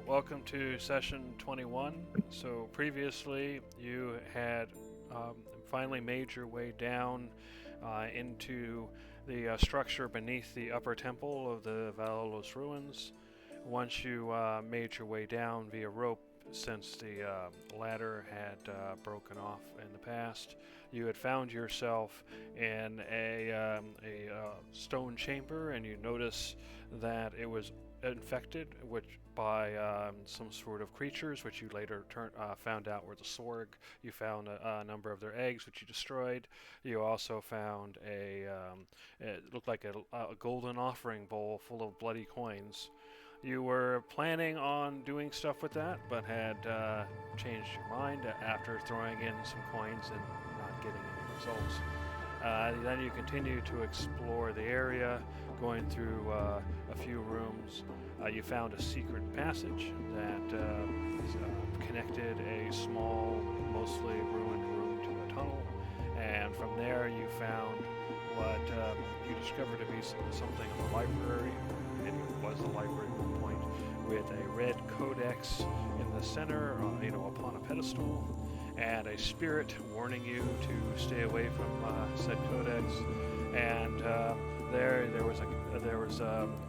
welcome to session 21. So, previously, you had finally made your way down into the structure beneath the upper temple of the Valalos ruins. Once you made your way down via rope, since the ladder had broken off in the past, you had found yourself in a stone chamber, and you notice that it was infected which by some sort of creatures, which you later found out were the Sorg. You found a number of their eggs, which you destroyed. You also found it looked like a golden offering bowl full of bloody coins. You were planning on doing stuff with that, but had changed your mind after throwing in some coins and not getting any results. Then you continue to explore the area, going through a few rooms. You found a secret passage that connected a small, mostly ruined room to a tunnel, and from there you found what you discovered to be something of a library. Maybe it was a library at one point, with a red codex in the center, upon a pedestal, and a spirit warning you to stay away from said codex. And there was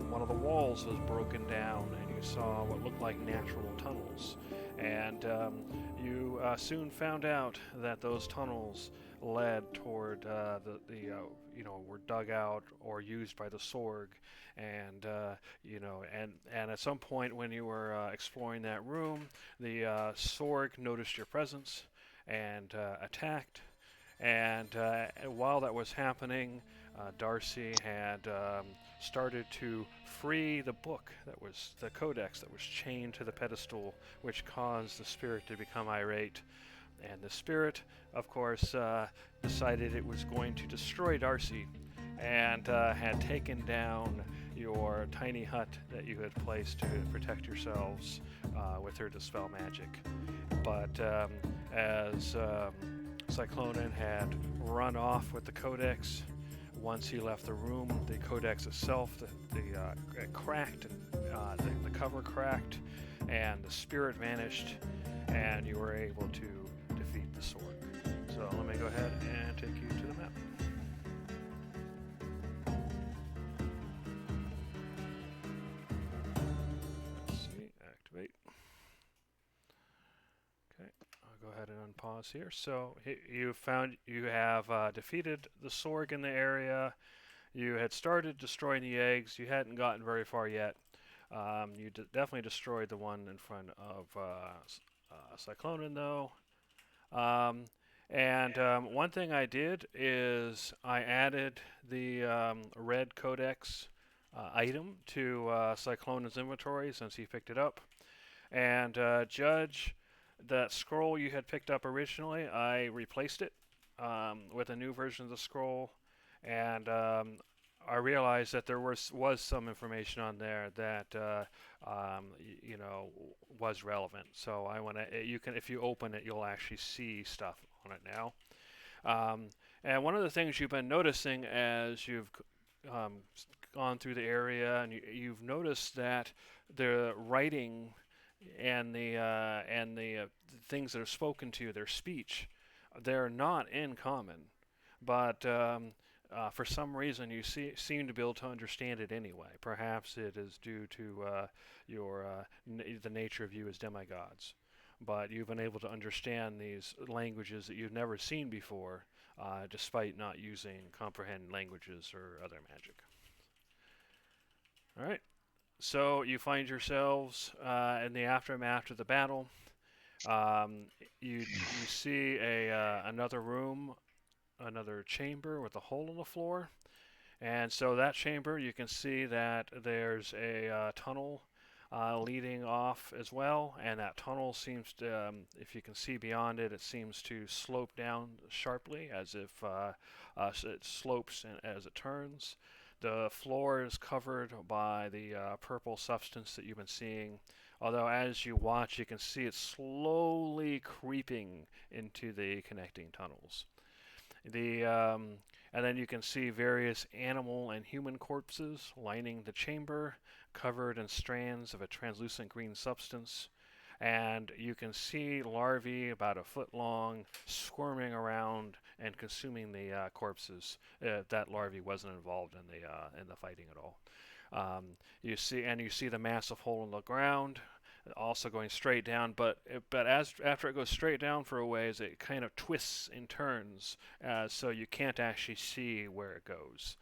one of the walls was broken down, and you saw what looked like natural tunnels. And you soon found out that those tunnels led toward were dug out or used by the Sorg, and and at some point when you were exploring that room, the Sorg noticed your presence and attacked. And while that was happening, Darcy had started to free the book that was the codex that was chained to the pedestal, which caused the spirit to become irate. And the spirit, of course, decided it was going to destroy Darcy, and had taken down your tiny hut that you had placed to protect yourselves with her dispel magic. But as Cyclonin had run off with the codex, once he left the room, the codex itself, it cracked, and the cover cracked, and the spirit vanished, and you were able to defeat the Sorg. So let me go ahead and take you to the map. Let's see, activate. Okay, I'll go ahead and unpause here. So you have defeated the Sorg in the area. You had started destroying the eggs. You hadn't gotten very far yet. You definitely destroyed the one in front of Cyclonin, though. One thing I did is I added the red codex item to Cyclonin's inventory since he picked it up. And Judge, that scroll you had picked up originally, I replaced it with a new version of the scroll, and I realized that there was some information on there that was relevant. So I want to if you open it, you'll actually see stuff on it now. And one of the things you've been noticing as you've gone through the area, and you've noticed that the writing and the things that are spoken to, their speech, they're not in common, but for some reason you seem to be able to understand it anyway. Perhaps it is due to the nature of you as demigods, but you've been able to understand these languages that you've never seen before, despite not using comprehend languages or other magic. All right. So you find yourselves in the aftermath of the battle. You see another room, another chamber with a hole in the floor, and so that chamber you can see that there's a tunnel leading off as well, and that tunnel seems to, if you can see beyond it, it seems to slope down sharply as if it slopes as it turns. The floor is covered by the purple substance that you've been seeing, although as you watch you can see it slowly creeping into the connecting tunnels. And then you can see various animal and human corpses lining the chamber, covered in strands of a translucent green substance, and you can see larvae about a foot long squirming around and consuming the corpses. That larvae wasn't involved in the fighting at all. You see the massive hole in the ground, also going straight down. But after it goes straight down for a ways, it kind of twists and turns, so you can't actually see where it goes.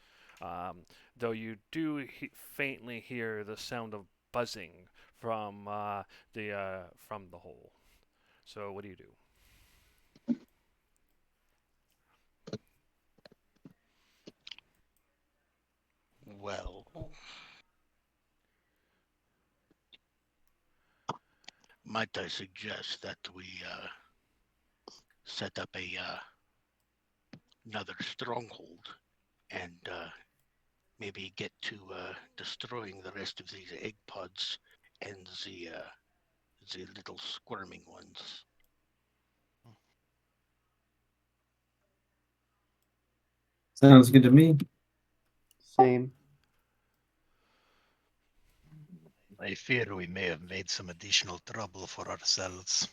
Though you do faintly hear the sound of buzzing from the hole. So what do you do? Well, might I suggest that we set up another stronghold and maybe get to destroying the rest of these egg pods and the little squirming ones. Sounds good to me. Same. I fear we may have made some additional trouble for ourselves.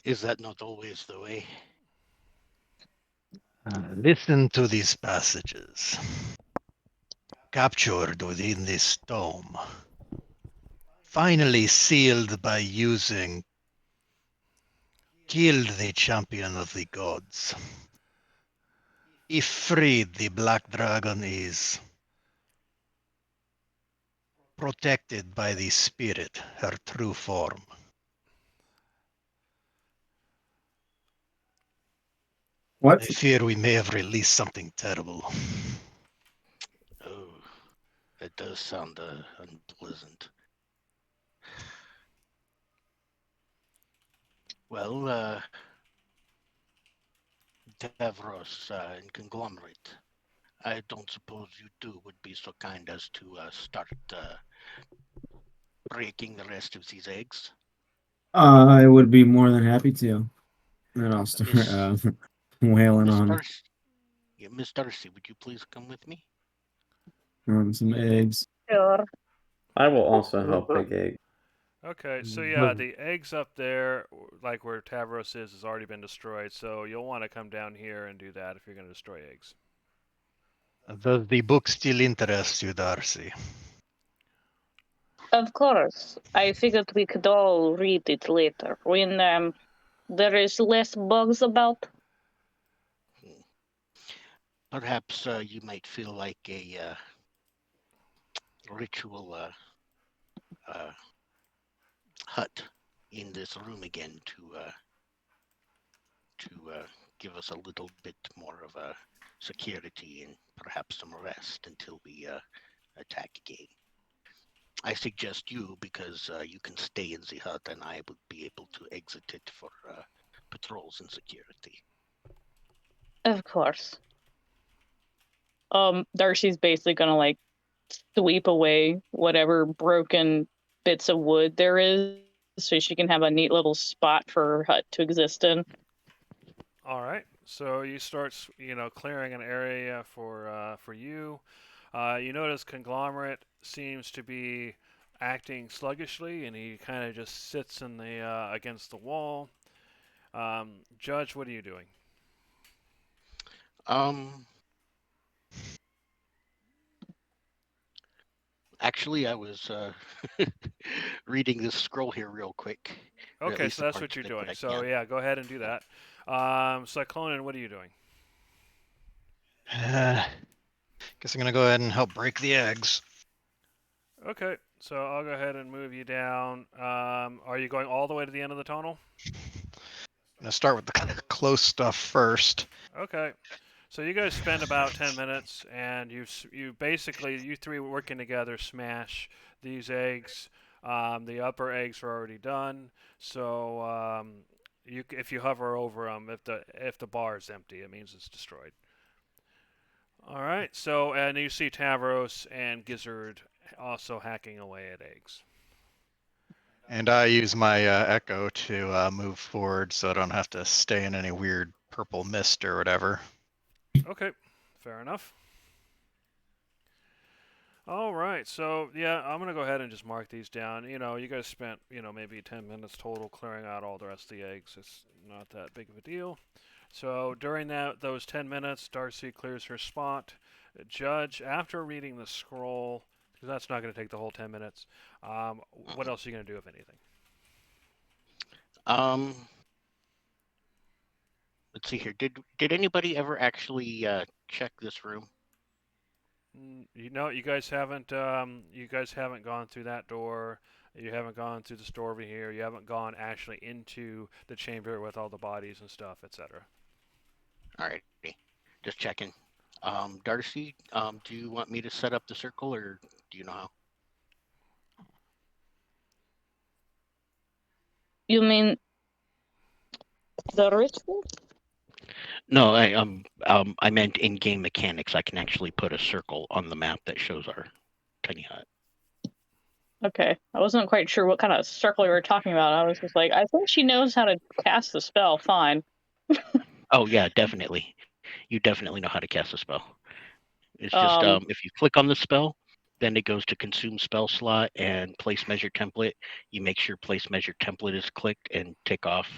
Is that not always the way? Listen to these passages. Captured within this dome. Finally sealed by using. Killed the champion of the gods. If freed, the black dragon is. Protected by the spirit, her true form. What? I fear we may have released something terrible. Oh, that does sound unpleasant. Well, Davros and Conglomerate, I don't suppose you two would be so kind as to start breaking the rest of these eggs? I would be more than happy to. And I'll start Miss, wailing Miss on Darcy, yeah, Miss Darcy, would you please come with me? some eggs. Sure. I will also help Big Egg. Okay, so yeah, the eggs up there, like where Tavros is, has already been destroyed. So you'll want to come down here and do that if you're going to destroy eggs. Does the book still interest you, Darcy? Of course. I figured we could all read it later when there is less bugs about. Perhaps you might feel like a ritual hut in this room again to give us a little bit more of a security and perhaps some rest until we attack again. I suggest you because you can stay in the hut and I would be able to exit it for patrols and security. Of course. Darcy's basically gonna like sweep away whatever broken bits of wood there is so she can have a neat little spot for her hut to exist in. All right. So you start, clearing an area for you. You notice Conglomerate seems to be acting sluggishly, and he kind of just sits in the against the wall. Judge, what are you doing? Actually, I was reading this scroll here real quick. Okay, so that's what you're doing. So yeah, go ahead and do that. Cyclonin, what are you doing? Guess I'm gonna go ahead and help break the eggs. Okay, so I'll go ahead and move you down. Are you going all the way to the end of the tunnel? I'm gonna start with the close stuff first. Okay. So you guys spend about 10 minutes, and you basically, you three working together, smash these eggs. The upper eggs are already done, so if you hover over them, if the bar is empty, it means it's destroyed. All right. So and you see Tavros and Gizzard also hacking away at eggs. And I use my echo to move forward so I don't have to stay in any weird purple mist or whatever. Okay, fair enough. All right, so yeah, I'm gonna go ahead and just mark these down. You guys spent, maybe 10 minutes total clearing out all the rest of the eggs. It's not that big of a deal. So during those 10 minutes, Darcy clears her spot. Judge, after reading the scroll, because that's not going to take the whole 10 minutes, what else are you going to do, if anything? Um, let's see here. Did anybody ever actually check this room? You guys haven't gone through that door. You haven't gone through this door over here. You haven't gone actually into the chamber with all the bodies and stuff, etc. All right, just checking. Darcy, do you want me to set up the circle, or do you know how? You mean the ritual? No, I meant in-game mechanics. I can actually put a circle on the map that shows our tiny hut. Okay, I wasn't quite sure what kind of circle you were talking about. I was just like, I think she knows how to cast the spell fine. Oh yeah, definitely. You definitely know how to cast a spell. It's just if you click on the spell, then it goes to consume spell slot and place measure template. You make sure place measure template is clicked and tick off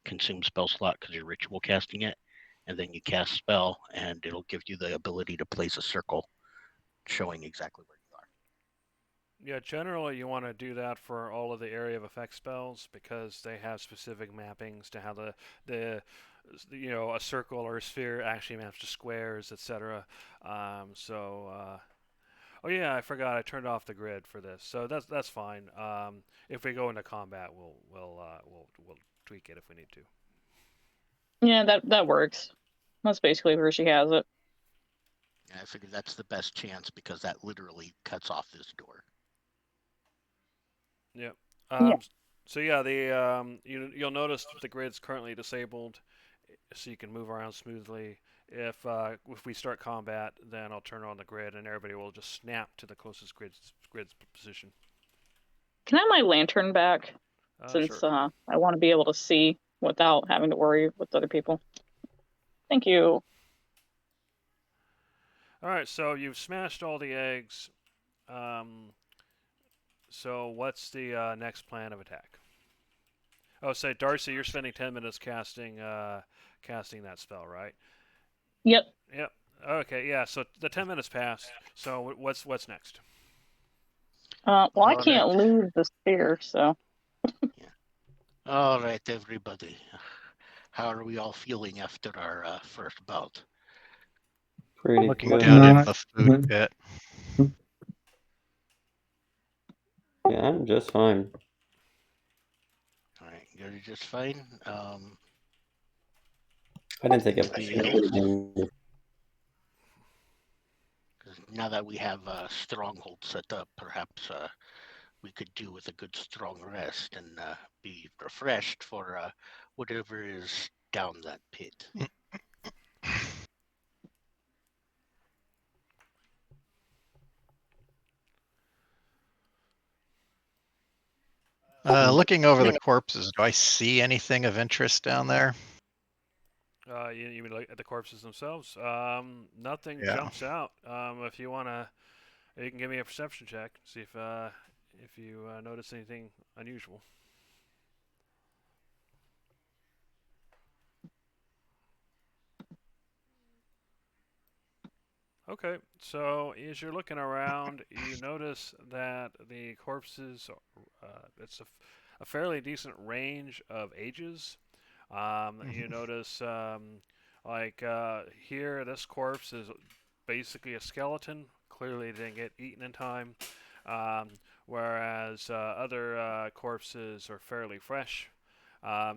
consume spell slot because you're ritual casting it. And then you cast spell and it'll give you the ability to place a circle showing exactly where you are. Yeah, generally you want to do that for all of the area of effect spells because they have specific mappings to how the a circle or a sphere actually maps to squares, etc. Oh yeah, I forgot I turned off the grid for this, so that's fine. If we go into combat, we'll tweak it if we need to. Yeah, that works. That's basically where she has it. I figured that's the best chance because that literally cuts off this door. Yep. Yeah. So yeah, you'll notice the grid's currently disabled, so you can move around smoothly. If we start combat, then I'll turn on the grid, and everybody will just snap to the closest grid's position. Can I have my lantern back? Since Sure. I want to be able to see without having to worry with other people. Thank you. All right, so you've smashed all the eggs. So what's the next plan of attack? Oh, say Darcy, you're spending 10 minutes casting that spell, right? Yep. Yep. Okay, yeah. So the 10 minutes passed. So what's next? Well, I All can't right. leave the sphere, so. Yeah. All right, everybody. How are we all feeling after our first bout? Pretty Looking good. down in Not the food good. pit. Yeah, I'm just fine. All right, you're just fine. I didn't think it Anybody else? was. 'Cause now that we have a stronghold set up, perhaps we could do with a good strong rest and be refreshed for whatever is down that pit. Looking over the corpses, do I see anything of interest down there? You mean like at the corpses themselves? Nothing Yeah. jumps out. If you wanna, you can give me a perception check. See if you notice anything unusual. Okay, so as you're looking around, you notice that the corpses, it's a fairly decent range of ages. You notice, here, this corpse is basically a skeleton. Clearly, didn't get eaten in time. Whereas other corpses are fairly fresh.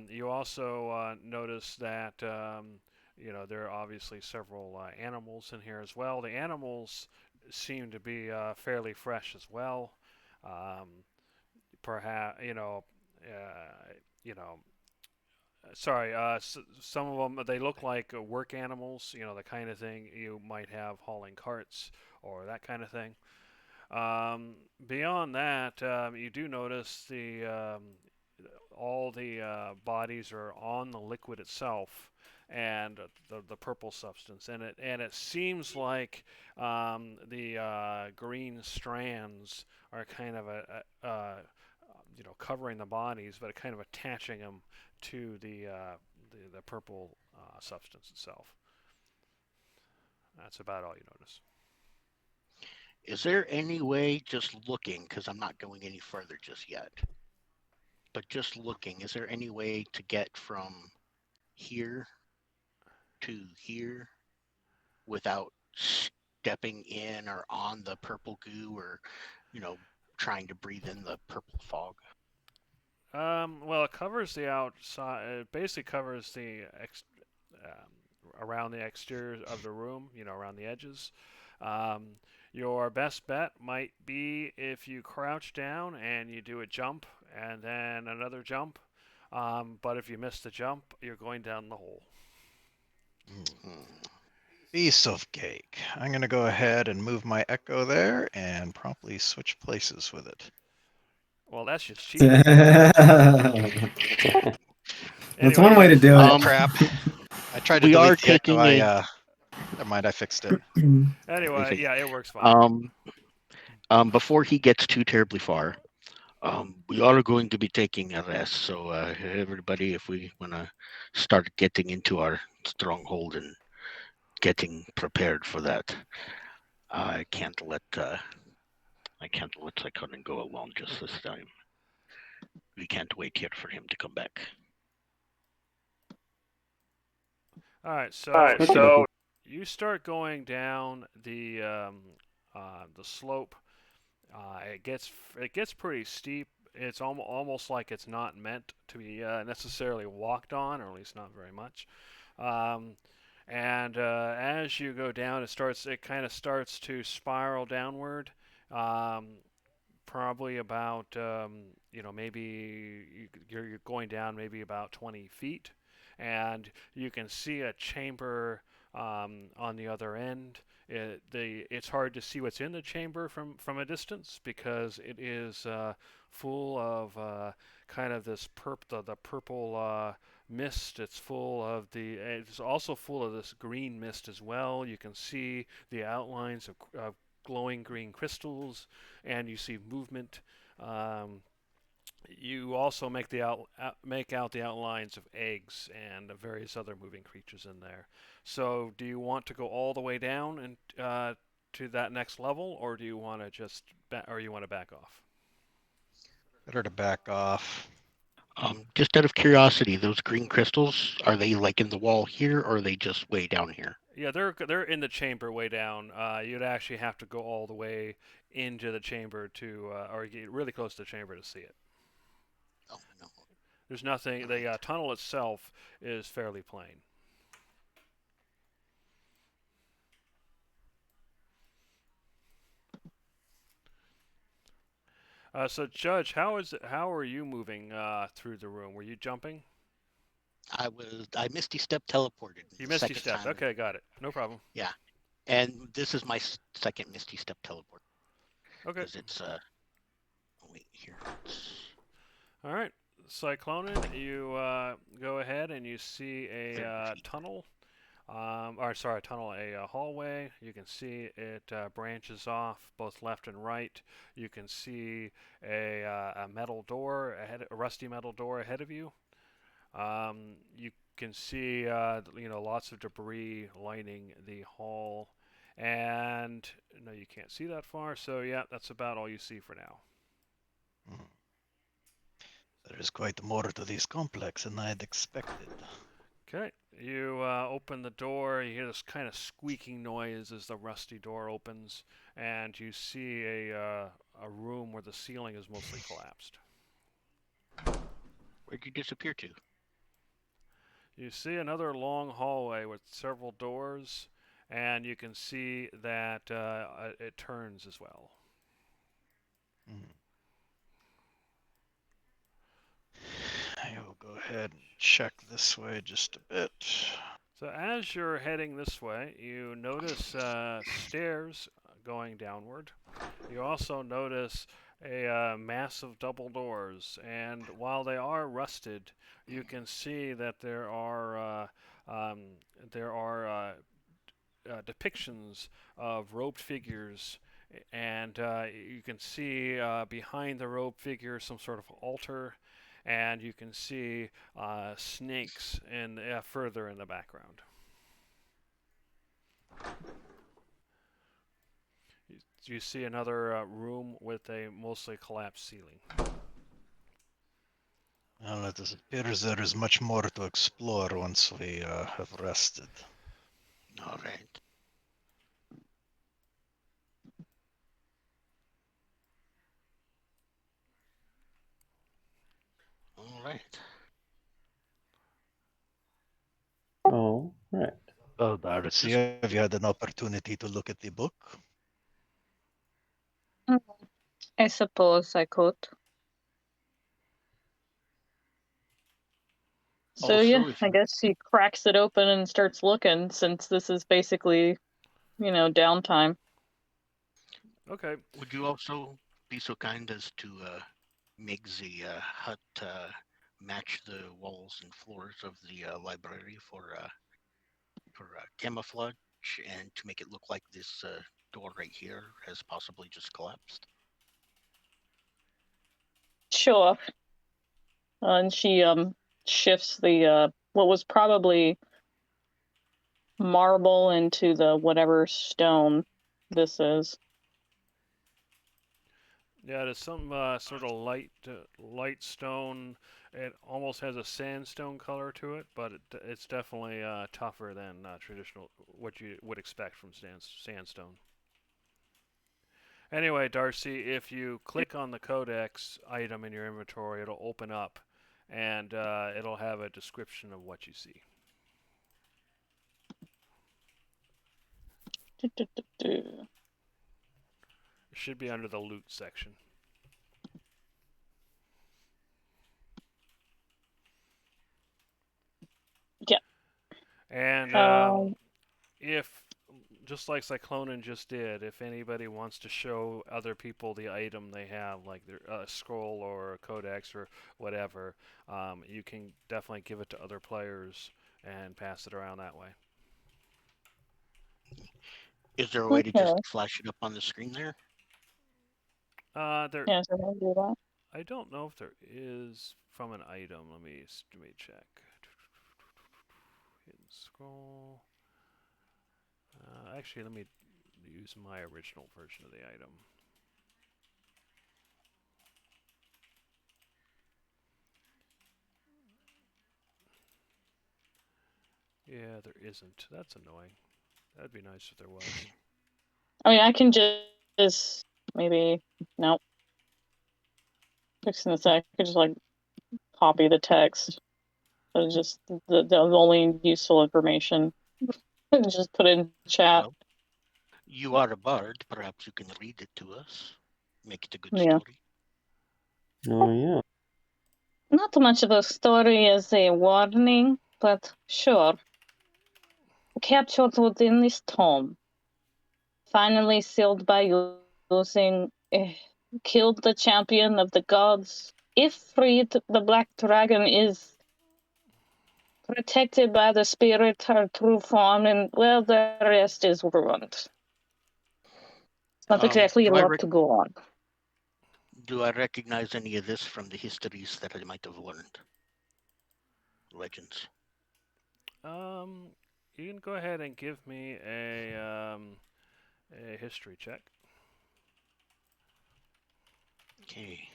You also notice that there are obviously several animals in here as well. The animals seem to be fairly fresh as well. Perhaps sorry, some of them they look like work animals. The kind of thing you might have hauling carts or that kind of thing. Beyond that, you do notice all the bodies are on the liquid itself and the purple substance, and it seems like the green strands are kind of covering the bodies, but kind of attaching them to the purple substance itself. That's about all you notice. Is there any way, just looking, because I'm not going any further just yet, but just looking, is there any way to get from here to here without stepping in or on the purple goo, or trying to breathe in the purple fog? Well, it covers the outside. It basically covers the around the exterior of the room, around the edges. Your best bet might be if you crouch down and you do a jump and then another jump. But if you miss the jump, you're going down the hole. Piece of cake. I'm going to go ahead and move my echo there and promptly switch places with it. Well, that's just cheating. That's one way to do it. Crap. I tried to We are delete the echo. taking Never mind, I fixed it. Anyway, yeah, it works fine. Before he gets too terribly far, we are going to be taking a rest. So everybody, if we want to start getting into our stronghold and getting prepared for that, I can't let Saikonin go alone just this time. We can't wait here for him to come back. All right, so you start going down the slope. It gets pretty steep. It's almost like it's not meant to be necessarily walked on, or at least not very much. And as you go down, it kind of starts to spiral downward. Probably about maybe you're going down maybe about 20 feet. And you can see a chamber on the other end. It's hard to see what's in the chamber from a distance because it is full of kind of this the purple mist. It's also full of this green mist as well. You can see the outlines of glowing green crystals, and you see movement. You also make out the outlines of eggs and various other moving creatures in there. So, do you want to go all the way down and to that next level, or do you want to back off? Better to back off. Just out of curiosity, those green crystals, are they like in the wall here, or are they just way down here? Yeah, they're in the chamber way down. You'd actually have to go all the way into the chamber or get really close to the chamber to see it. Oh, no. There's nothing. The tunnel itself is fairly plain. So, Judge, how are you moving through the room? Were you jumping? I Misty Step teleported. You Misty Stepped. Okay, got it. No problem. Yeah, and this is my second Misty Step teleport. Okay. Because it's wait here. All right, Cyclonin, you go ahead and you see a tunnel. A hallway. You can see it branches off both left and right. You can see a metal door a rusty metal door ahead of you. You can see lots of debris lining the hall, and no, you can't see that far. So yeah, that's about all you see for now. Mm-hmm. There is quite more to this complex than I had expected. Okay, you open the door. You hear this kind of squeaking noise as the rusty door opens, and you see a room where the ceiling is mostly collapsed. Where'd you disappear to? You see another long hallway with several doors, and you can see that it turns as well. Mm. I will go ahead and check this way just a bit. So as you're heading this way, you notice stairs going downward. You also notice a massive double doors, and while they are rusted, you can see that um, there are depictions of robed figures, and you can see behind the robed figure some sort of altar, and you can see snakes further in the background. You see another room with a mostly collapsed ceiling. Well, it appears there is much more to explore once we have rested. All right. All right. Oh, right. Well, Darcy, have you had an opportunity to look at the book? I suppose I could. So Also, yeah, if I you guess he cracks it open and starts looking since this is basically, downtime. Okay. would you also be so kind as to make the hut match the walls and floors of the library for camouflage and to make it look like this door right here has possibly just collapsed? Sure. And she shifts the what was probably marble into the whatever stone this is. Yeah, there's some sort of light stone. It almost has a sandstone color to it, but it's definitely tougher than traditional what you would expect from sandstone. Anyway, Darcy, if you click on the codex item in your inventory, it'll open up, and it'll have a description of what you see. Do-do-do-do. It should be under the loot section. Yeah. And Um, if, just like Cyclonin just did, if anybody wants to show other people the item they have, like their scroll or a codex or whatever, you can definitely give it to other players and pass it around that way. Is there a way to Okay. just flash it up on the screen there? There, Yeah, so I'll do that. I don't know if there is from an item. Let me check. Hidden scroll. Actually, let me use my original version of the item. Yeah, there isn't. That's annoying. That'd be nice if there was. I mean, I can just maybe nope. Fixing this, I could just like copy the text. So it's just the only useful information. And just put it in chat. Well, you are a bard. Perhaps you can read it to us. Make it a good Yeah. story. Oh, yeah. Not much of a story as a warning, but sure. Captured within this tomb. Finally sealed by using. Killed the champion of the gods. If freed, the black dragon is protected by the spirit, her true form, and well, the rest is ruined. It's not exactly a lot to go on. Do I recognize any of this from the histories that I might have learned? Legends. You can go ahead and give me a history check. Okay.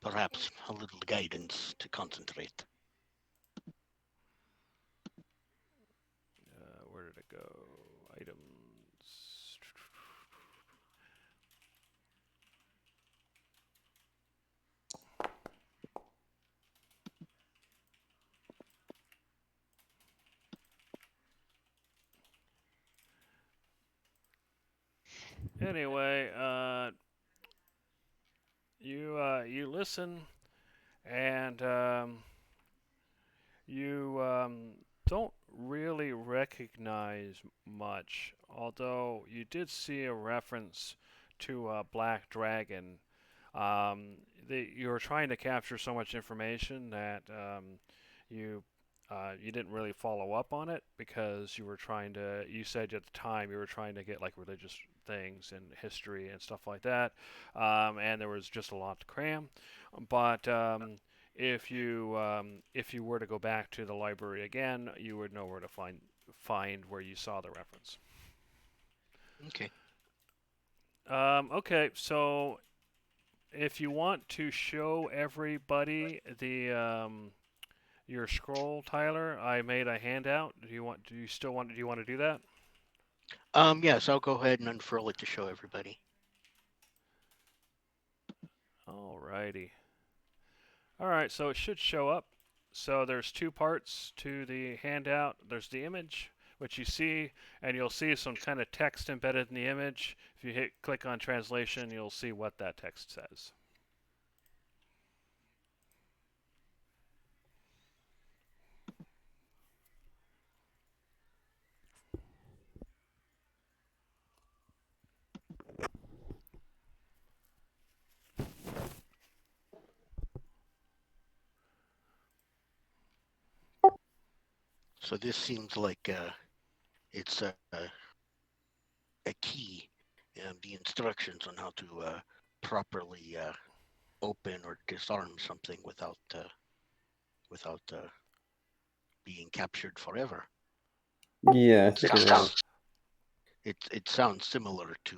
Perhaps a little guidance to concentrate. Where did it go? Items. Anyway, you listen, and you don't really recognize much, although you did see a reference to a black dragon You were trying to capture so much information that you you didn't really follow up on it because you were trying to. You said at the time you were trying to get like religious things and history and stuff like that, and there was just a lot to cram. But if you were to go back to the library again, you would know where to find where you saw the reference. Okay. Okay, so if you want to show everybody the your scroll, Tyler, I made a handout. Do you want? Do you still want? Do you want to do that? Yes, I'll go ahead and unfurl it to show everybody. Alrighty. All right, so it should show up. So there's two parts to the handout. There's the image, which you see, and you'll see some kind of text embedded in the image. If you click on translation, you'll see what that text says. So this seems like it's a key, the instructions on how to properly open or disarm something without being captured forever. Yeah, I It think it sounds, was. it sounds similar to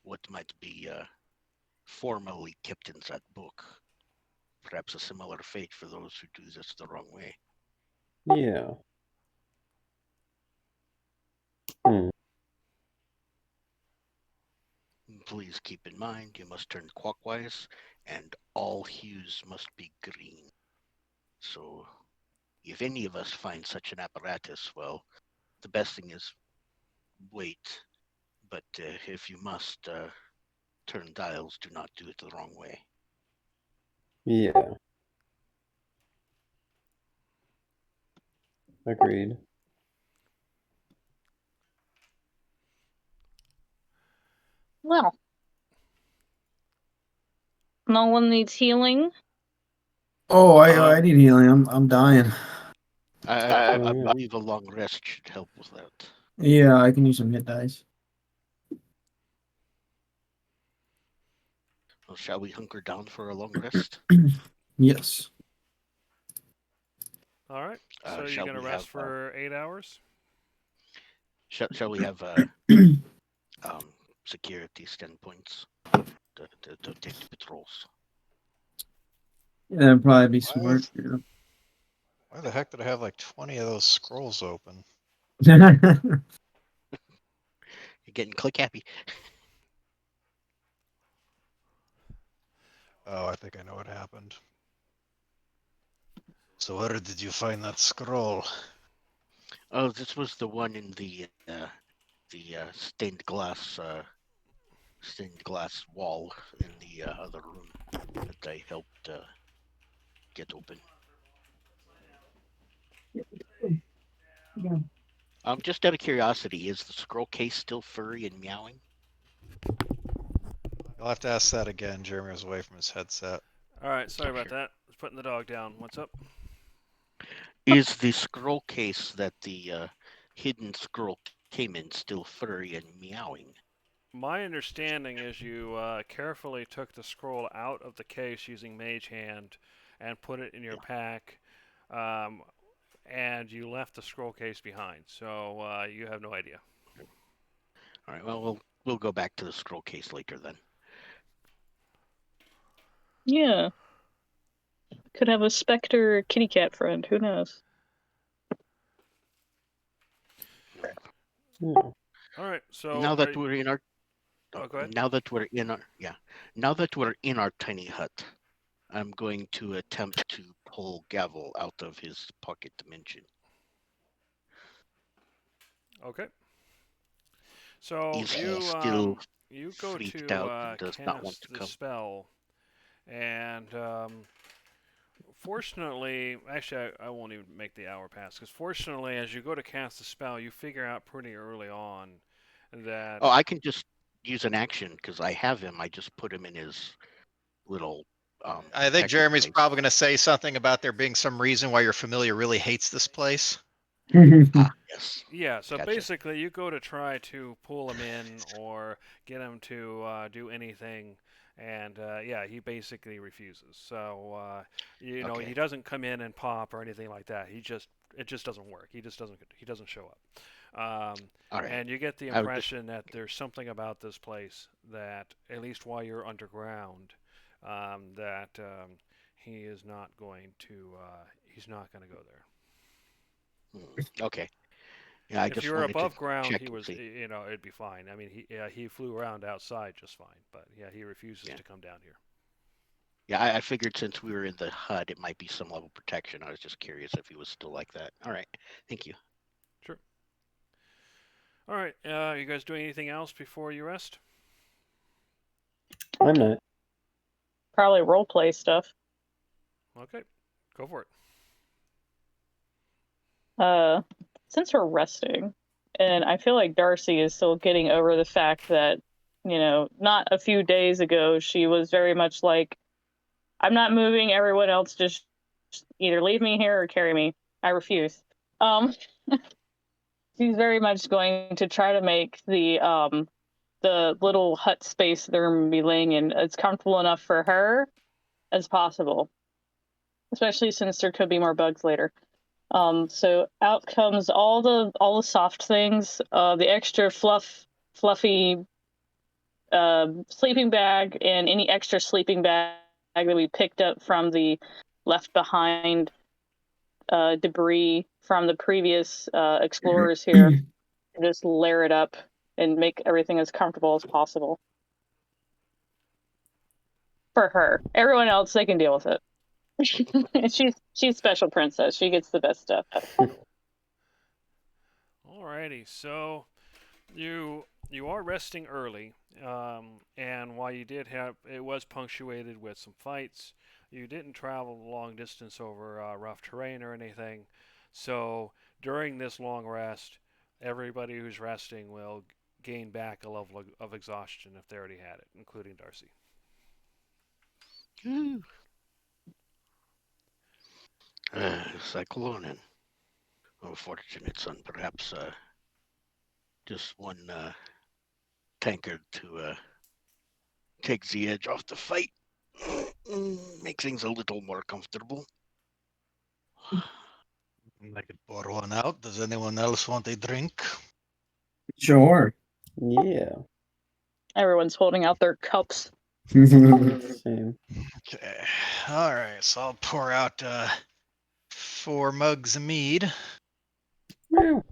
what might be formally kept in that book. Perhaps a similar fate for those who do this the wrong way. Yeah. Hmm. Please keep in mind you must turn clockwise and all hues must be green. So if any of us find such an apparatus, well, the best thing is wait. But if you must turn dials, do not do it the wrong way. Yeah. Agreed. Well, no one needs healing. Oh, I need healing. I'm dying. I Oh, yeah. believe a long rest should help with that. Yeah, I can use some hit dice. Well, shall we hunker down for a long rest? Yes. All right. So you're Shall gonna we rest have, for 8 hours. Shall we have security standpoints to take the patrols? Yeah, that'd probably be Why smart. Why the heck did I have like 20 of those scrolls open? Yeah. You're getting click happy. Oh, I think I know what happened. So where did you find that scroll? Oh, this was the one in the stained glass wall in the other room that I helped get open. Yeah. Just out of curiosity, is the scroll case still furry and meowing? You'll have to ask that again. Jeremy was away from his headset. All right. Sorry about Sure. that. Putting the dog down. What's up? Is the scroll case that the hidden scroll came in still furry and meowing? My understanding is you carefully took the scroll out of the case using Mage Hand and put it in your pack, and you left the scroll case behind. So you have no idea. All right. Well, we'll go back to the scroll case later then. Yeah. Could have a specter kitty cat friend. Who knows? Yeah. All right. So Now that we're in our Oh, go ahead. now that we're in our tiny hut, I'm going to attempt to pull Gavel out of his pocket dimension. Okay. So Is he you still you go freaked to out and does not want cast to the come? spell, and fortunately, actually, I won't even make the hour pass because fortunately, as you go to cast the spell, you figure out pretty early on that Oh, I can just use an action because I have him. I just put him in his little. I think protected Jeremy's place. probably going to say something about there being some reason why your familiar really hates this place. Ah, yes. Yeah, so Gotcha. basically, you go to try to pull him in or get him to do anything, and yeah, he basically refuses. So you know, Okay. he doesn't come in and pop or anything like that. It just doesn't work. He doesn't show up. All right. And you get the I would just- impression that there's something about this place that, at least while you're underground, that he is not going to he's not going to go there. Okay. Yeah, I If just you were wanted above to ground, check he and was, see. you know, it'd be fine. I mean, he flew around outside just fine, but yeah, he refuses Yeah. to come down here. Yeah, I figured since we were in the HUD, it might be some level of protection. I was just curious if he was still like that. All right. Thank you. Sure. All right, you guys doing anything else before you rest? I'm not. Probably roleplay stuff. Okay, go for it. Since we're resting, and I feel like Darcy is still getting over the fact that, you know, not a few days ago she was very much like, I'm not moving, everyone else just either leave me here or carry me. I refuse. She's very much going to try to make the little hut space they're gonna be laying in as comfortable enough for her as possible. Especially since there could be more bugs later. So out comes all the soft things, the extra fluffy sleeping bag, and any extra sleeping bag that we picked up from the left behind debris from the previous explorers here. Just layer it up and make everything as comfortable as possible for her. Everyone else, they can deal with it. she's special princess. She gets the best stuff. Alrighty, so you are resting early, and while you did have, it was punctuated with some fights. You didn't travel a long distance over rough terrain or anything, so during this long rest, everybody who's resting will gain back a level of exhaustion if they already had it, including Darcy. Cyclonin. Unfortunate son. Perhaps just one tankard to take the edge off the fight. Make things a little more comfortable. I could pour one out. Does anyone else want a drink? Sure. Yeah. Everyone's holding out their cups. Same. Okay. All right. So I'll pour out 4 mugs of mead. Meow.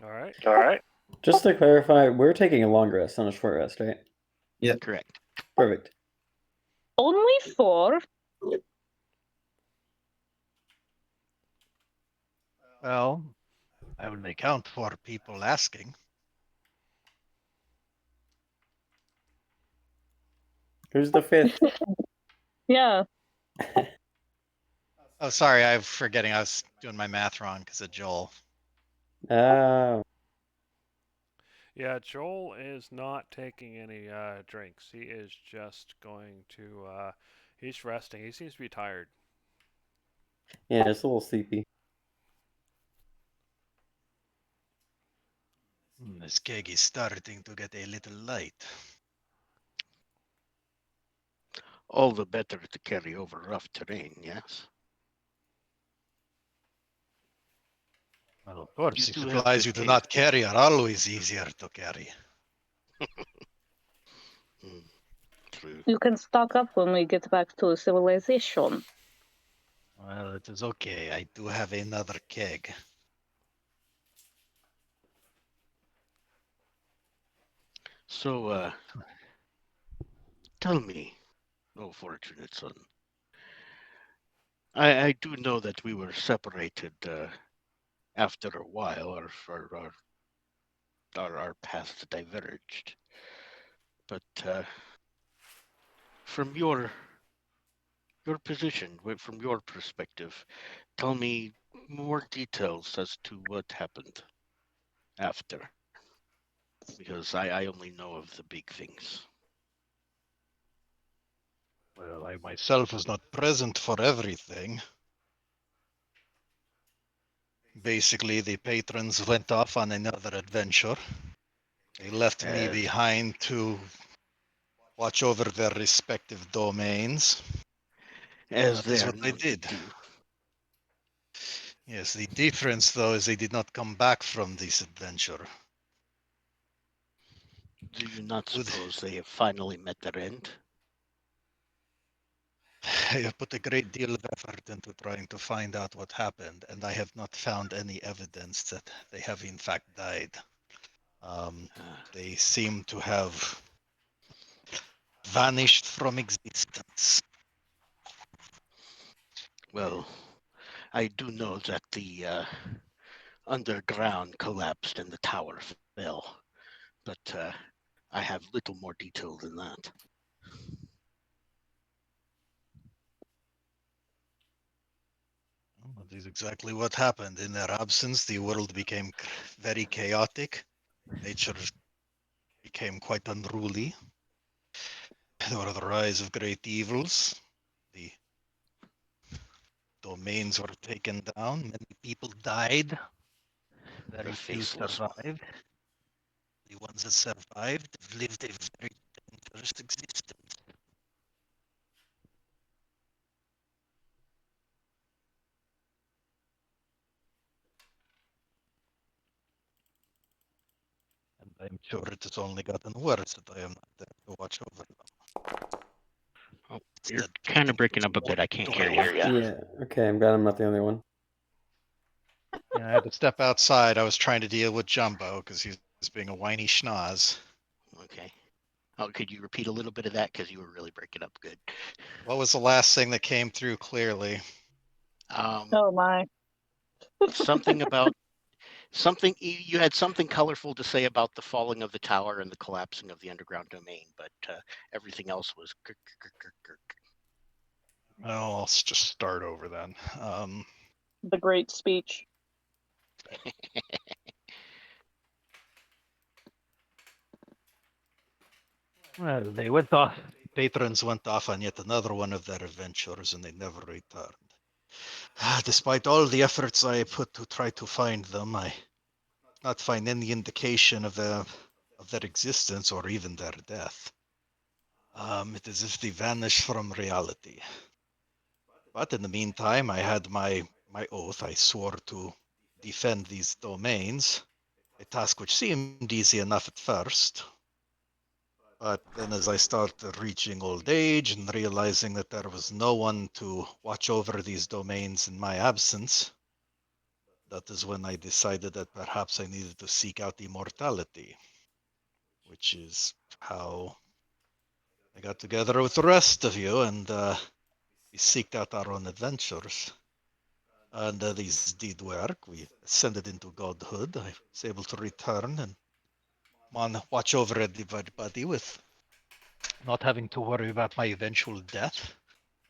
All right. Just to clarify, we're taking a long rest, not a short rest, right? Correct. Perfect. Only 4. Well, I only count 4 people asking. Who's the 5th? Yeah. Oh, sorry. I'm forgetting. I was doing my math wrong because of Joel. Oh. Yeah, Joel is not taking any drinks. He is just going to. He's resting. He seems to be tired. Yeah, it's a little sleepy. This keg is starting to get a little light. All the better to carry over rough terrain, yes? Well, of course, You the do have supplies good you do taste. not carry are always easier to carry. True. You can stock up when we get back to civilization. Well, it is okay. I do have another keg. So, tell me, oh fortunate son. I do know that we were separated after a while, our paths diverged. But from your position, from your perspective, tell me more details as to what happened after. Because I only know of the big things. Well, I myself was not present for everything. Basically, the patrons went off on another adventure. They left me As- behind to watch over their respective domains. As That is they are what I known to did. do. Yes, the difference though is they did not come back from this adventure. Do you not Would- suppose they have finally met their end? I have put a great deal of effort into trying to find out what happened, and I have not found any evidence that they have in fact died. They seem to have vanished from existence. Well, I do know that the underground collapsed and the tower fell, but I have little more detail than that. Well, that is exactly what happened. In their absence, the world became very chaotic. Nature became quite unruly. There were the rise of great evils. The domains were taken down. Many people died. Very The few faceless one. survived. The ones that survived lived a very dangerous existence. And I'm sure it has only gotten worse that I am not there to watch over them. Oh, you're Instead, kind of taking breaking much up a more bit. I can't to hear my you. Yeah. Okay, I'm glad I'm not the only one. Yeah, I had to step outside. I was trying to deal with Jumbo because he was being a whiny schnoz. Okay. Oh, could you repeat a little bit of that? Because you were really breaking up good. What was the last thing that came through clearly? Oh my. Something about something you had something colorful to say about the falling of the tower and the collapsing of the underground domain, but everything else was. Well, let's just start over then. The great speech. Well, they went off. Patrons went off on yet another one of their adventures and they never returned. Despite all the efforts I put to try to find them, I not find any indication of their existence or even their death. It is as if they vanished from reality. But in the meantime, I had my oath. I swore to defend these domains, a task which seemed easy enough at first. But then as I started reaching old age and realizing that there was no one to watch over these domains in my absence, that is when I decided that perhaps I needed to seek out immortality, which is how I got together with the rest of you and we seeked out our own adventures. And these did work. We ascended into godhood. I was able to return and watch over everybody with not having to worry about my eventual death.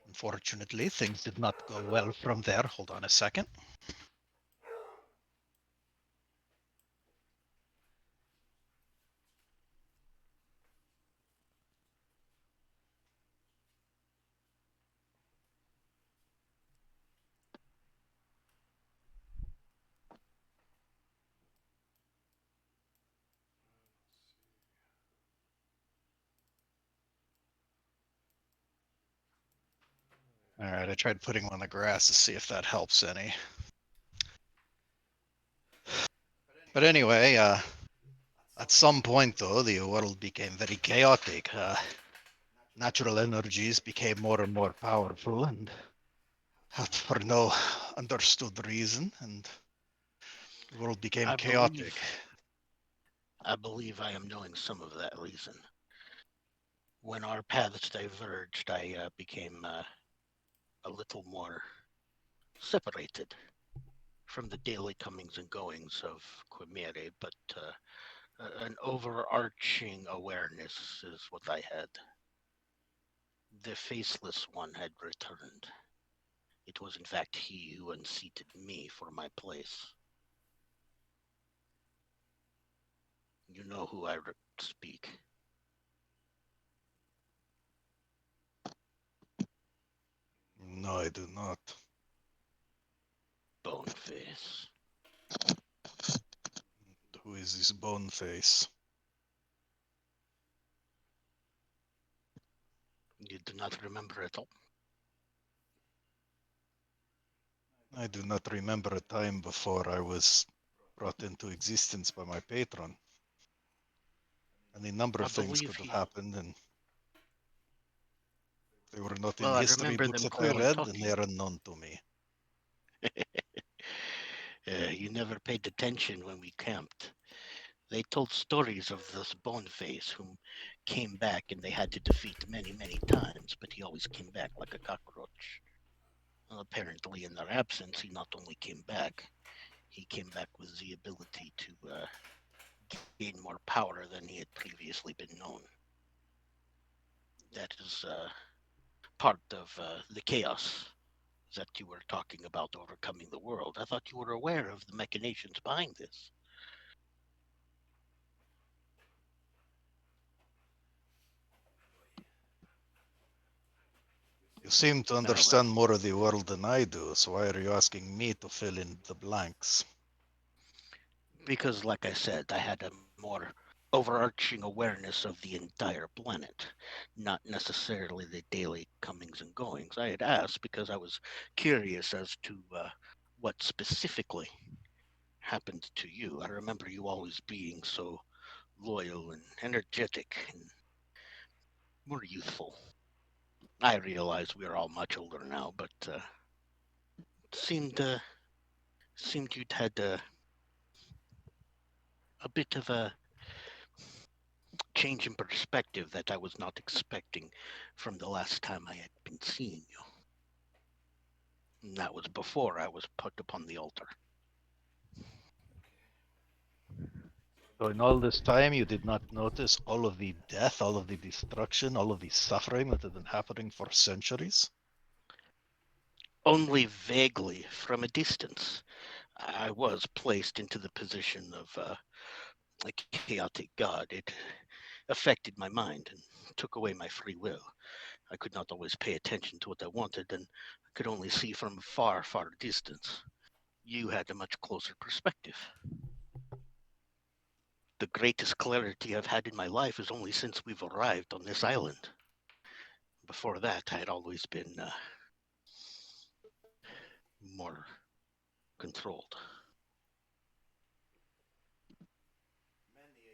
Unfortunately, things did not go well from there. Hold on a second. All right, I tried putting him on the grass to see if that helps any. But anyway, at some point though, the world became very chaotic. Natural energies became more and more powerful and for no understood reason, and the world became chaotic. I believe I am knowing some of that reason. When our paths diverged, I became a little more separated from the daily comings and goings of Quimere, but an overarching awareness is what I had. The faceless one had returned. It was in fact he who unseated me for my place. You know who I speak. I do not. Boneface. Who is this Boneface? You do not remember at all? I do not remember a time before I was brought into existence by my patron. Any number I of things believe could have he- happened, and they were not in Well, I history remember books them that I clearly read, talking. and they are unknown to me. You never paid attention when we camped. They told stories of this Boneface who came back and they had to defeat many, many times, but he always came back like a cockroach. Well, apparently, in their absence, he not only came back, he came back with the ability to gain more power than he had previously been known. That is part of the chaos that you were talking about overcoming the world. I thought you were aware of the machinations behind this. You seem to well. understand more of the world than I do, so why are you asking me to fill in the blanks? Because, like I said, I had a more overarching awareness of the entire planet, not necessarily the daily comings and goings. I had asked because I was curious as to what specifically happened to you. I remember you always being so loyal and energetic and more youthful. I realize we're all much older now, but it seemed you'd had a bit of a change in perspective that I was not expecting from the last time I had been seeing you. And that was before I was put upon the altar. So in all this time, you did not notice all of the death, all of the destruction, all of the suffering that had been happening for centuries? Only vaguely from a distance. I was placed into the position of a chaotic god. It affected my mind and took away my free will. I could not always pay attention to what I wanted, and I could only see from a far, far distance. You had a much closer perspective. The greatest clarity I've had in my life is only since we've arrived on this island. Before that, I had always been more controlled.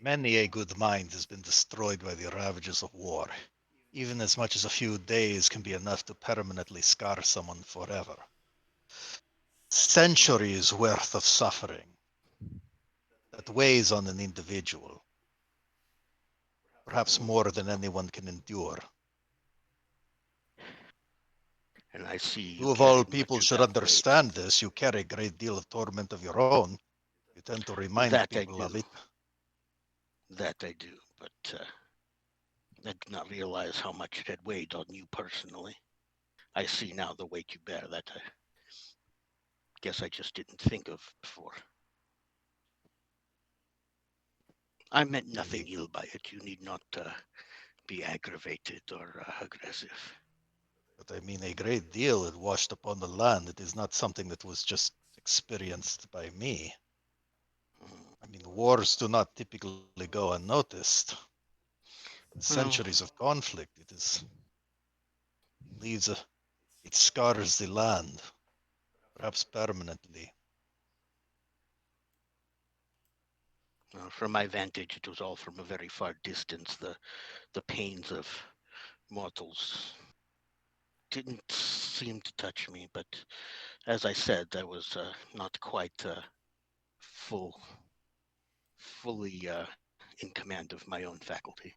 Many a good mind has been destroyed by the ravages of war. Even as much as a few days can be enough to permanently scar someone forever. Centuries worth of suffering that weighs on an individual, perhaps more than anyone can endure. And I see you. You of all carried much people of should that weight. understand this. You carry a great deal of torment of your own. You tend to remind That I people of do. it. That I do, but I did not realize how much it had weighed on you personally. I see now the weight you bear that I guess I just didn't think of before. I meant nothing ill by it. You need not be aggravated or aggressive. But I mean, a great deal had washed upon the land. It is not something that was just experienced by me. I mean, wars do not typically go unnoticed. Centuries of conflict, it leaves it scars the land, perhaps permanently. From my vantage, it was all from a very far distance. The pains of mortals didn't seem to touch me, but as I said, I was not quite fully in command of my own faculty.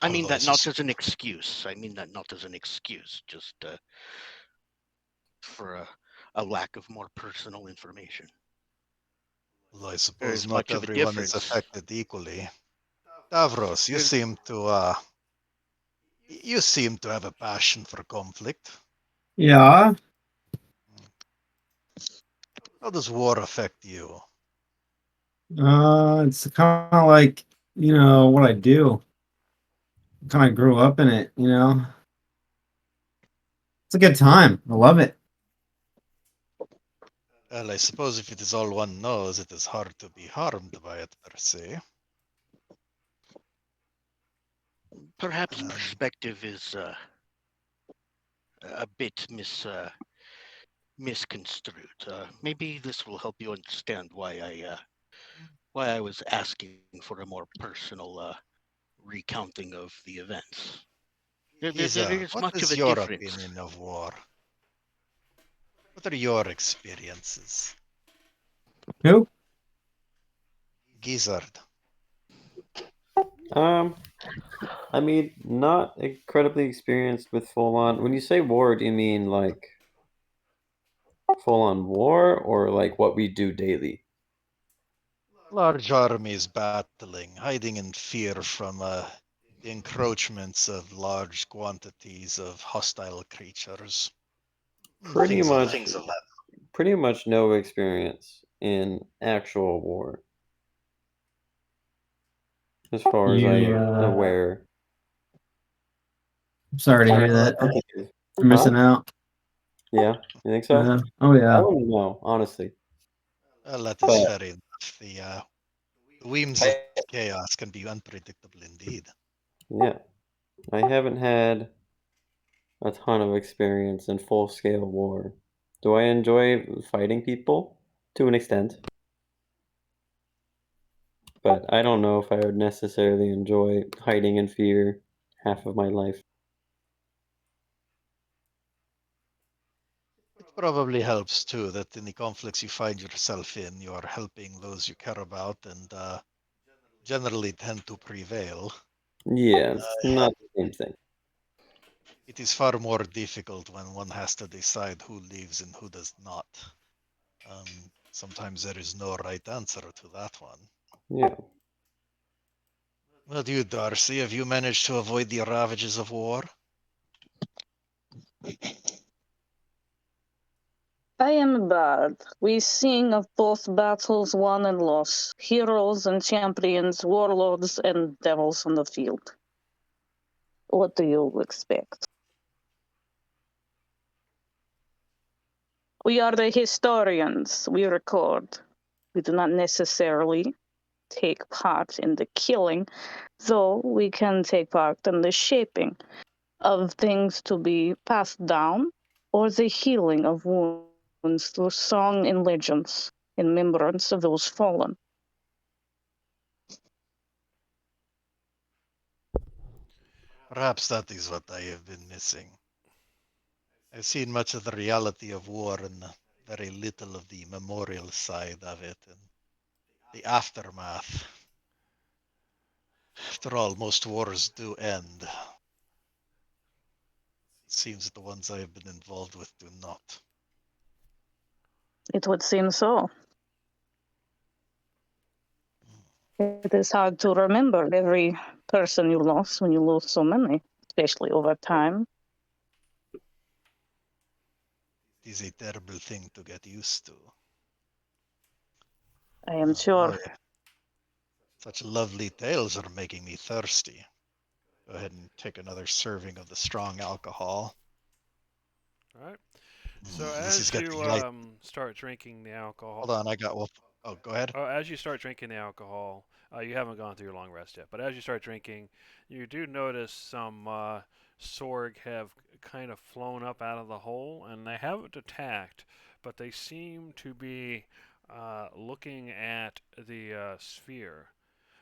I mean that not as an excuse. Just for a lack of more personal information. Well, I suppose There's not much of a everyone is difference. affected equally. Davros, you seem to have a passion for conflict. Yeah. How does war affect you? It's kind of like, what I do. Kind of grew up in it, It's a good time. I love it. Well, I suppose if it is all one knows, it is hard to be harmed by it per se. Perhaps Um, perspective is a bit misconstrued. Maybe this will help you understand why I was asking for a more personal recounting of the events. There Giza, is what much of is a your difference. opinion of war? What are your experiences? Who? Gizzard. I mean, not incredibly experienced with full on. When you say war, do you mean like full on war or like what we do daily? Large armies battling, hiding in fear from the encroachments of large quantities of hostile creatures. Pretty Things of much, that. pretty much no experience in actual war, as far as You, I'm aware. I'm sorry to hear that. Okay. You're missing out. Yeah, you think so? Oh I yeah. don't know, honestly. Well, that is But fair enough. The whims of chaos can be unpredictable indeed. yeah, I haven't had a ton of experience in full scale war. Do I enjoy fighting people? To an extent. But I don't know if I would necessarily enjoy hiding in fear half of my life. It probably helps too that in the conflicts you find yourself in, you are helping those you care about and generally tend to prevail. Yeah, it's not the same thing. It is far more difficult when one has to decide who lives and who does not. Sometimes there is no right answer to that one. Yeah. What do you, Darcy? Have you managed to avoid the ravages of war? I am a bard. We sing of both battles won and lost, heroes and champions, warlords and devils on the field. What do you expect? We are the historians. We record. We do not necessarily take part in the killing, though we can take part in the shaping of things to be passed down or the healing of wounds through song and legends in remembrance of those fallen. Perhaps that is what I have been missing. I've seen much of the reality of war and very little of the memorial side of it and the aftermath. After all, most wars do end. It seems that the ones I have been involved with do not. It would seem so. It is hard to remember every person you lost when you lose so many, especially over time. It is a terrible thing to get used to. I am Oh, sure. boy. Such lovely tales are making me thirsty. Go ahead and take another serving of the strong alcohol. All right. So This is as getting you light. start drinking the alcohol, Hold on, I got. Well, oh, go ahead. as you start drinking the alcohol, you haven't gone through your long rest yet. But as you start drinking, you do notice some Sorg have kind of flown up out of the hole, and they haven't attacked, but they seem to be looking at the sphere.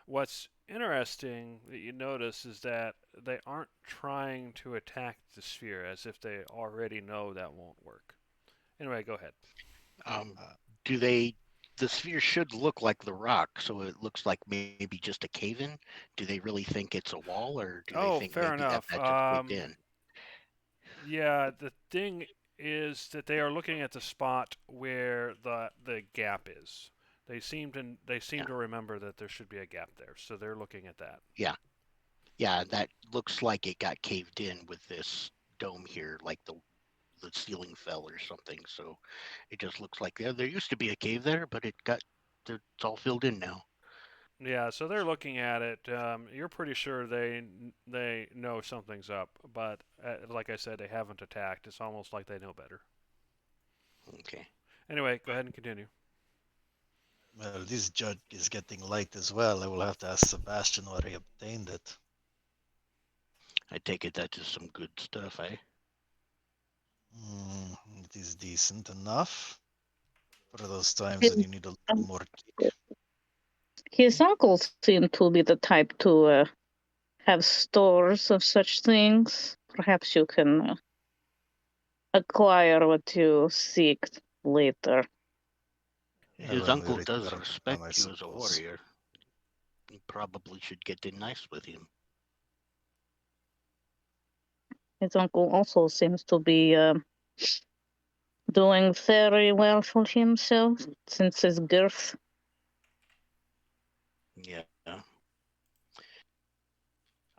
What's interesting that you notice is that they aren't trying to attack the sphere as if they already know that won't work. Anyway, go ahead. Um, do they? The sphere should look like the rock, so it looks like maybe just a cave-in. Do they really think it's a wall, or do they Oh, think fair maybe that enough. just caved in? Yeah, the thing is that they are looking at the spot where the gap is. They seem Yeah, to remember that there should be a gap there, so they're looking at that. yeah, that looks like it got caved in with this dome here, like the ceiling fell or something. So it just looks like there used to be a cave there, but it's all filled in now. Yeah, so they're looking at it. You're pretty sure they know something's up, but like I said, they haven't attacked. It's almost like they know better. Okay. Anyway, go ahead and continue. Well, this jug is getting light as well. I will have to ask Sebastian where he obtained it. I take it that is some good stuff, eh? It is decent enough for those times when you need a little more kick. His uncle seemed to be the type to have stores of such things. Perhaps you can acquire what you seek later. His When we uncle does return, I respect you as a suppose. warrior. You probably should get in nice with him. His uncle also seems to be doing very well for himself since his girth. Yeah.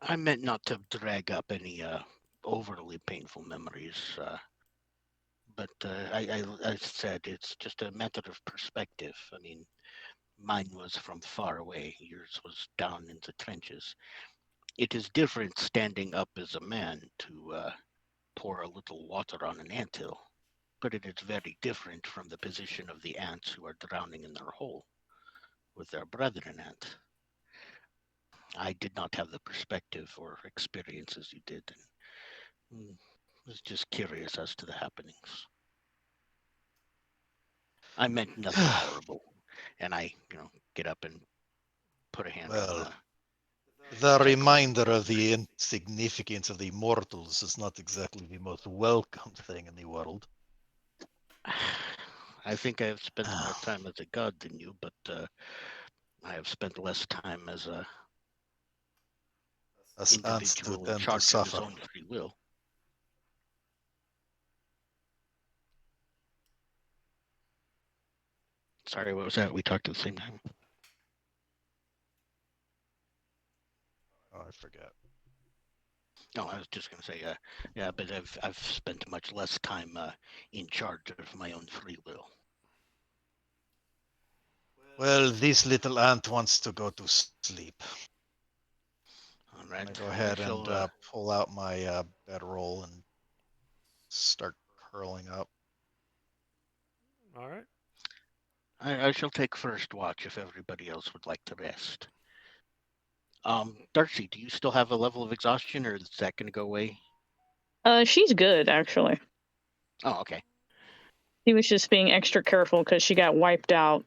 I meant not to drag up any overly painful memories, but I said it's just a matter of perspective. I mean, mine was from far away. Yours was down in the trenches. It is different standing up as a man to pour a little water on an anthill, but it is very different from the position of the ants who are drowning in their hole with their brethren ant. I did not have the perspective or experiences you did, and was just curious as to the happenings. I meant nothing horrible, and I, get up and put a hand Well, on the reminder of the insignificance of the immortals is not exactly the most welcome thing in the world. I think I have spent more time as a god than you, but I have spent less time as a Us ants do individual in tend to charge of his suffer. own free will. Sorry, what was that? We talked at the same time. Oh, I forget. No, I was just going to say, yeah, but I've spent much less time in charge of my own free will. Well, this little ant wants to go to sleep. All I'm right. gonna go ahead I and shall, pull out my bedroll and start curling up. All right. I shall take first watch if everybody else would like to rest. Darcy, do you still have a level of exhaustion, or is that going to go away? She's good actually. Oh, okay. He was just being extra careful because she got wiped out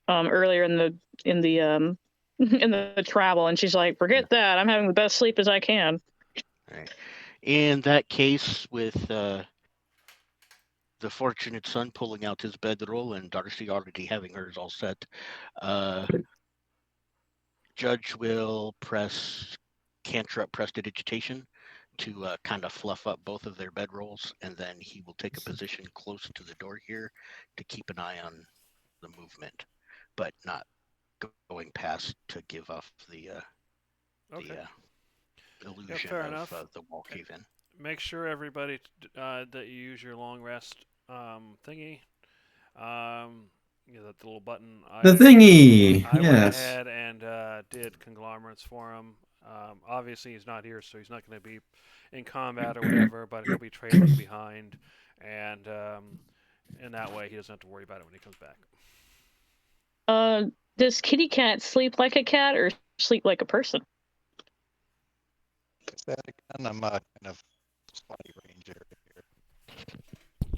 earlier in the in the travel, and she's like, "Forget that! I'm having the best sleep as I can." All right. In that case, with the fortunate son pulling out his bedroll and Darcy already having hers all set, Judge will press cantrip prestidigitation to kind of fluff up both of their bedrolls, and then he will take a position close to the door here to keep an eye on the movement, but not going past to give off the illusion fair of enough. the wall cave in. Make sure everybody that you use your long rest thingy. That little button. The thingy. I went Yes. ahead and did conglomerates for him. Obviously, he's not here, so he's not going to be in combat or whatever, but he'll be trailing behind, and in that way, he doesn't have to worry about it when he comes back. Does Kitty Cat sleep like a cat or sleep like a person? Is that again? I'm kind of spotty range area here.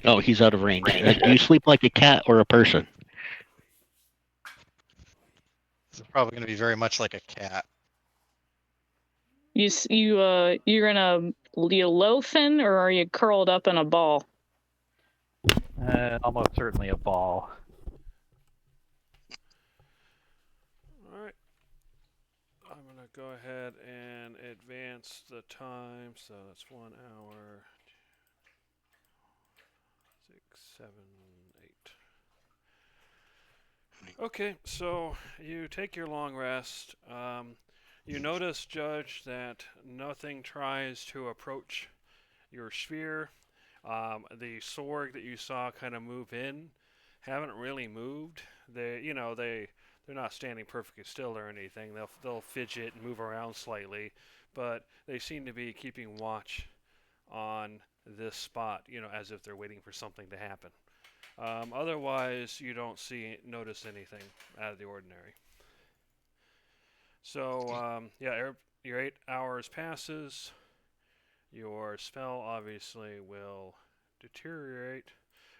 Oh, he's out of range. Do you sleep like a cat or a person? This is probably going to be very much like a cat. You're in a loafing, or are you curled up in a ball? Almost certainly a ball. All right. I'm going to go ahead and advance the time, so that's 1 hour, 6, 7, 8. Okay, so you take your long rest. You notice, Judge, that nothing tries to approach your sphere. The Sorg that you saw kind of move in haven't really moved. They they're not standing perfectly still or anything. They'll fidget and move around slightly, but they seem to be keeping watch on this spot, as if they're waiting for something to happen. Otherwise, you don't notice anything out of the ordinary. So your 8 hours passes. Your spell obviously will deteriorate,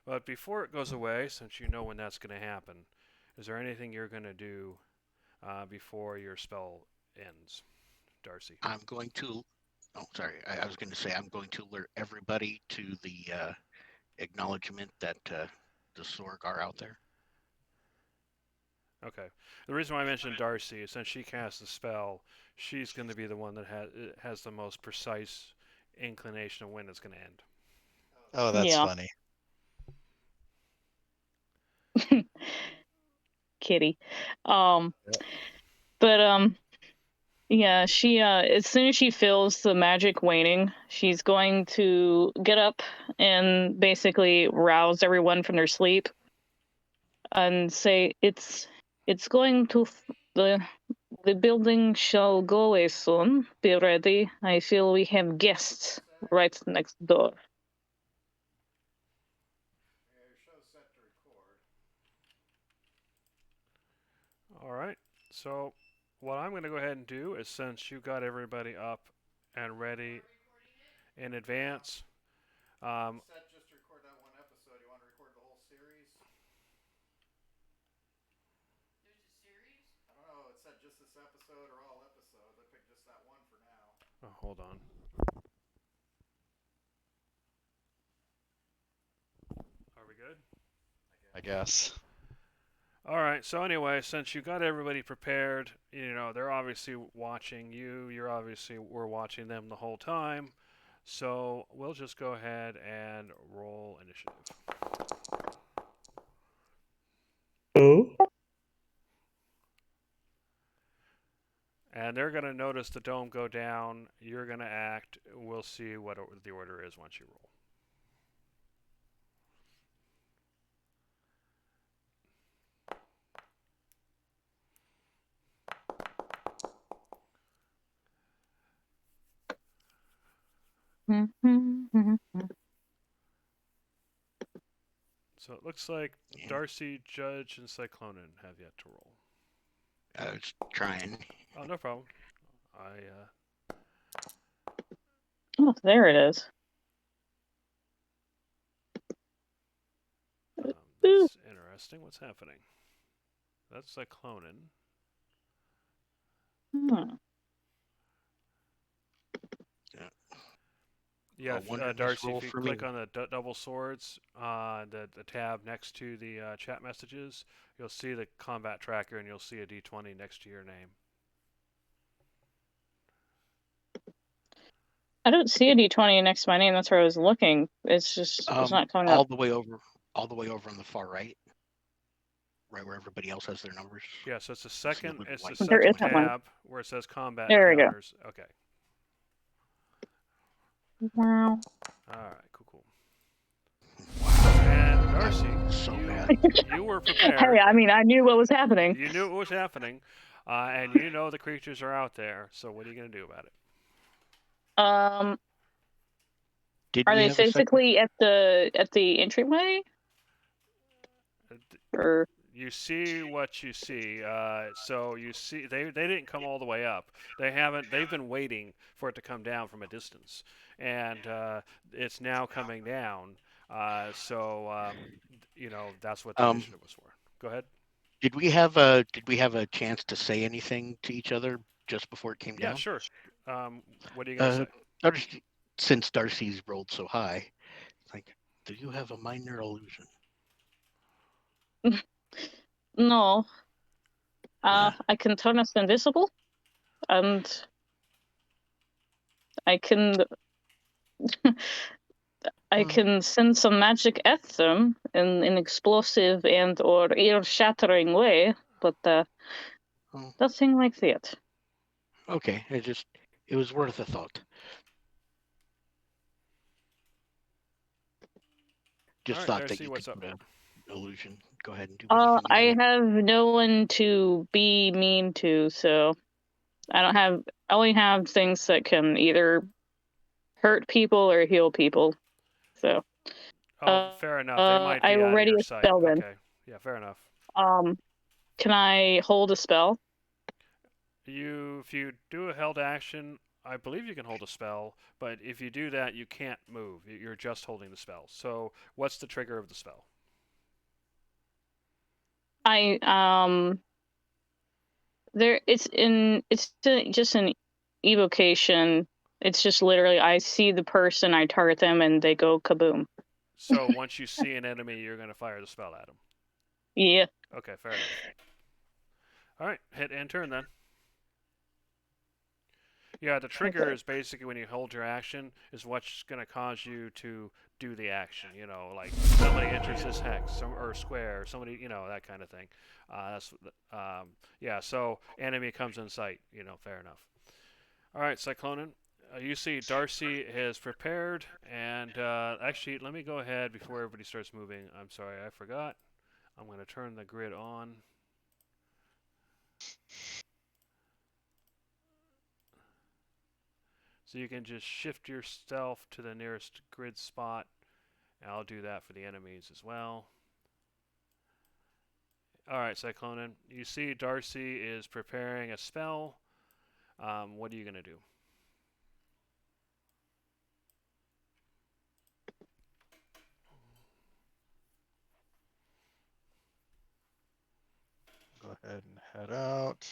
but before it goes away, since you know when that's going to happen, is there anything you're going to do before your spell ends, Darcy? I'm going to. Oh, sorry. I was going to say I'm going to alert everybody to the acknowledgement that the Sorg are out there. Okay. The reason why I mentioned Darcy is since she casts the spell, she's going to be the one that has the most precise inclination of when it's going to end. Oh, that's Yeah. funny. Kitty. But yeah, she as soon as she feels the magic waning, she's going to get up and basically rouse everyone from their sleep and say it's going to the building shall go away soon. Be ready. I feel we have guests right next door. All right. So what I'm going to go ahead and do is since you got everybody up and ready in advance. Set just to record that one episode. You want to record the whole series? There's a series? I don't know. It said just this episode or all episodes. I picked just that one for now. Hold on. Are we good? I guess. All right. So anyway, since you got everybody prepared, they're obviously watching you. We're watching them the whole time. So we'll just go ahead and roll initiative. Oh. And they're going to notice the dome go down. You're going to act. We'll see what the order is once you roll. So it looks like Darcy, Judge, and Cyclonin have yet to roll. I was trying. Oh, no problem. Oh, there it is. That's interesting. What's happening? That's Cyclonin. Yeah, Darcy, if you click on the double swords, the tab next to the chat messages, you'll see the combat tracker and you'll see a D20 next to your name. I don't see a D20 next to my name. That's where I was looking. It's just it's not coming all up. the way over on the far right, right where everybody else has their numbers. Yeah, so it's the second. It's the There is second that one. tab where it says combat. There we go. counters. Okay. Wow. All right. Cool. And Darcy, So bad. you were prepared. Hey, I mean, I knew what was happening. You knew what was happening, and you know the creatures are out there. So what are you going to do about it? Are Did they we have a physically at the entryway? Or You see what you see. So you see they didn't come all the way up. They haven't. They've been waiting for it to come down from a distance, and it's now coming down. So that's what the initiative was for. Go ahead. Did we have a chance to say anything to each other just before it came down? Yeah, sure. What are you gonna say? Darcy, since Darcy's rolled so high, like, do you have a minor illusion? no. I can turn us invisible, and I can I can send some magic at them in an explosive and or ear-shattering way, but nothing like that. Okay, it was worth a thought. Just All right, thought Darcy, that you what's could up? Illusion. Go ahead and do anything you I want. have no one to be mean to, so I don't have. I only have things that can either hurt people or heal people. So Oh, fair enough. They might I be will out of ready your a sight. spell then. Okay. Yeah, fair enough. Can I hold a spell? If you do a held action, I believe you can hold a spell, but if you do that, you can't move. You're just holding the spell. So, what's the trigger of the spell? Just an evocation. It's just literally I see the person, I target them, and they go kaboom. So, once you see an enemy, you're going to fire the spell at them. Yeah. Okay, fair enough. All right, hit end turn then. Yeah, the trigger is basically when you hold your action is what's going to cause you to do the action. You know, like somebody enters this hex or square, or somebody, that kind of thing. Yeah. So enemy comes in sight. Fair enough. All right, Cyclonin. You see Darcy has prepared, and actually, let me go ahead before everybody starts moving. I'm sorry, I forgot. I'm going to turn the grid on. So you can just shift yourself to the nearest grid spot. And I'll do that for the enemies as well. Alright, Cyclonin. You see Darcy is preparing a spell. What are you going to do? Go ahead and head out.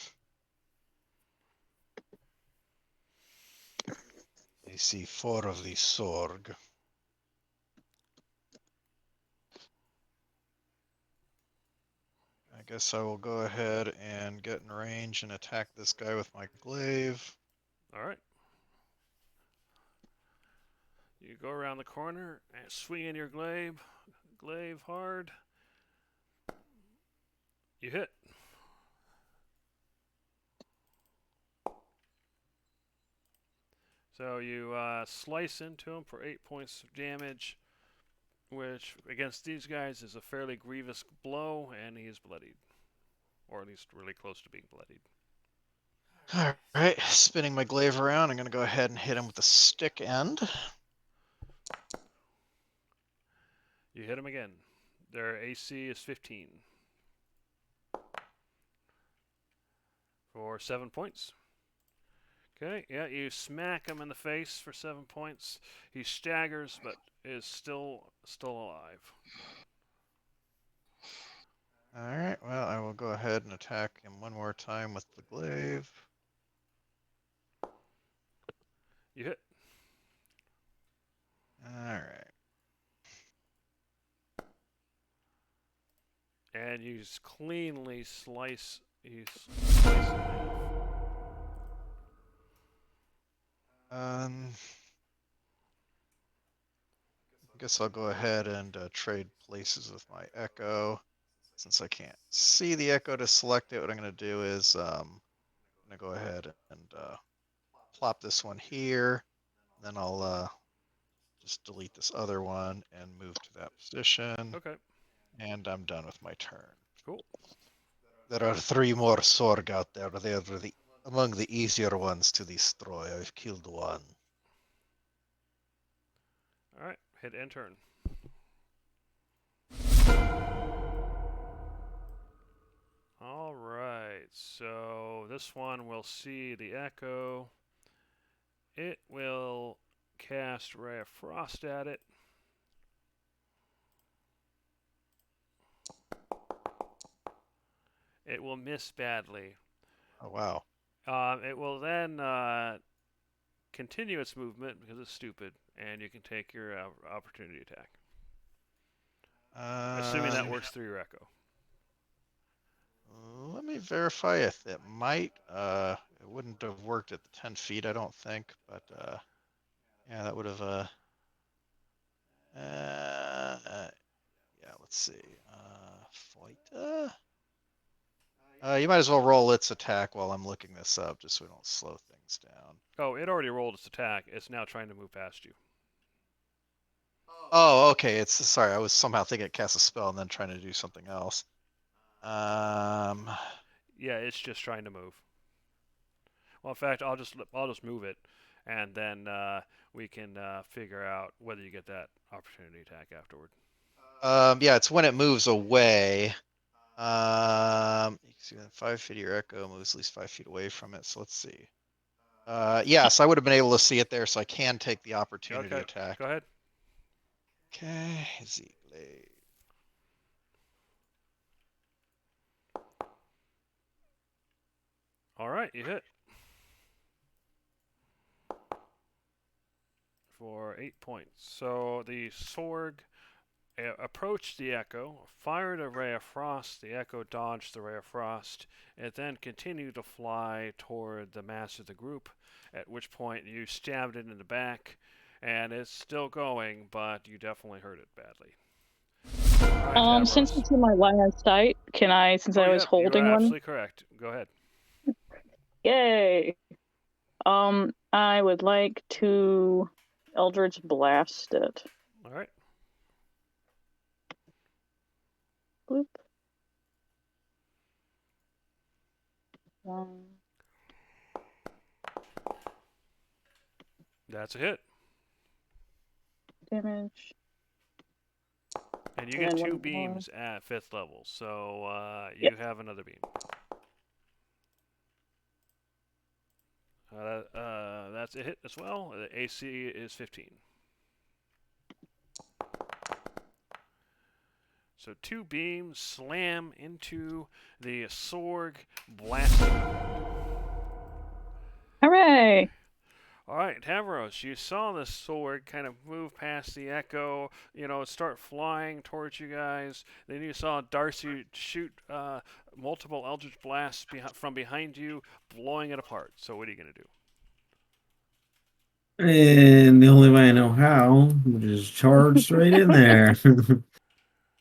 I see 4 of the Sorg. I guess I will go ahead and get in range and attack this guy with my glaive. Alright. You go around the corner and swing in your glaive. Glaive hard. You hit. So you slice into him for 8 points of damage, which against these guys is a fairly grievous blow, and he is bloodied. Or at least really close to being bloodied. Alright, spinning my glaive around, I'm going to go ahead and hit him with the stick end. You hit him again. Their AC is 15. For 7 points. Okay, yeah, you smack him in the face for 7 points. He staggers, but is still alive. Alright, well, I will go ahead and attack him one more time with the glaive. You hit. Alright. And you cleanly slice. You slice him in half. I guess I'll go ahead and trade places with my Echo. Since I can't see the Echo to select it, what I'm going to do is I'm going to go ahead and plop this one here. Then I'll just delete this other one and move to that position. Okay. And I'm done with my turn. Cool. There are 3 more Sorg out there. They are among the easier ones to destroy. I've killed one. Alright, hit end turn. Alright, so this one will see the Echo. It will cast Ray of Frost at it. It will miss badly. Oh, wow. It will then continue its movement because it's stupid, and you can take your opportunity attack. Assuming that works through your Echo. Let me verify if it might. It wouldn't have worked at the 10 feet, I don't think, but yeah, that would have. Yeah, let's see. Fight. You might as well roll its attack while I'm looking this up, just so we don't slow things down. Oh, it already rolled its attack. It's now trying to move past you. Oh, okay. It's sorry. I was somehow thinking it casts a spell and then trying to do something else. Yeah, it's just trying to move. Well, in fact, I'll just move it, and then we can figure out whether you get that opportunity attack afterward. Yeah, it's when it moves away. You can see that 5 feet of your echo moves at least 5 feet away from it. So let's see. Yes, I would have been able to see it there, so I can take the opportunity Okay, attack. go ahead. Okay, Ziegler. All right, you hit for 8 points. So the Sorg approached the Echo, fired a ray of frost. The Echo dodged the ray of frost. It then continued to fly toward the mass of the group, at which point you stabbed it in the back, and it's still going, but you definitely hurt it badly. All right, Since Tavros. it's in my line of sight, can I, since I was yep, holding you are one? absolutely correct. Go ahead. Yay! I would like to Eldritch Blast it. All right. Bloop. That's a hit. Damage. And you And get then 2 one more. beams at 5th level, so you have another beam. That's a hit as well. The AC is 15. So 2 beams slam into the Sorg, blasting. Hooray! All right, Tavros, you saw the Sorg kind of move past the Echo, start flying towards you guys. Then you saw Darcy shoot multiple Eldritch Blasts from behind you, blowing it apart. So what are you going to do? And the only way I know how, just charge straight in there.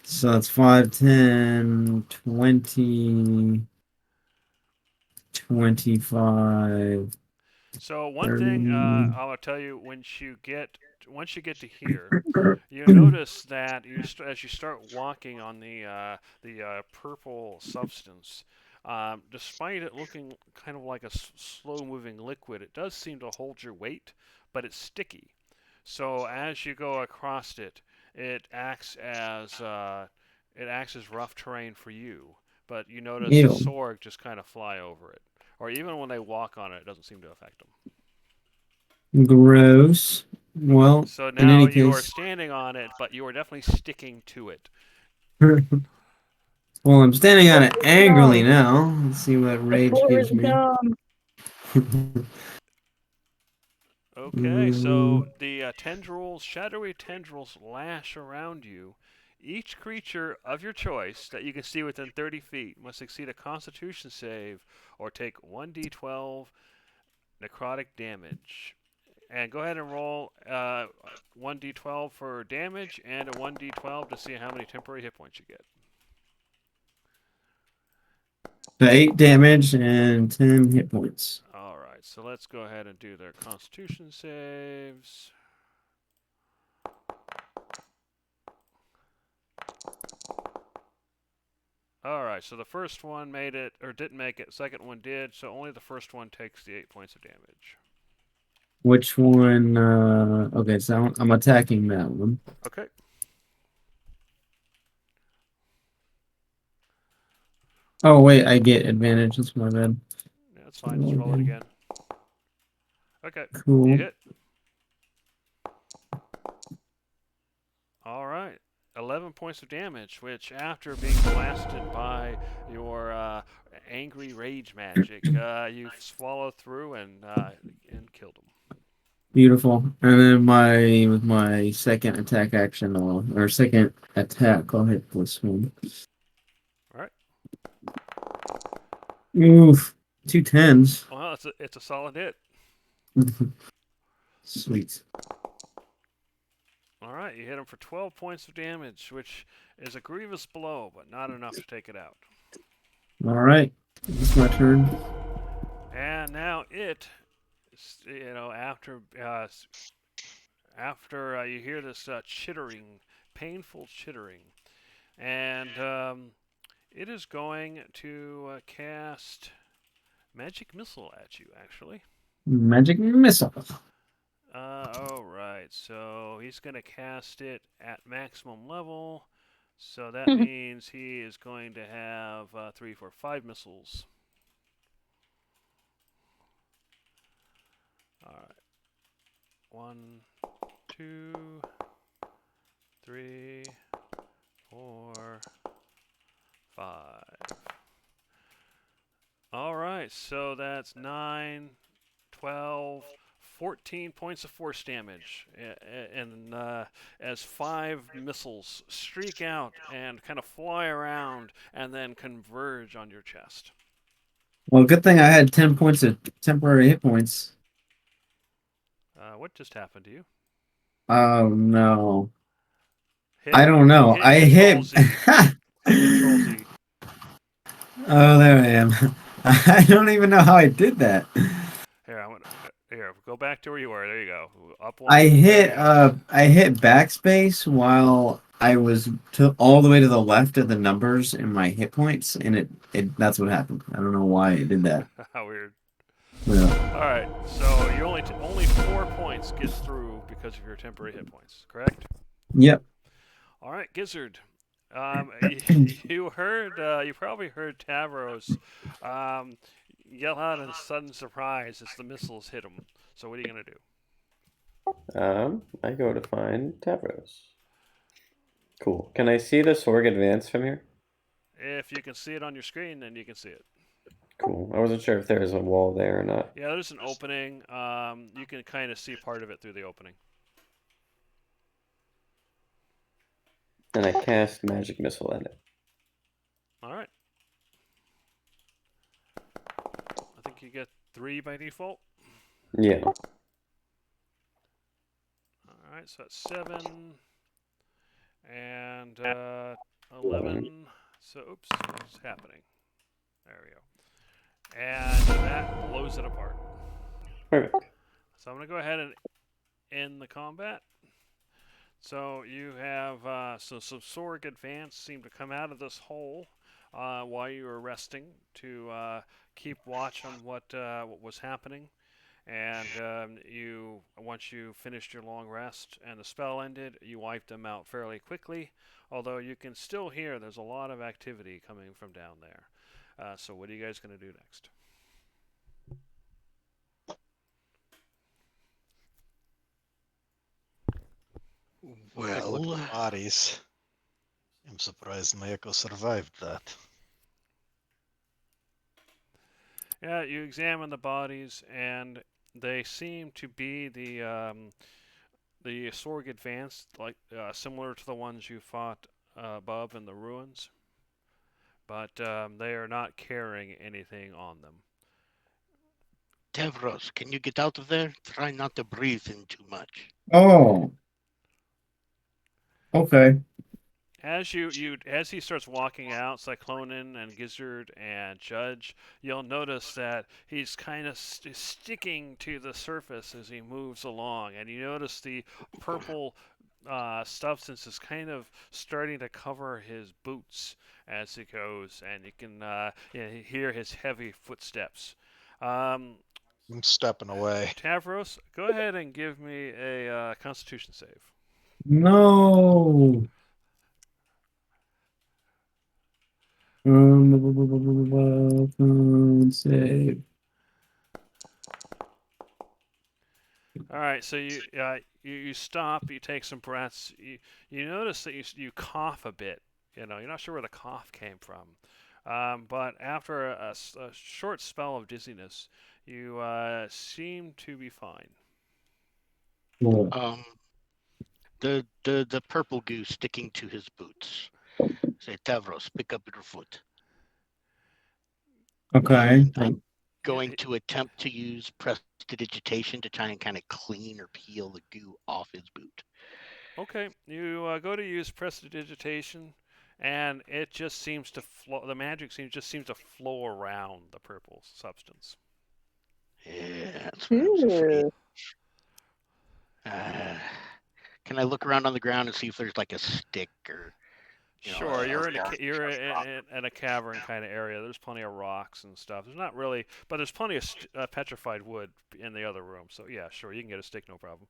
So it's 5, 10, 20, 25. So one thing 30. I'll tell you, once you get to here, you notice that as you start walking on the purple substance, despite it looking kind of like a slow-moving liquid, it does seem to hold your weight, but it's sticky. So as you go across it, it acts as rough terrain for you. But you notice Ew. the Sorg just kind of fly over it, or even when they walk on it, it doesn't seem to affect them. Gross. Well, So in now any you are case, standing on it, but you are definitely sticking to it. well, I'm standing on it angrily now. Let's see what rage gives me. Okay, so the shadowy tendrils lash around you. Each creature of your choice that you can see within 30 feet must succeed a Constitution save or take 1d12 necrotic damage. And go ahead and roll 1d12 for damage and a 1d12 to see how many temporary hit points you get. So 8 damage and 10 hit points. All right, so let's go ahead and do their Constitution saves. All right, so the first one made it, or didn't make it. Second one did, so only the first one takes the 8 points of damage. Which one? Okay, so I'm attacking that one. Okay. Oh, wait, I get advantage. That's my bad. Yeah, that's fine. Just roll it again. Okay. Cool. You hit. All right. 11 points of damage, which after being blasted by your angry rage magic, you swallow through and killed him. Beautiful. And then with my second attack action, second attack, I'll hit this one. All right. Oof. 2 10s. Well, it's a solid hit. Sweet. All right, you hit him for 12 points of damage, which is a grievous blow, but not enough to take it out. All right. It's my turn. And now it, after you hear this chittering, painful chittering, and it is going to cast magic missile at you. Actually. Magic missile. All right. So he's going to cast it at maximum level. So that means he is going to have 3, 4, 5 missiles. All right. 1, 2, 3, 4, 5. All right. So that's 9, 12, 14 points of force damage, and as 5 missiles streak out and kind of fly around and then converge on your chest. Well, good thing I had 10 points of temporary hit points. What just happened to you? Oh no. Hit, I don't know. I hit. Control Z. Oh, there I am. I don't even know how I did that. Here, go back to where you were. There you go. Up one. I hit backspace while I was all the way to the left of the numbers in my hit points, and it that's what happened. I don't know why it did that. How weird. Yeah. All right, so you only 4 points get through because of your temporary hit points, correct? Yep. All right, Gizzard. You probably heard Tavros yell out in sudden surprise as the missiles hit him. So what are you gonna do? I go to find Tavros. Cool. Can I see the Sorg advance from here? If you can see it on your screen, then you can see it. Cool. I wasn't sure if there was a wall there or not. Yeah, there's an opening. You can kind of see part of it through the opening. And I cast magic missile at it. All right. I think you get 3 by default. Yeah. All right, so that's 7 and 11. So, oops, what's happening? There we go. And that blows it apart. Perfect. So I'm going to go ahead and end the combat. So you have some Sorg advance seem to come out of this hole while you were resting to keep watch on what was happening. And once you finished your long rest and the spell ended, you wiped them out fairly quickly. Although you can still hear there's a lot of activity coming from down there. So what are you guys going to do next? Take a look at the bodies. I'm surprised Mayako survived that. Yeah, you examine the bodies, and they seem to be the Sorg advanced, like similar to the ones you fought above in the ruins, but they are not carrying anything on them. Tavros, can you get out of there? Try not to breathe in too much. Oh. Okay. As he starts walking out, Cyclonin and Gizzard and Judge, you'll notice that he's kind of sticking to the surface as he moves along, and you notice the purple substance is kind of starting to cover his boots as he goes, and you can hear his heavy footsteps. I'm stepping away. Tavros, go ahead and give me a Constitution save. No. Save. All right, so you stop, you take some breaths. You notice that you cough a bit. You're not sure where the cough came from, but after a short spell of dizziness, you seem to be fine. Cool. The purple goo sticking to his boots. Say, Tavros, pick up your foot. Okay. I'm going to attempt to use prestidigitation to try and kind of clean or peel the goo off his boot. Okay, you go to use prestidigitation, and it just seems to flow. The magic just seems to flow around the purple substance. Yeah, that's what I was afraid. Can I look around on the ground and see if there's like a stick or? You know, Sure, you're in a rock. you're in a cavern kind of area. There's plenty of rocks and stuff. There's not really, but there's plenty of petrified wood in the other room. So yeah, sure, you can get a stick, no problem.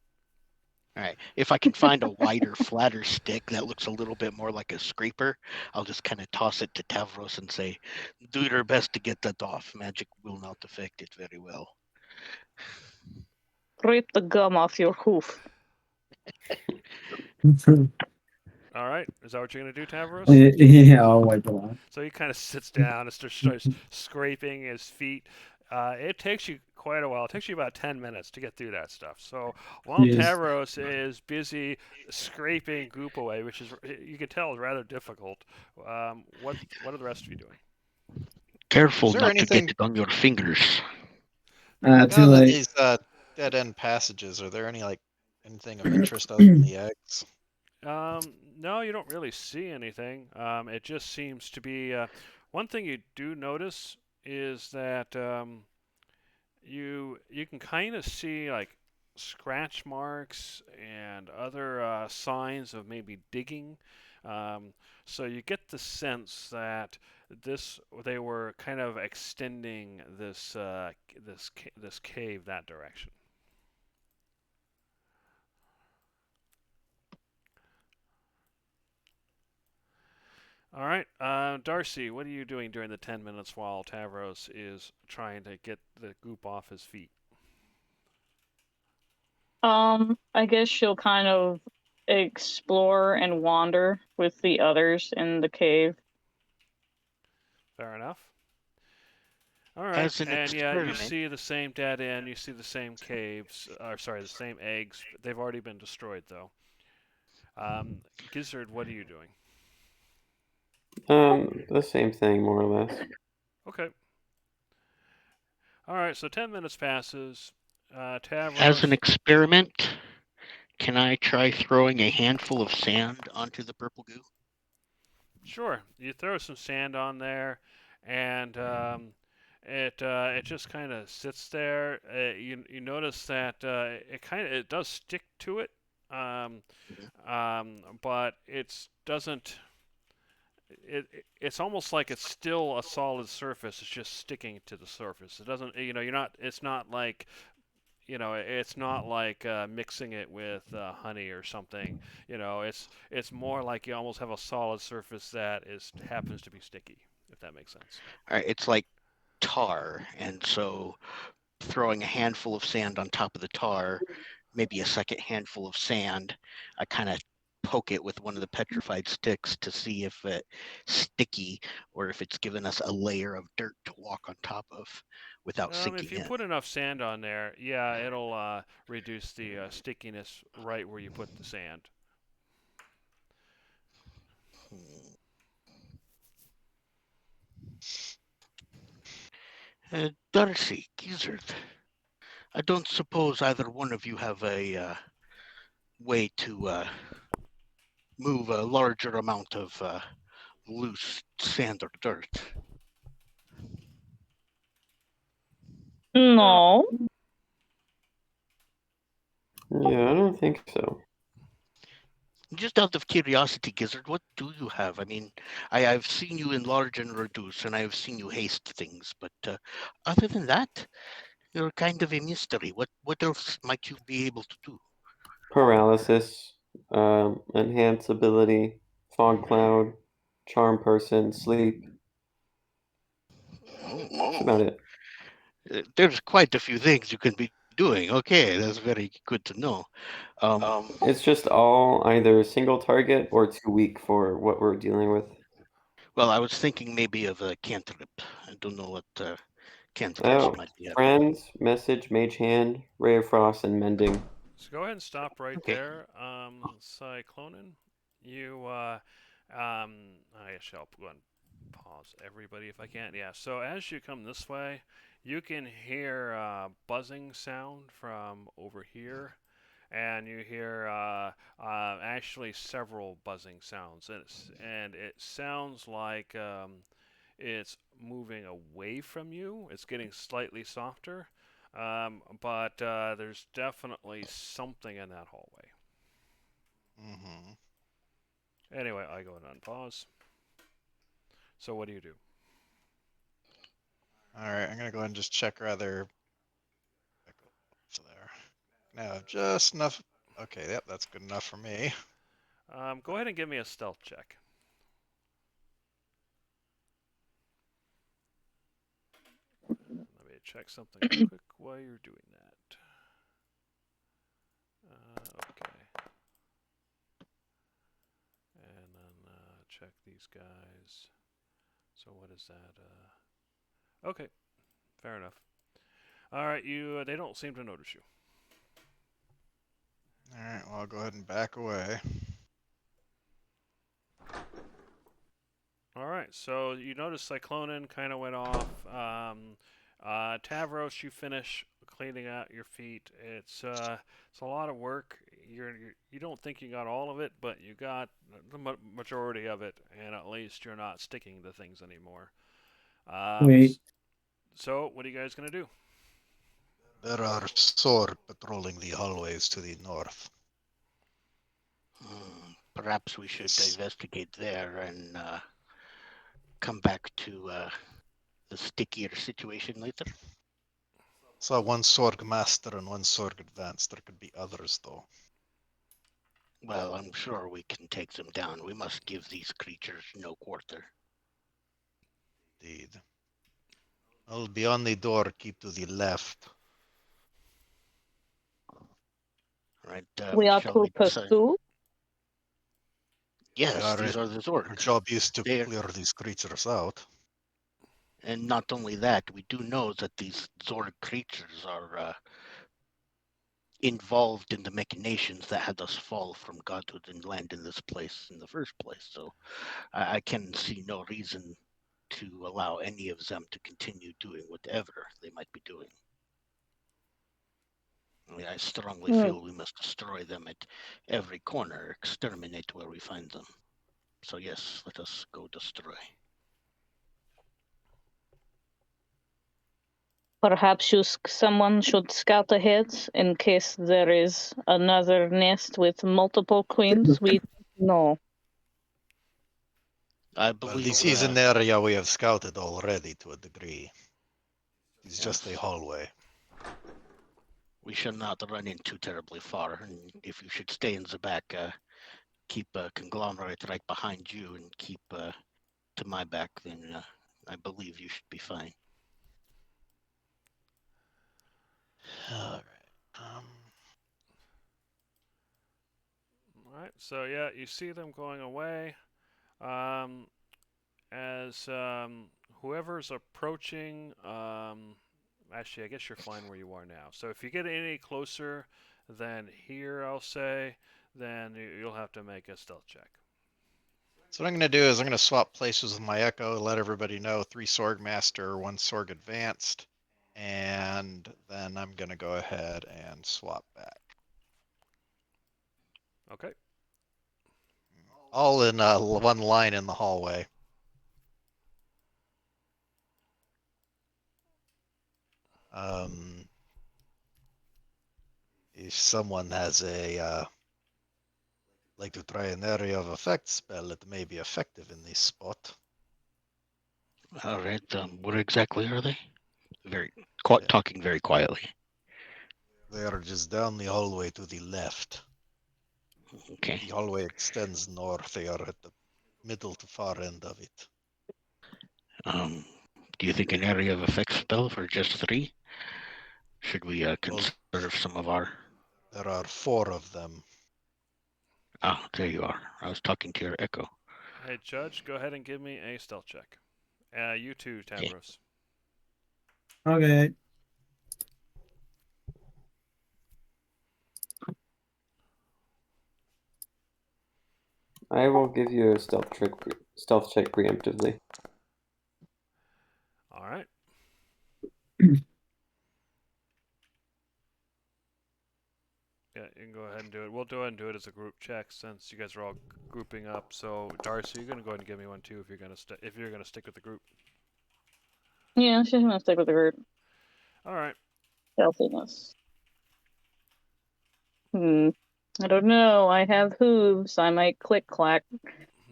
All right. If I can find a wider, flatter stick that looks a little bit more like a scraper, I'll just kind of toss it to Tavros and say, "Do your best to get that off. Magic will not affect it very well." Rip the gum off your hoof. All right, is that what you're gonna do, Tavros? Yeah, I'll wipe it off. So he kind of sits down and starts scraping his feet. It takes you quite a while. It takes you about 10 minutes to get through that stuff. So while Jeez. Tavros is scraping goop away, which is you can tell is rather difficult, what are the rest of you doing? Careful Is there not anything- to get it on your fingers. Too Now that late. these dead end passages, are there anything of interest other than the eggs? No, you don't really see anything. It just seems to be one thing you do notice is that you can kind of see like scratch marks and other signs of maybe digging. So you get the sense that they were kind of extending this cave that direction. All right, Darcy, what are you doing during the 10 minutes while Tavros is trying to get the goop off his feet? I guess she'll kind of explore and wander with the others in the cave. Fair enough. All right, As an and yeah, you experiment. see the same dead end, you see the same caves, or sorry, the same eggs. They've already been destroyed, though. Gizzard, what are you doing? The same thing, more or less. Okay. All right, so 10 minutes passes. Tavros. As an experiment, can I try throwing a handful of sand onto the purple goo? Sure, you throw some sand on there, and it just kind of sits there. You notice that it does stick to it, but it doesn't. It's almost like it's still a solid surface. It's just sticking to the surface. It doesn't. You're not. It's not like. It's not like mixing it with honey or something. It's more like you almost have a solid surface that happens to be sticky, if that makes sense. All right, it's like tar, and so throwing a handful of sand on top of the tar, maybe a second handful of sand, I kind of poke it with one of the petrified sticks to see if it's sticky or if it's given us a layer of dirt to walk on top of without sinking If you in. put enough sand on there, yeah, it'll reduce the stickiness right where you put the sand. Darcy, Gizzard, I don't suppose either one of you have a way to move a larger amount of loose sand or dirt. No. Yeah, I don't think so. Just out of curiosity, Gizzard, what do you have? I mean, I've seen you enlarge and reduce, and I've seen you haste things, but other than that, you're kind of a mystery. What else might you be able to do? Paralysis, enhance ability, fog cloud, charm person, sleep. That's about it. There's quite a few things you can be doing. Okay, that's very good to know. It's just all either single target or too weak for what we're dealing with. Well, I was thinking maybe of a cantrip. I don't know what cantrips Oh, might be. friends, message, mage hand, ray of frost, and mending. So go ahead and stop right Okay. there, Cyclonin. You, I shall go and pause everybody if I can. Yeah. So as you come this way, you can hear buzzing sound from over here, and you hear actually several buzzing sounds, and it sounds like it's moving away from you. It's getting slightly softer. But there's definitely something in that hallway. Anyway, I go ahead and unpause. So what do you do? Alright, I'm gonna go ahead and just check rather. So there. Now, just enough. Okay, yep, that's good enough for me. Go ahead and give me a stealth check. Let me check something quick while you're doing that. Okay. And then check these guys. So what is that? Okay, fair enough. All right, they don't seem to notice you. Alright, well, I'll go ahead and back away. All right, so you notice Cyclonin kind of went off. Tavros, you finish cleaning out your feet. It's a lot of work. You don't think you got all of it, but you got the majority of it, and at least you're not sticking to things anymore. Wait. So what are you guys gonna do? There are Sorg patrolling the hallways to the north. Perhaps we should Yes. investigate there and come back to the stickier situation later. Saw one Sorg Master and one Sorg Advanced. There could be others, though. Well, I'm sure we can take them down. We must give these creatures no quarter. Indeed. I'll be on the door. Keep to the left. Right? We are shall to we decide? pursue. Yes, these are the Zorg. Our job is to They're- clear these creatures out. And not only that, we do know that these Zorg creatures are involved in the machinations that had us fall from godhood and land in this place in the first place. So I can see no reason to allow any of them to continue doing whatever they might be doing. I strongly feel we must destroy them at every corner, exterminate where we find them. So yes, let us go destroy. Perhaps someone should scout ahead in case there is another nest with multiple queens. We don't know. I Well, believe this is an area we have scouted already to a degree. It's just a Yes. hallway. We shall not run in too terribly far, and if you should stay in the back, keep a conglomerate right behind you and keep to my back, then I believe you should be fine. All right. All right, so yeah, you see them going away. As whoever's approaching, actually, I guess you're fine where you are now. So if you get any closer than here, I'll say, then you'll have to make a stealth check. So what I'm going to do is I'm going to swap places with my Echo, let everybody know 3 Sorg Master, 1 Sorg Advanced, and then I'm going to go ahead and swap back. Okay. All in one line in the hallway. If someone has a like to try an area of effect spell, it may be effective in this spot. All right. Where exactly are they? Yeah. Talking very quietly. They are just down the hallway to the left. Okay. The hallway extends north. They are at the middle to far end of it. Do you think an area of effect spell for just 3? Should we conserve some of our? There are 4 of them. Ah, there you are. I was talking to your Echo. Hey, Judge, go ahead and give me a stealth check. You too, Tavros. Okay. I will give you a stealth check preemptively. All right. Yeah, you can go ahead and do it. We'll go ahead and do it as a group check since you guys are all grouping up. So, Darcy, you're gonna go ahead and give me one too if you're gonna stick with the group. Yeah, she's gonna stick with the group. All right. Stealthiness. I don't know. I have hooves. I might click clack.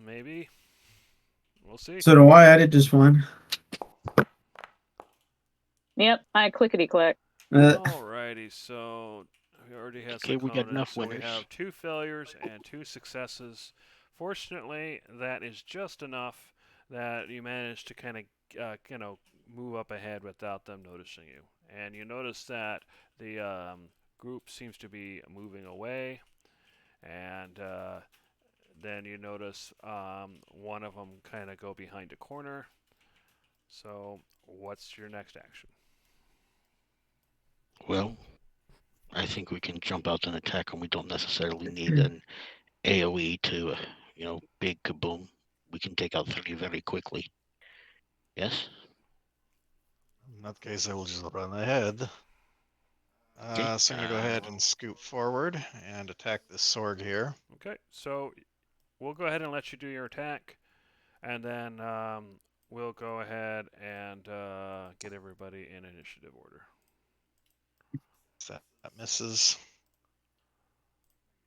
Maybe. We'll see. So do I. I did just fine. Yep, I clickety clack. Alrighty, so we already had Okay, some we got enough so we winners. have 2 failures and 2 successes. Fortunately, that is just enough that you managed to kind of move up ahead without them noticing you. And you notice that the group seems to be moving away, and then you notice one of them kind of go behind a corner. So, what's your next action? Well, I think we can jump out and attack, and we don't necessarily need an AoE to, big kaboom. We can take out 3 very quickly. Yes? In that case, I will just run ahead. Okay, So I'm going to go ahead and scoot forward and attack this sword here. Okay, so we'll go ahead and let you do your attack, and then we'll go ahead and get everybody in initiative order. That misses.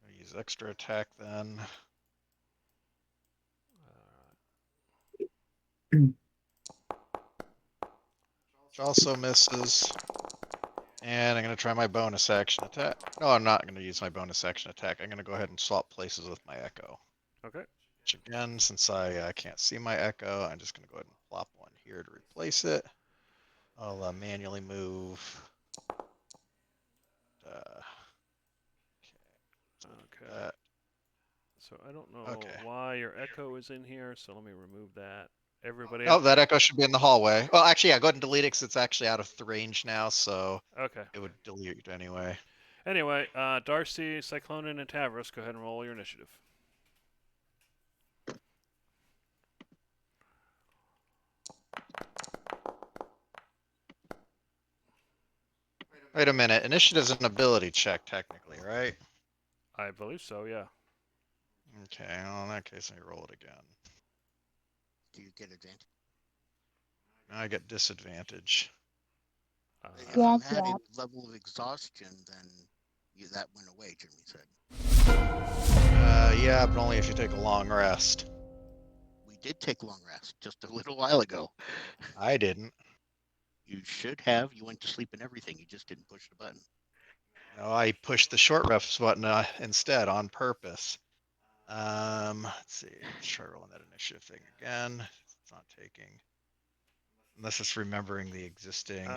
I'm gonna use extra attack then. Which also misses. And I'm going to try my bonus action attack. No, I'm not going to use my bonus action attack. I'm going to go ahead and swap places with my echo. Okay. Which again, since I can't see my echo, I'm just going to go ahead and plop one here to replace it. I'll manually move. Okay. So I don't know Okay. why your echo is in here, so let me remove that. Everybody Oh, else? that echo should be in the hallway. Well, actually, yeah, go ahead and delete it because it's actually out of the range now, so Okay. it would delete it anyway. Anyway, Darcy, Cyclonin, and Tavros, go ahead and roll your initiative. Wait a minute. Initiative's an ability check, technically, right? I believe so, yeah. Okay, well, in that case, let me roll it again. Do you get advantage? Now I get disadvantage. If Womp you had womp. a level of exhaustion, then that went away, Jeremy said. Yeah, but only if you take a long rest. We did take long rest just a little while ago. I didn't. You should have. You went to sleep and everything. You just didn't push the button. No, I pushed the short rest button instead on purpose. Let's see. Let's try rolling that initiative thing again. It's not taking. Unless it's remembering the existing.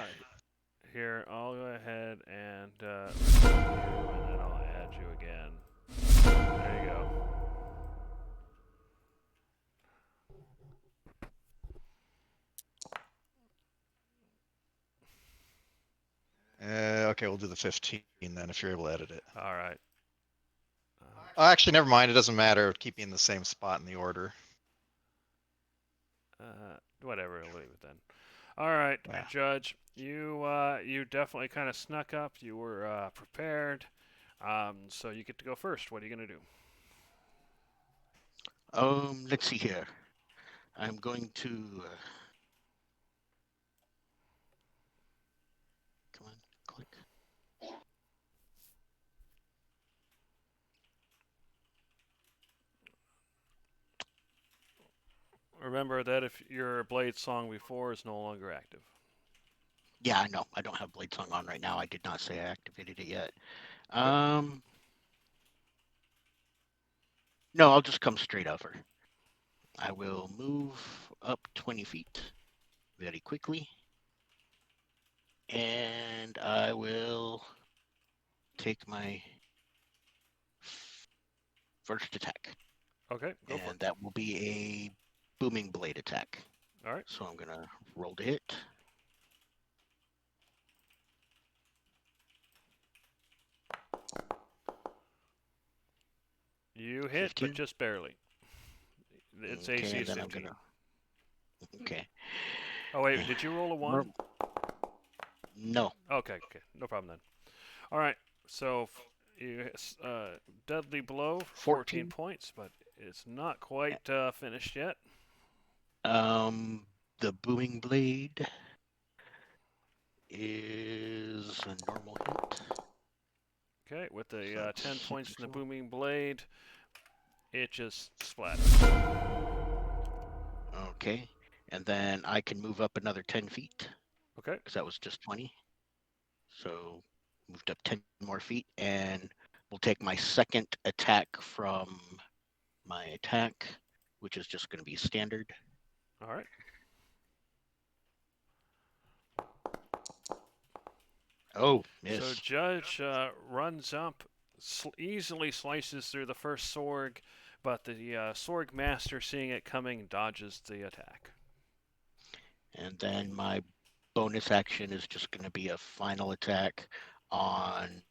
Here, I'll go ahead and remove you, and then I'll add you again. There you go. Okay, we'll do the 15 then if you're able to edit it. All right. Oh, actually, never mind. It doesn't matter. Keep you in the same spot in the order. Whatever, I'll leave it then. All right, Yeah. Judge, you definitely kind of snuck up. You were prepared, so you get to go first. What are you gonna do? Let's see here. I'm going to. Come on, click. Remember that if your Blade song before is no longer active. Yeah, I know. I don't have Blade Song on right now. I did not say I activated it yet. Okay. No, I'll just come straight over. I will move up 20 feet very quickly. And I will take my first attack. Okay, go for it. And that will be a booming blade attack. All right. So I'm going to roll to hit. You hit, 15? but just barely. It's Okay, AC and is then 15. Okay. Oh wait, did you roll a 1? No. Okay, no problem then. All right, so you deadly blow, 14 points, but it's not quite finished yet. The booming blade is a normal hit. Okay, with the So 10 6 points from the more. booming blade, it just splatters. Okay. And then I can move up another 10 feet Okay. because that was just 20. So moved up 10 more feet, and we'll take my second attack from my attack, which is just going to be standard. All right. Oh, So miss. Judge runs up, easily slices through the first Sorg, but the Sorg Master, seeing it coming, dodges the attack. And then my bonus action is just going to be a final attack on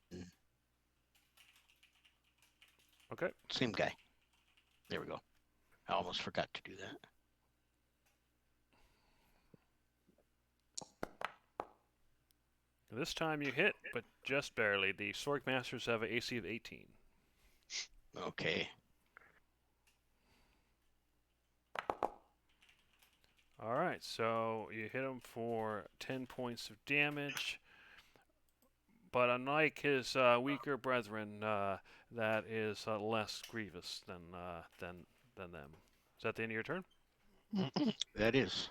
Okay. same guy. There we go. I almost forgot to do that. This time you hit, but just barely. The Sorg Masters have an AC of 18. Okay. All right, so you hit him for 10 points of damage. But unlike his weaker brethren, that is less grievous than them. Is that the end of your turn? That is.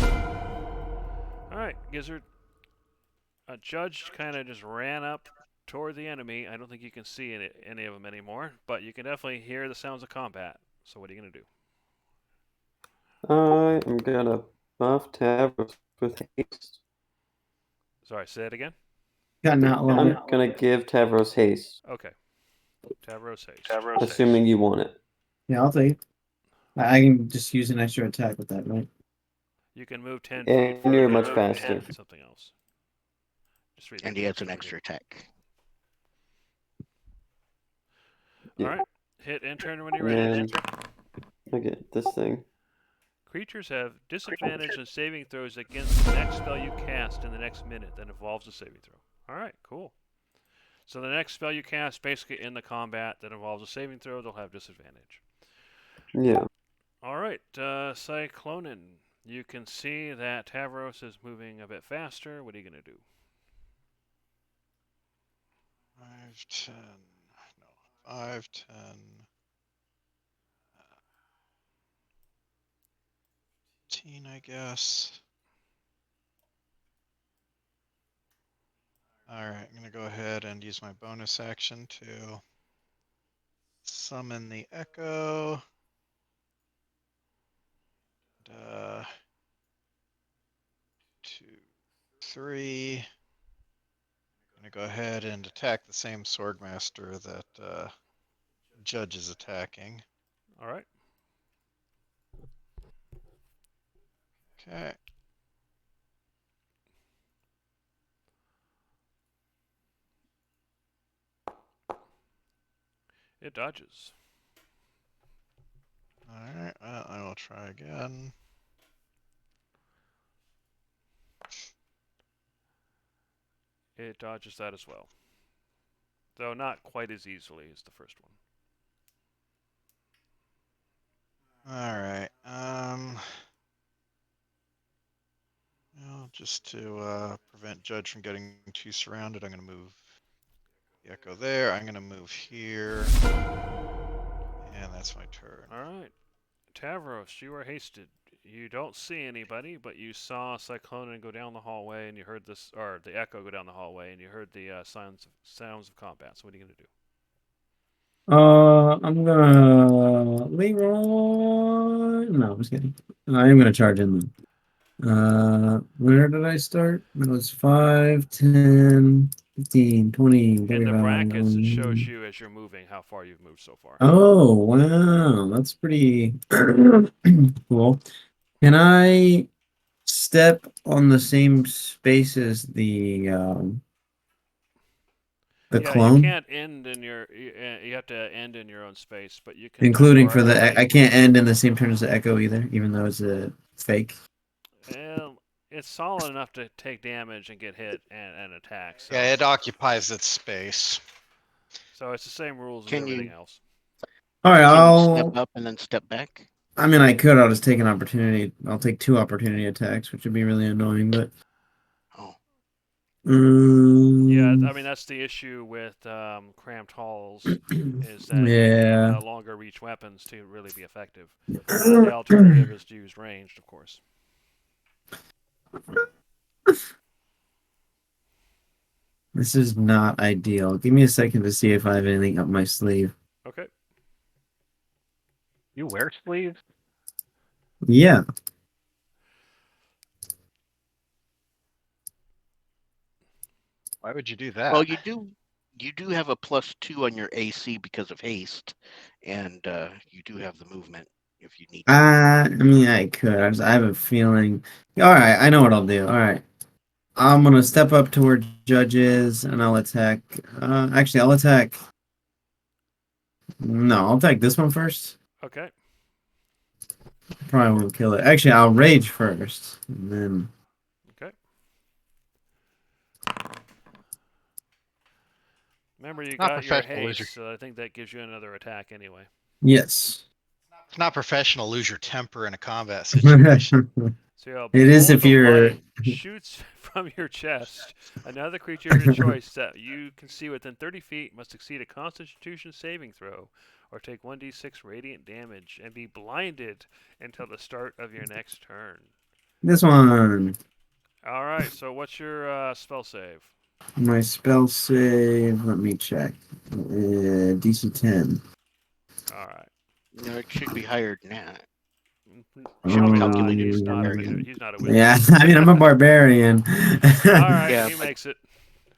All right, Gizzard. Judge kind of just ran up toward the enemy. I don't think you can see any of them anymore, but you can definitely hear the sounds of combat. So what are you going to do? I am gonna buff Tavros with haste. Sorry, say it again. Got an outlaw. I'm gonna give Tavros haste, Okay. Tavros haste. assuming you want it. Yeah, I'll take it. I can just use an extra attack with that, right? You can move 10 And feet. you're further much and faster. hit something else. Just read And that he has so an we extra attack. All right. Hit intern when you're ready. And I get this thing. Creatures have disadvantage on saving throws against the next spell you cast in the next minute that involves a saving throw. All right, cool. So the next spell you cast, basically in the combat that involves a saving throw, they'll have disadvantage. Yeah. All right, Cyclonin. You can see that Tavros is moving a bit faster. What are you going to do? 5, 10. No, 5, 10. 15, I guess. Alright, I'm going to go ahead and use my bonus action to summon the Echo. 2, 3. I'm going to go ahead and attack the same Swordmaster that Judge is attacking. All right. Okay. It dodges. Alright, well, I will try again. It dodges that as well. Though not quite as easily as the first one. Alright, well, just to prevent Judge from getting too surrounded, I'm going to move the Echo there. I'm going to move here. And that's my turn. All right. Tavros, you are hasted. You don't see anybody, but you saw Cyclonin go down the hallway, and you heard this, or the Echo go down the hallway, and you heard the sounds of combat. So what are you going to do? I'm gonna Leroy. No, I'm just kidding. I am gonna charge in then. Where did I start? It was 5, 10, 15, 20, In the 35. brackets, it shows you as you're moving how far you've moved so far. Oh, wow. That's pretty cool. Can I step on the same space as the Yeah, clone? you can't end in your. You have to end in your own space, but you can. Including for the. temporarily- I can't end in the same turn as the Echo either, even though it's a fake. Well, it's solid enough to take damage and get hit and attack. So, Yeah, it occupies its space. so it's the same rules as Can everything you- else. All right, Can you I'll. step up and then step back? I mean, I could. I'll just take an opportunity. I'll take 2 opportunity attacks, which would be really annoying. But Oh, Yeah, I mean that's the issue with cramped halls, is that you Yeah. need longer reach weapons to really be effective. The alternative is to use ranged, of course. This is not ideal. Give me a second to see if I have anything up my sleeve. Okay. You wear sleeves? Yeah. Why would you do that? Well, you do have a +2 on your AC because of haste, and you do have the movement if you need to. I mean, I could. I have a feeling. All right, I know what I'll do. All right. I'm gonna step up toward judges and I'll attack. Actually, I'll attack. No, I'll attack this one first. Okay. Probably won't kill it. Actually, I'll rage first, and then. Okay. Remember, you Not got your professional, is haste, so I think that gives you another attack anyway. Yes. It's not professional. Lose your temper in a combat situation. So It is bolt if of you're- light shoots from your chest. Another creature of your choice that you can see within 30 feet must succeed a Constitution saving throw, or take 1d6 radiant damage and be blinded until the start of your next turn. This one. All right. So what's your spell save? My spell save. Let me check. DC 10. All right. No, it should be higher than that. Should be not. Um, He's not a wizard. Yeah, I mean, I'm a barbarian. All right. Yeah, He makes it.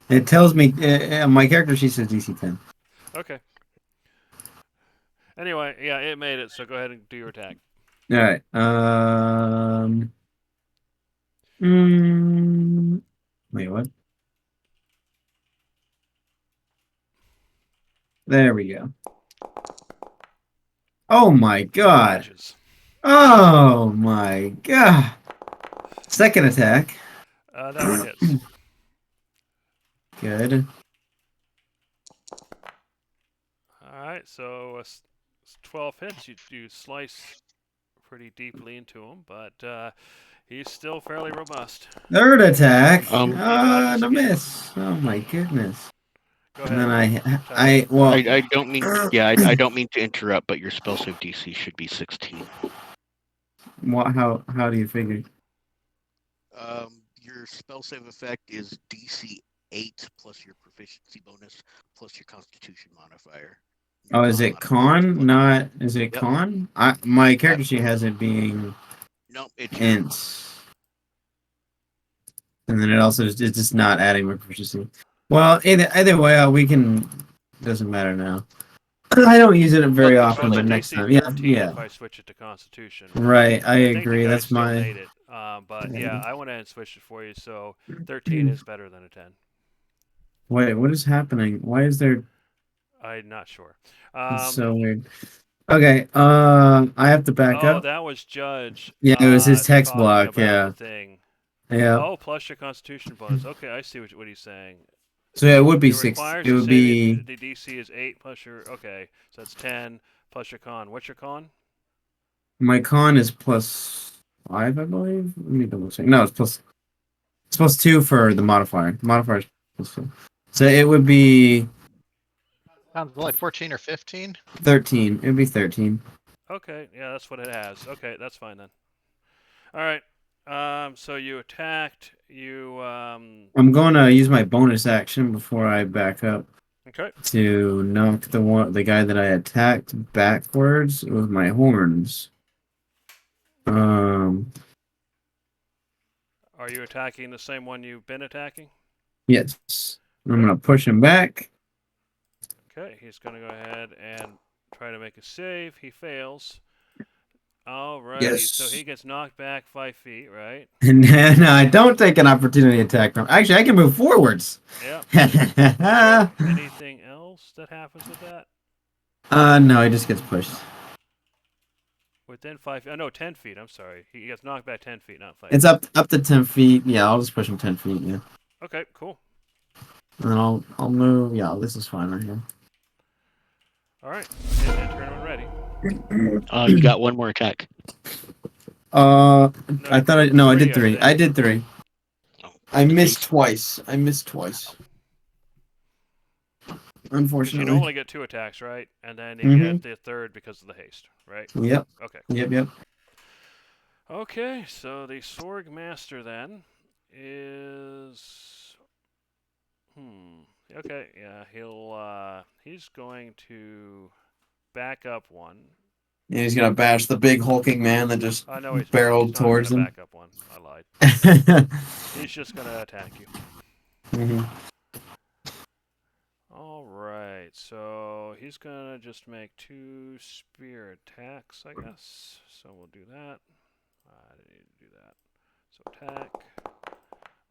It tells me my character sheet says DC 10. Okay. Anyway, yeah, it made it. So go ahead and do your attack. All right. Wait, what? There we go. Oh my god. Dodges. Oh my god. Second attack. That one hits. Good. All right, so 12 hits. You slice pretty deeply into him, but he's still fairly robust. Third attack. dodges The again. miss. Oh my goodness. Go And ahead. then I I don't mean. Yeah, I don't mean to interrupt, but your spell save DC should be 16. what? How do you figure? Your spell save effect is DC 8 plus your proficiency bonus plus your Constitution modifier. Oh, is it con? Not is it Yep. con? My character sheet has it being No, it's int. And then it's just not adding my proficiency. Well, either way, we can. Doesn't matter now. I don't use it very Well, often, Well, but the next DC time, yeah, 13 yeah, If I switch it to Constitution. right. I think the agree. guy That's still my. made it. But yeah, I went ahead and switched it for you. So 13 is better than a 10. Wait, what is happening? Why is there? I'm not sure. It's so weird. Okay, I have to back oh, up. that was Judge. Yeah, it was his text talking block. about Yeah, the thing. yeah. Oh, plus your Constitution bonus. Okay, I see what he's saying. So it would be It 6. requires It a would save- be. the DC is 8 plus your. Okay, so that's 10 plus your con. What's your con? My con is +5, I believe. Let me double check. No, it's +2 for the modifier. The modifier is +2. So it would be Sounds like 14 or 15. 13. It would be 13. Okay, yeah, that's what it has. Okay, that's fine then. All right. So you attacked. You I'm going to use my bonus action before I back up Okay. to knock the guy that I attacked backwards with my horns. Are you attacking the same one you've been attacking? Yes. I'm going to push him back. Okay, he's gonna go ahead and try to make a save. He fails. Alrighty, Yes. so he gets knocked back 5 feet, right? And then I don't take an opportunity attack from. Actually, I can move forwards. Yeah. Anything else that happens with that? No, he just gets pushed. Within 5 feet? Oh, no, 10 feet. I'm sorry. He gets knocked back 10 feet, not 5 It's up to 10 feet. Yeah, I'll just push him 10 feet. Yeah, Okay, cool. and then I'll move. Yeah, this is fine right here. All right. And then turn when ready. You got one more attack. I thought I three, did 3. think. I did 3. Oh. I missed twice. Because Unfortunately. you normally get 2 attacks, right? And then you Mhm. get the third because of the haste, right? Yep. Okay. Yep. Okay, so the Sorg Master then is okay, yeah, he's going to back up one. Yeah, he's gonna bash the big hulking man that just No, he's barreled not. He's not towards gonna him. back up one. I lied. He's just gonna attack you. Mhm. All right, so he's gonna just make 2 spear attacks, I guess. So we'll do that. I didn't need to do that. So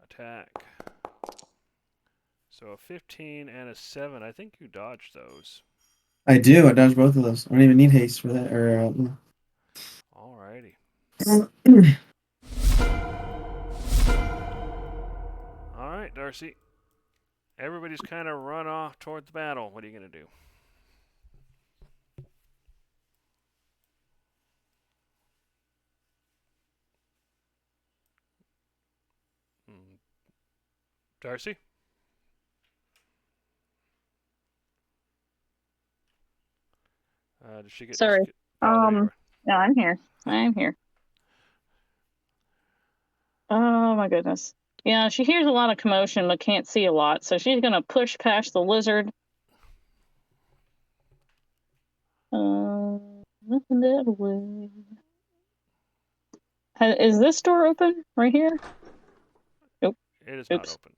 attack. So a 15 and a 7. I think you dodged those. I do. I dodged both of those. I don't even need haste for that. Alrighty. Alright, Darcy. Everybody's kind of run off toward the battle. What are you going to do? Darcy? Did she get... Sorry. Oh, there you are. No, I'm here. Oh my goodness. Yeah, she hears a lot of commotion but can't see a lot, so she's gonna push past the lizard. Nothing that way. Is this door open right here? Nope. It is Oops. not open.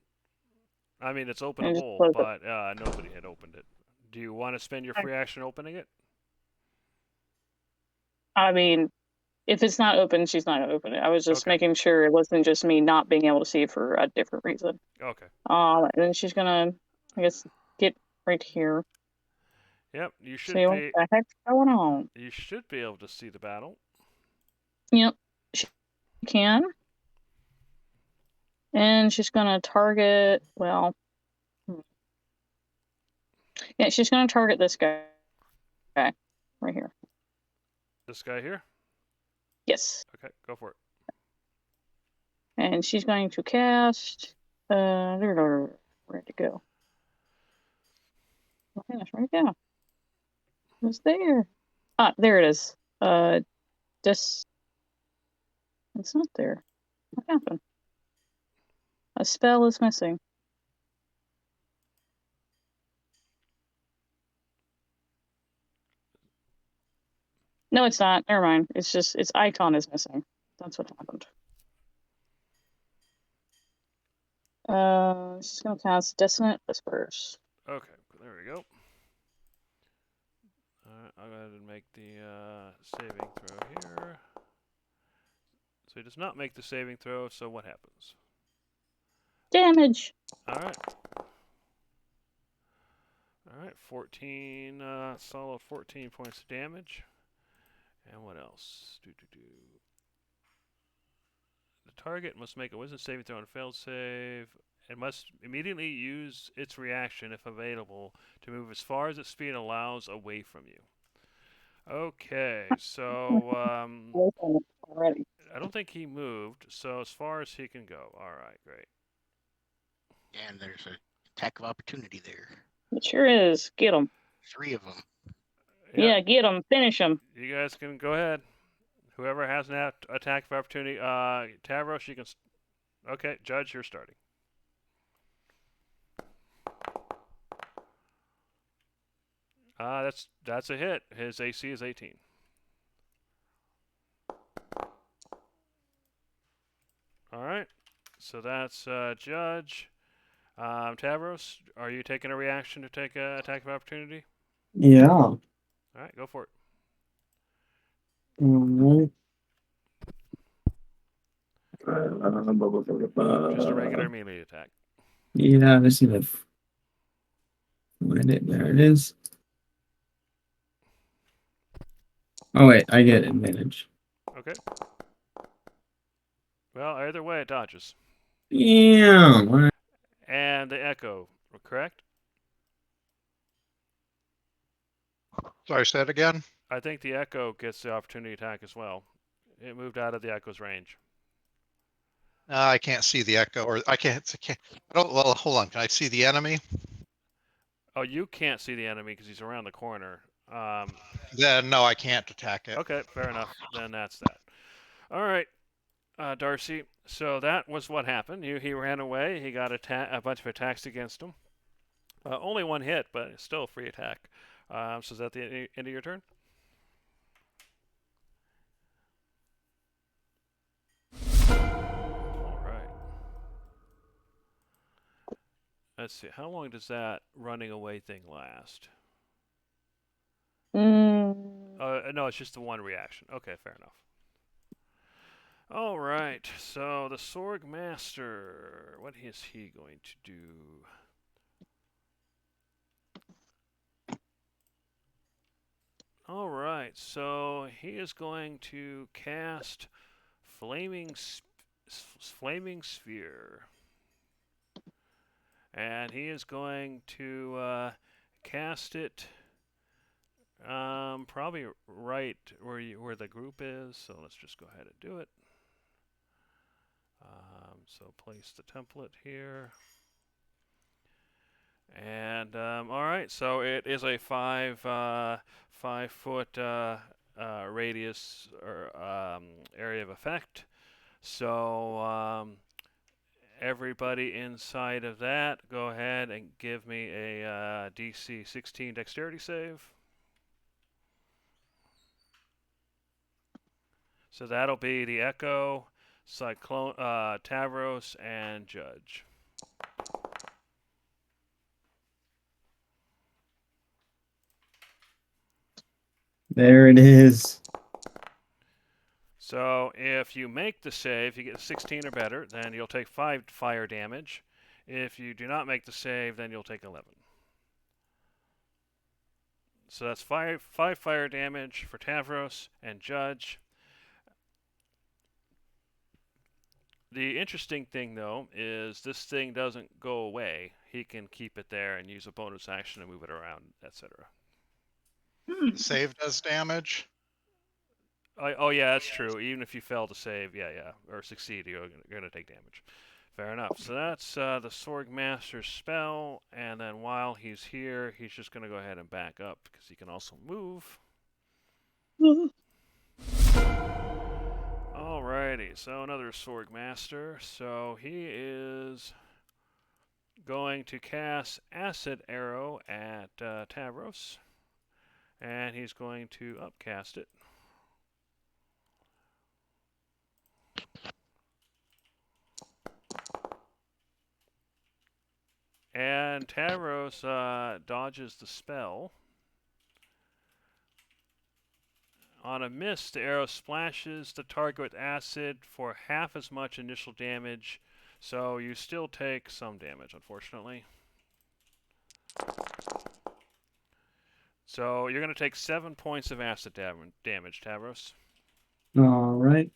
I mean, it's I just openable, closed it. but nobody had opened it. Do you want to spend your free action opening it? I mean, if it's not open, she's not gonna open it. I was just Okay. making sure it wasn't just me not being able to see for a different reason. Okay. And then she's gonna, I guess, get right here. Yep, you should See what the heck's going on. You should be able to see the battle. Yep, she can. And she's gonna target, well, yeah, she's gonna target this guy right here. This guy here? Yes. Okay, go for it. And she's going to cast, where'd it go? Oh gosh, where'd it go? It was there. Ah, there it is. It's not there. What happened? A spell is missing. No, it's not. Never mind. It's just its icon is missing. That's what happened. She's gonna cast Dissonant Whispers. Okay, there we go. Alright, I'll go ahead and make the saving throw here. So he does not make the saving throw, so what happens? Damage! Alright. Alright, 14, solid 14 points of damage. And what else? The target must make a wisdom saving throw on a failed save. It must immediately use its reaction, if available, to move as far as its speed allows away from you. Okay, so Already. I don't think he moved, so as far as he can go. Alright, great. And there's an attack of opportunity there. It sure is. Get him. 3 of them. Yeah, get him. Finish him. You guys can go ahead. Whoever has an attack of opportunity. Tavros, you can... Okay, Judge, you're starting. That's a hit. His AC is 18. Alright, so that's Judge. Tavros, are you taking a reaction to take an attack of opportunity? Yeah. Alright, go for it. Alright. Just a regular melee attack. Yeah, I just need to find it. There it is. Oh wait, I get advantage. Okay. Well, either way, it dodges. Yeah. And the echo, correct? Sorry, say it again. I think the echo gets the opportunity attack as well. It moved out of the echo's range. I can't see the echo, or I can't. I don't. Well, hold on. Can I see the enemy? Oh, you can't see the enemy because he's around the corner. Then no, I can't attack it. Okay, fair enough. Then that's that. All right, Darcy. So that was what happened. He ran away. He got a bunch of attacks against him. Only one hit, but it's still a free attack. So is that the end of your turn? All right. Let's see. How long does that running away thing last? No, it's just the one reaction. Okay, fair enough. All right. So the Sorg Master, what is he going to do? All right. So he is going to cast Flaming Sphere. And he is going to cast it probably right where the group is. So let's just go ahead and do it. So place the template here. And all right, so it is a 5 foot radius or area of effect. So everybody inside of that, go ahead and give me a DC 16 dexterity save. So that'll be the Echo, Cyclone, Tavros, and Judge. There it is. So if you make the save, you get a 16 or better, then you'll take 5 fire damage. If you do not make the save, then you'll take 11. So that's 5 fire damage for Tavros and Judge. The interesting thing, though, is this thing doesn't go away. He can keep it there and use a bonus action to move it around, etc. Save does damage. Oh yeah, that's true. Even if you fail to save, yeah, or succeed, you're going to take damage. Fair enough. So that's the Sorg Master's spell, and then while he's here, he's just going to go ahead and back up because he can also move. Alrighty, so another Sorg Master. So he is going to cast Acid Arrow at Tavros, and he's going to upcast it. And Tavros dodges the spell. On a miss, the arrow splashes the target with acid for half as much initial damage, so you still take some damage, unfortunately. So you're going to take 7 points of acid damage, Tavros. All right.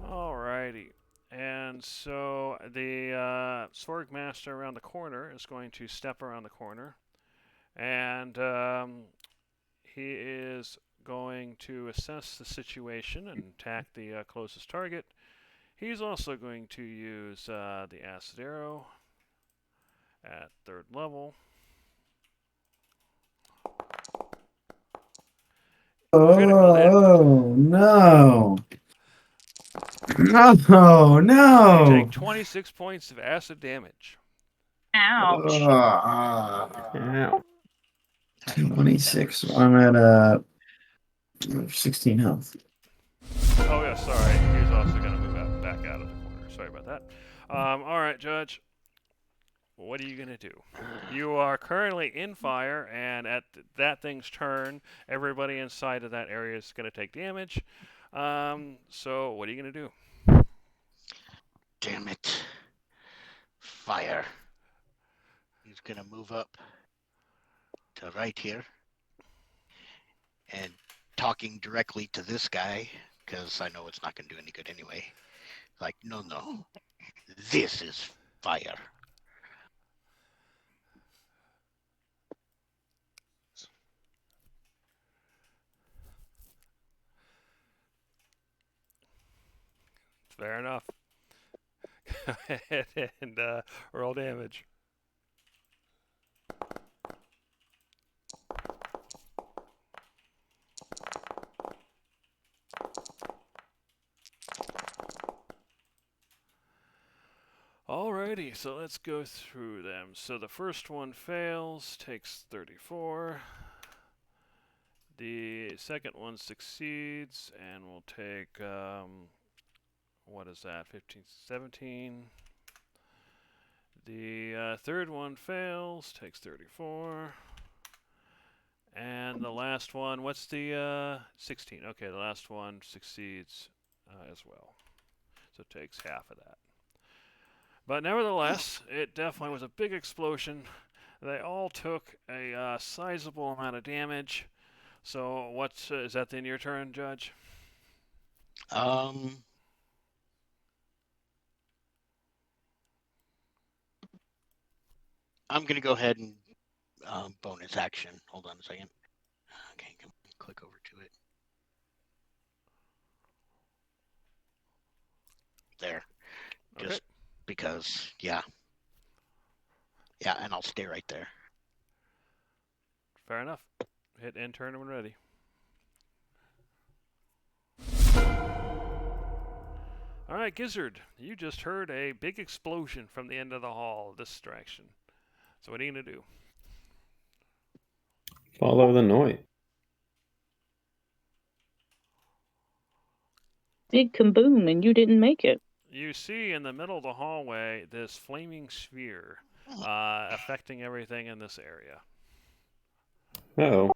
Alrighty. And so the Sorg Master around the corner is going to step around the corner. And he is going to assess the situation and attack the closest target. He's also going to use the Acid Arrow at 3rd level. Oh, no. No, You no. take 26 points of acid damage. Ouch. Ow. 26. I'm at 16 health. Oh, yeah, sorry. He's also going to move back out of the corner. Sorry about that. All right, Judge. What are you going to do? You are currently in fire, and at that thing's turn, everybody inside of that area is going to take damage. So what are you going to do? Damn it. Fire. He's gonna move up to right here. And talking directly to this guy, because I know it's not gonna do any good anyway. Like, no. This is fire. Fair enough. Go ahead and roll damage. Alrighty, so let's go through them. So the first one fails, takes 34. The second one succeeds, and we'll take, what is that, 15, 17. The third one fails, takes 34. And the last one, what's the 16? Okay, the last one succeeds as well. So it takes half of that. But nevertheless, it definitely was a big explosion. They all took a sizable amount of damage. So what's is that the end of your turn, Judge? I'm gonna go ahead and bonus action. Hold on a second. Okay, click over to it. There. Okay. Just because, yeah, and I'll stay right there. Fair enough. Hit end turn when ready. All right, Gizzard, you just heard a big explosion from the end of the hall, distraction. So what are you going to do? Follow the noise. Big kaboom, and you didn't make it. You see in the middle of the hallway this flaming sphere affecting everything in this area. Oh.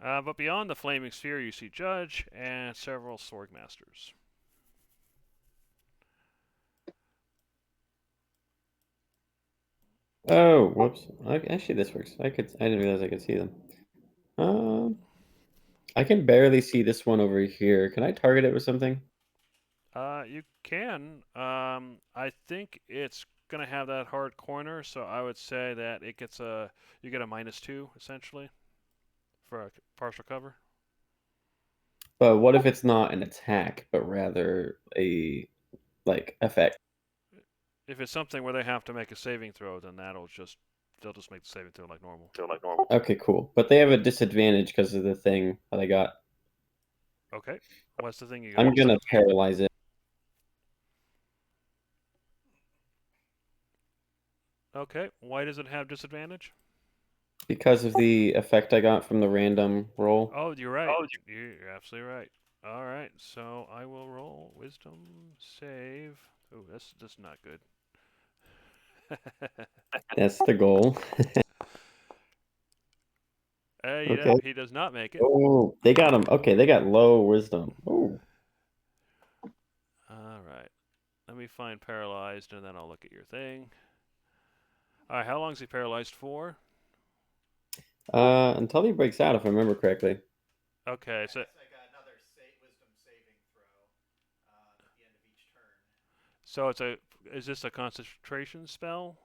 But beyond the flaming sphere, you see Judge and several Sorg Masters. Oh, whoops. Actually, this works. I didn't realize I could see them. I can barely see this one over here. Can I target it with something? You can. I think it's gonna have that hard corner, so I would say that it gets you get a -2 essentially for a partial cover. But what if it's not an attack, but rather a effect? If it's something where they have to make a saving throw, then they'll just make the saving throw like normal. Okay, cool. But they have a disadvantage because of the thing that I got. Okay. What's the thing you got? I'm gonna paralyze it. Okay. Why does it have disadvantage? Because of the effect I got from the random roll. Oh, you're right. You're absolutely right. All right. So I will roll Wisdom save. Oh, that's not good. That's the goal. Okay. He does not make it. Oh, they got him. Okay, they got low wisdom. Oh. All right. Let me find paralyzed, and then I'll look at your thing. All right. How long is he paralyzed for? Until he breaks out, if I remember correctly. Okay. So. I got another wisdom saving throw at the end of each turn. So is this a concentration spell?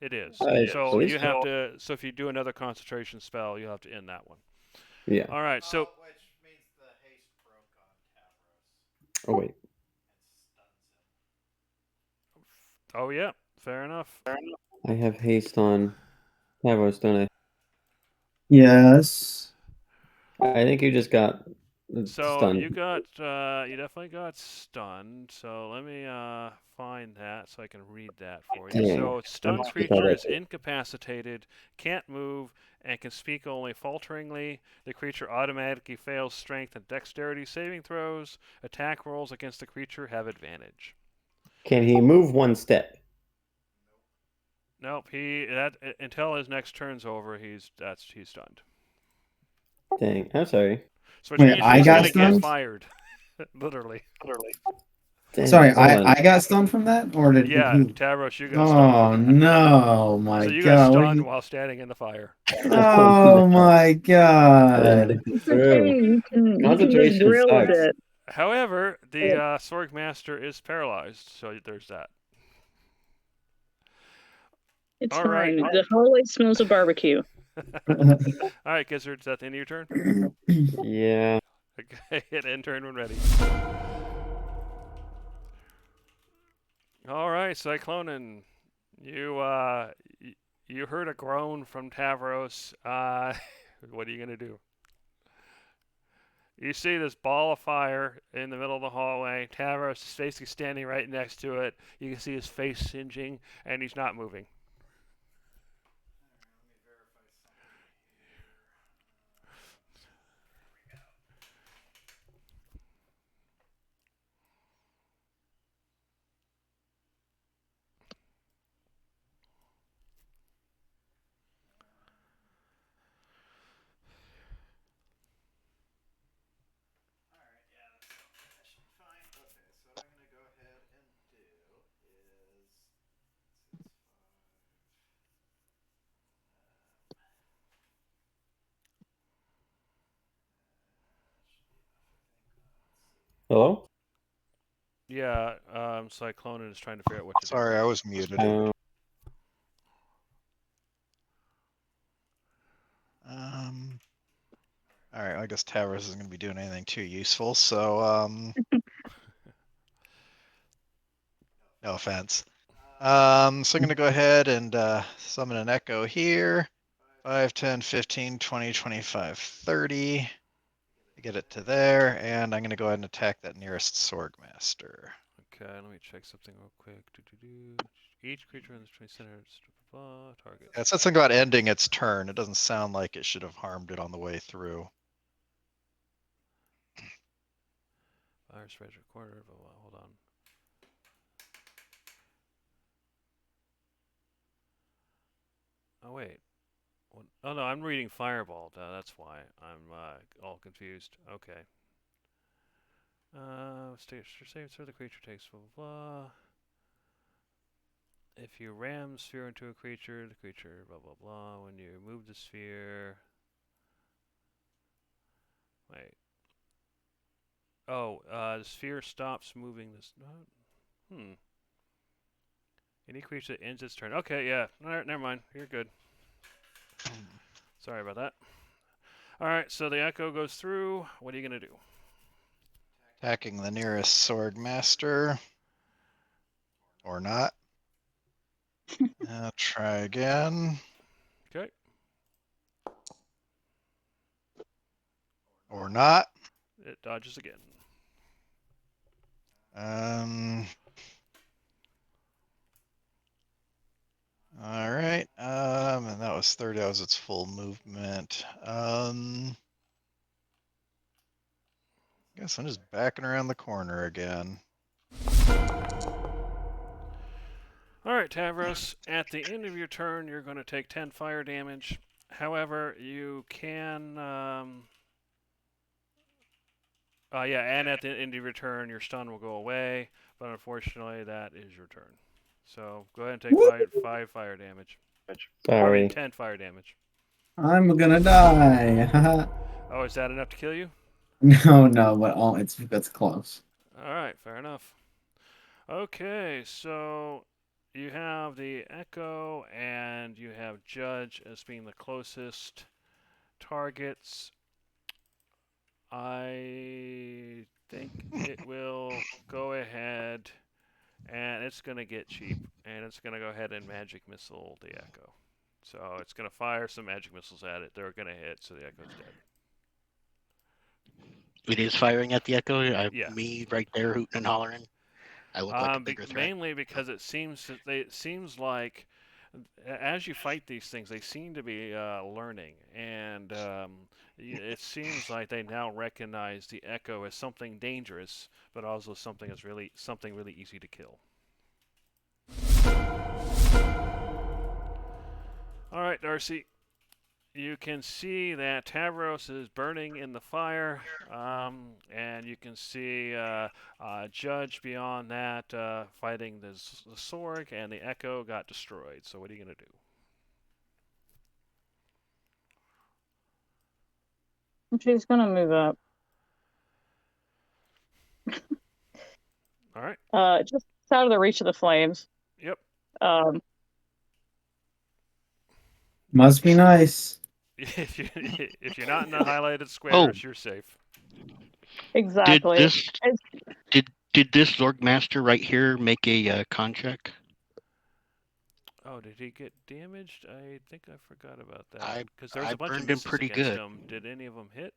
It is. So you have to. So if you do another concentration spell, you'll have to end that one. Yeah. All right. So. Which means the haste broke on Tavros. Oh wait. And stuns him. Oh yeah. Fair enough. I have haste on Tavros, don't I? Yes. I think you just got So stunned. you definitely got stunned. So let me find that so I can read that for you. Dang. So stunned Let's creature that is incapacitated, can't move, and can speak only falteringly. The creature automatically fails strength and dexterity saving throws. Attack rolls against the creature have advantage. Can he move one step? Nope. Until his next turn's over, he's stunned. Dang, I'm sorry. So which Wait, means I he's got gonna get stunned? fired. Literally. Dang, Sorry, hold on. I got stunned from that, or did Yeah, who? Tavros, you got stunned. Oh no, my So you God! got what stunned you- while standing in the fire. Oh my God! It's okay. You can just Concentration grill a sucks. bit. However, the Sorg Master is paralyzed, so there's that. It's All fine. right. The hallway smells of barbecue. All right, Gizzard, is that the end of your turn? Yeah. Okay, hit end turn when ready. All right, Cyclonin, you heard a groan from Tavros. What are you gonna do? You see this ball of fire in the middle of the hallway. Tavros is basically standing right next to it. You can see his face singeing, and he's not moving. Alright, let me verify something here. There we go. Alright, yeah, that should be fine. Okay, so what I'm gonna go ahead and do is it's 5. Hello? Yeah, Cyclonin is trying to figure out what to do. Sorry, I was muted. All right, I guess Tavros isn't going to be doing anything too useful, so no offense. So I'm going to go ahead and summon an echo here. 5, 10, 15, 20, 25, 30. Get it to there, and I'm going to go ahead and attack that nearest Swordmaster. Okay, let me check something real quick. Each creature in the 20 center target. It said something about ending its turn. It doesn't sound like it should have harmed it on the way through. Fire spreads corner. Hold on. Oh wait. Oh no, I'm reading Fireball. That's why I'm all confused. Okay. Save so the creature takes blah blah blah. If you ram sphere into a creature, the creature blah blah blah. When you move the sphere. Wait. Oh, the sphere stops moving this. Any creature that ends its turn. Okay, yeah. Alright, never mind. You're good. Sorry about that. Alright, so the echo goes through. What are you going to do? Attacking the nearest Swordmaster. Or not. Try again. Okay. Or not. It dodges again. All right. And that was 30. That was its full movement. Guess I'm just backing around the corner again. Alright, Tavros. At the end of your turn, you're going to take 10 fire damage. However, you can... and at the end of your turn, your stun will go away. But unfortunately, that is your turn. So go ahead and take 5 fire damage. Sorry. 10 fire damage. I'm gonna die. Oh, is that enough to kill you? No, but it's close. Alright, fair enough. Okay, so you have the Echo and you have Judge as being the closest targets. I think it will go ahead and it's going to get cheap and it's going to go ahead and magic missile the Echo. So it's going to fire some magic missiles at it. They're going to hit, so the Echo's dead. It is firing at the echo. Yeah. Me right there hooting and hollering. I look like a bigger threat. Mainly because it seems like as you fight these things, they seem to be learning, and it seems like they now recognize the Echo as something dangerous, but also something really easy to kill. All right, Darcy. You can see that Tavros is burning in the fire, and you can see Judge beyond that fighting the Sorg, and the Echo got destroyed. So what are you going to do? She's gonna move up. All right. Just out of the reach of the flames. Yep. Must be nice. If you're not in the highlighted squares, you're safe. Exactly. Did Did this Zorg Master right here make a con check? Oh, did he get damaged? I think I forgot about that. I- Because there was I a bunch of burned him misses pretty against good. him. Did any of them hit?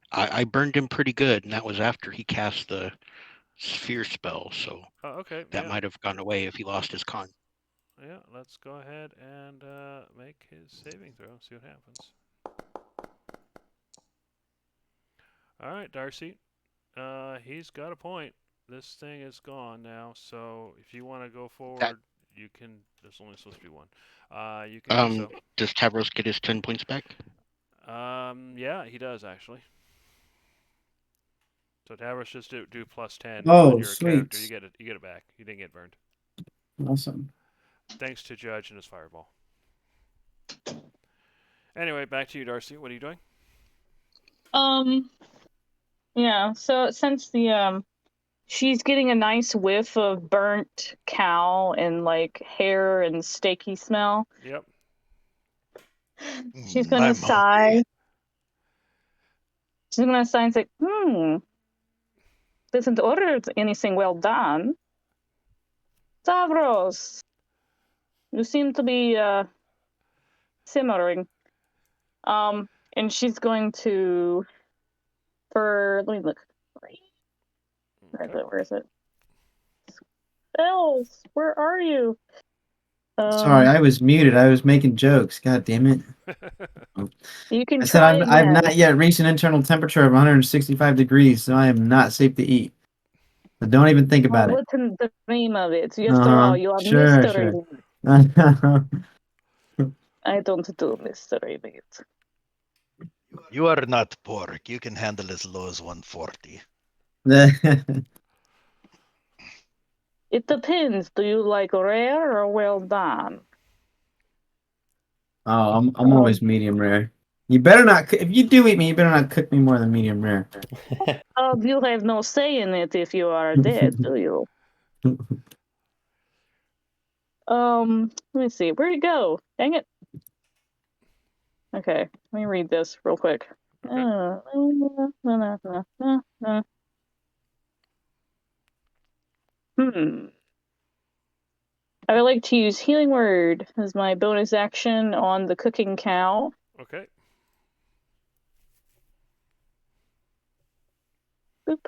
I burned him pretty good, and that was after he cast the sphere spell, so Oh, okay. that yeah. might have gone away if he lost his con. Yeah, let's go ahead and make his saving throw. See what happens. All right, Darcy. He's got a point. This thing is gone now, so if you want to go forward, you can. There's only supposed to be one. You can do Does Tavros get his 10 points back? so. Yeah, he does actually. So Tavros just do plus 10 Oh, on your character. sweet. You get it back. You didn't get burned. Awesome. Thanks to Judge and his fireball. Anyway, back to you, Darcy. What are you doing? Yeah, so since the she's getting a nice whiff of burnt cow and like hair and steaky smell, Yep. she's gonna I'm sigh. hungry. She's gonna sigh and say, doesn't order anything well done. Stavros, you seem to be simmering. And she's going to let me look. Where is it? Spells, where are you? Sorry, I was muted. I was making jokes. God damn it. You can I said try I've again. not yet reached an internal temperature of 165 degrees, so I am not safe to eat. But don't even think about it. What's in the name of it? After all, you are Sure, mystery. sure. I don't do mystery meat. You are not pork. You can handle as low as 140. It depends. Do you like rare or well done? Oh, I'm always medium rare. You better not. If you do eat me, you better not cook me more than medium rare. You have no say in it if you are dead, do you? Let me see. Where'd it go? Dang it. Okay, let me read this real quick. Okay. I would like to use Healing Word as my bonus action on the cooking cow. Okay. Boop.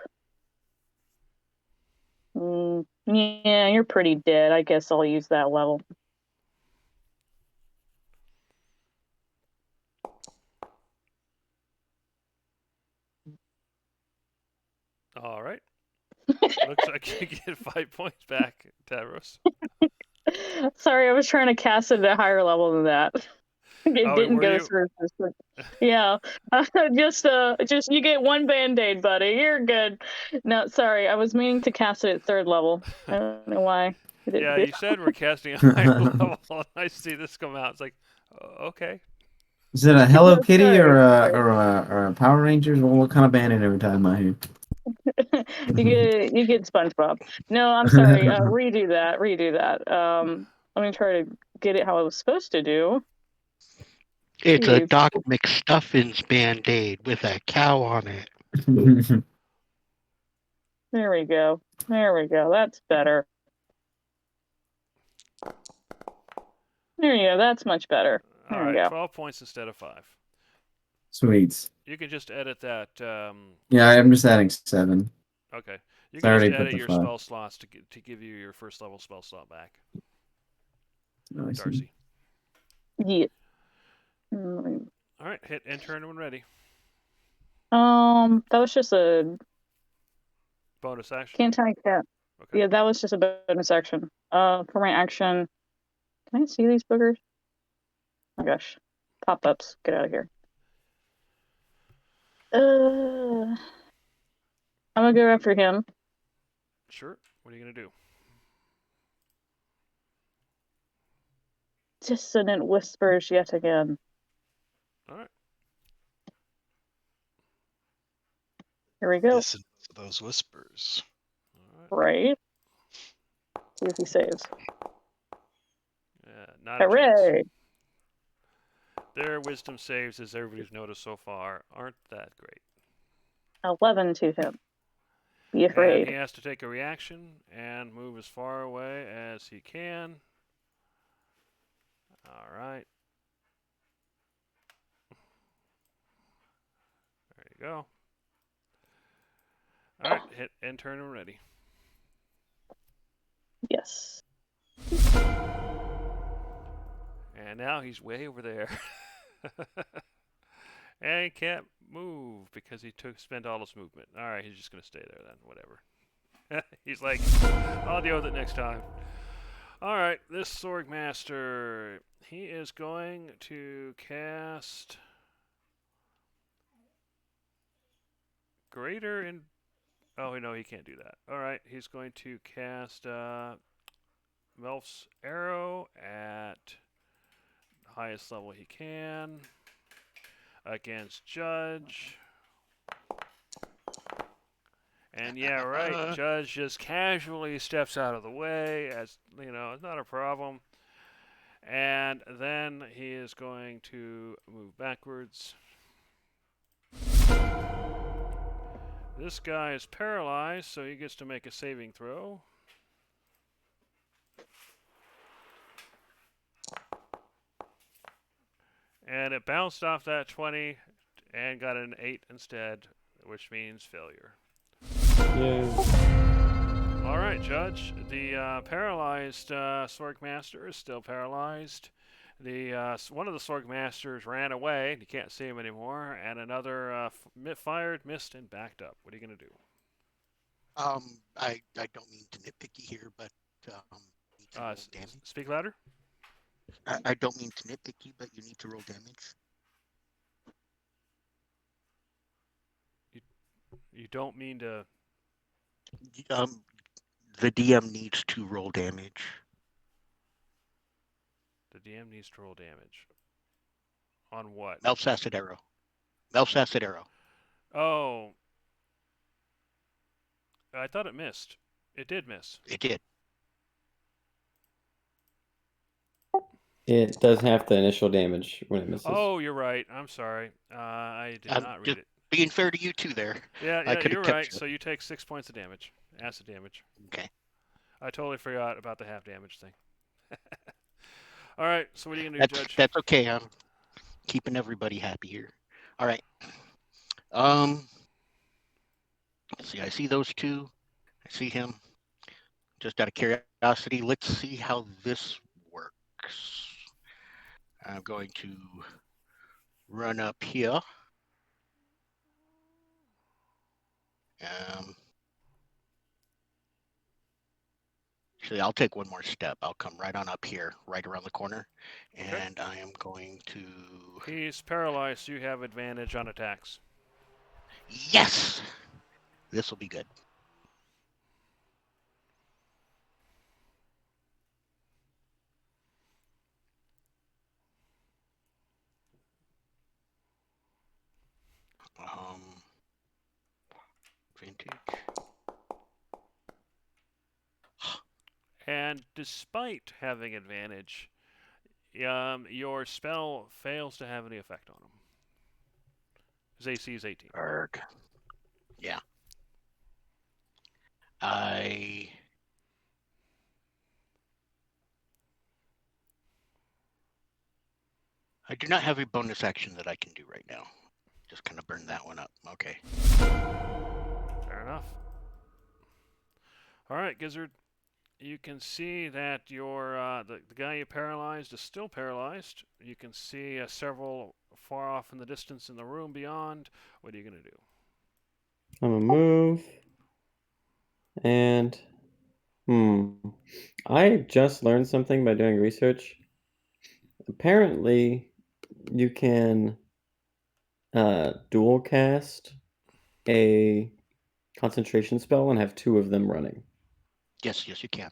Yeah, you're pretty dead. I guess I'll use that level. All right. Looks like you get 5 points back, Tavros. Sorry, I was trying to cast it at a higher level than that. It didn't were go you? through. Yeah, just you get one band-aid, buddy. You're good. No, sorry, I was meaning to cast it at 3rd level. I don't know why. Yeah, you said we're casting a higher level, and I see this come out. It's like, okay. Is it a Hello No, Kitty sorry, or a Power Rangers? What kind of bandit are we talking about here? you get SpongeBob. No, I'm sorry. Redo that. Let me try to get it how I was supposed to do. It's a Jeez. Doc McStuffins Band-Aid with a cow on it. There we go. That's better. There you go. That's much better. All There we right, go. 12 points instead of 5. Sweet. You can just edit that. Yeah, I'm just adding 7. Okay. You I can already just put edit the your 5. spell slots to give you your first level spell slot back, Oh, I see. Darcy. Yeah. All right, hit enter when ready. That was just a Bonus action. can't take that. Okay. Yeah, that was just a bonus action. For my action, can I see these boogers? Oh my gosh, pop-ups! Get out of here. I'm gonna go after him. Sure. What are you gonna do? Dissonant whispers yet again. All right. Here we go. Listen to those whispers. All right. Right. See if he saves. Yeah, not a chance. Hooray! Their wisdom saves, as everybody's noticed so far, aren't that great. 11 to him. Be And afraid. he has to take a reaction and move as far away as he can. All right. There you go. All right, hit end turn and ready. Yes. And now he's way over there. And he can't move because he spent all his movement. All right, he's just going to stay there then. Whatever. He's like, I'll deal with it next time. All right, this Swordmaster, he is going to cast Greater in. Oh, no, he can't do that. All right, he's going to cast Melf's Arrow at the highest level he can against Judge. And yeah, right, Judge just casually steps out of the way, as you know, it's not a problem. And then he is going to move backwards. This guy is paralyzed, so he gets to make a saving throw. And it bounced off that 20 and got an 8 instead, which means failure. Yeah. All right, Judge. The paralyzed Sorgmaster is still paralyzed. One of the Sorgmasters ran away. You can't see him anymore. And another fired, missed, and backed up. What are you going to do? I don't mean to nitpicky here, but need to roll damage. Speak louder. I don't mean to nitpicky, but you need to roll damage. You don't mean to. The DM needs to roll damage. The DM needs to roll damage. On what? Melf's Acid Arrow. Melf's Acid Arrow. Oh. I thought it missed. It did miss. It did. It does have the initial damage when it misses. Oh, you're right. I'm sorry. I did not read it. Being fair to you too there. Yeah, you're right. So you take 6 points of damage. Acid damage. Okay. I totally forgot about the half damage thing. All right, so what are you going to do, Judge? That's okay. I'm keeping everybody happy here. All right. Let's see. I see those two. I see him. Just out of curiosity, let's see how this works. I'm going to run up here. Actually, I'll take one more step. I'll come right on up here, right around the corner, and I am going to... He's paralyzed, so you have advantage on attacks. Yes! This will be good. Vintage. And despite having advantage, your spell fails to have any effect on him. His AC is 18. Erg. Yeah. I do not have a bonus action that I can do right now. Just kind of burn that one up. Okay. Fair enough. All right, Gizzard. You can see that your the guy you paralyzed is still paralyzed. You can see several far off in the distance in the room beyond. What are you going to do? I'm gonna move. And I just learned something by doing research. Apparently, you can dual cast a concentration spell and have two of them running. Yes, you can.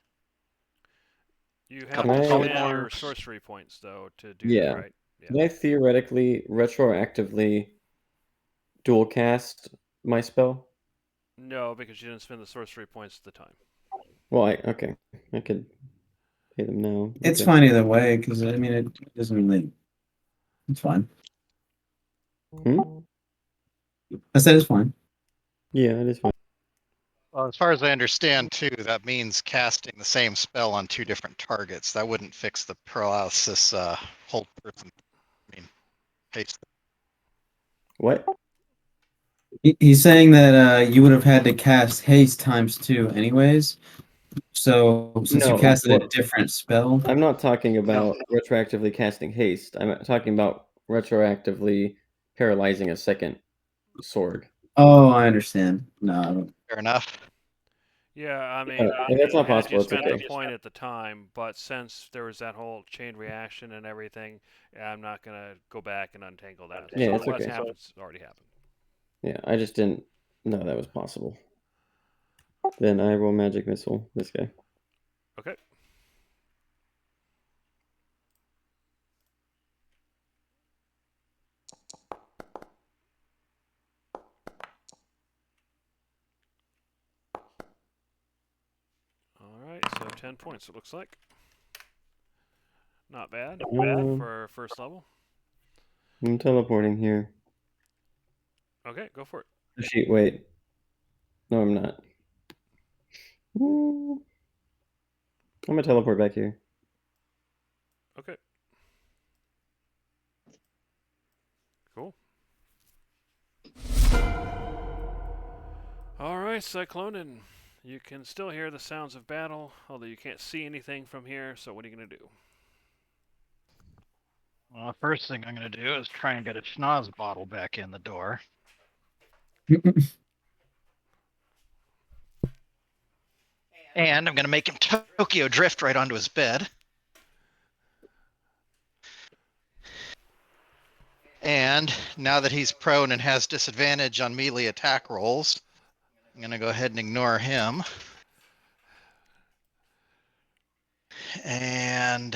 You have Can to I- spend your sorcery points, though, to do Yeah. that, right? Yeah. Can I theoretically retroactively dual cast my spell? No, because you didn't spend the sorcery points at the time. Well, okay. I could pay them now. It's Okay. fine either way, because I mean, it doesn't really. It's fine. Hmm? I said it's fine. Yeah, it is fine. Well, as far as I understand too, that means casting the same spell on 2 different targets. That wouldn't fix the paralysis hold person. I mean, haste. What? He's saying that you would have had to cast haste ×2 anyways. So since you No, casted a well, different spell, I'm not talking about retroactively casting haste. I'm talking about retroactively paralyzing a second sword. oh, I understand. No, I don't. Fair enough. Yeah, I mean, If that's not had possible, you it's spent okay. the point at the time, but since there was that whole chain reaction and everything, I'm not gonna go back and untangle that. Yeah, so it's what's okay. happened's already happened. Yeah, I just didn't know that was possible. Then I will magic missile this guy. Okay. All right, so 10 points. It looks like. Not bad. For first level. I'm teleporting here. Okay, go for it. Sheet, wait. No, I'm not. I'm gonna teleport back here. Okay. Cool. All right, Cyclonin. You can still hear the sounds of battle, although you can't see anything from here. So what are you gonna do? Well, first thing I'm going to do is try and get a schnoz bottle back in the door. And I'm going to make him Tokyo drift right onto his bed. And now that he's prone and has disadvantage on melee attack rolls, I'm going to go ahead and ignore him. And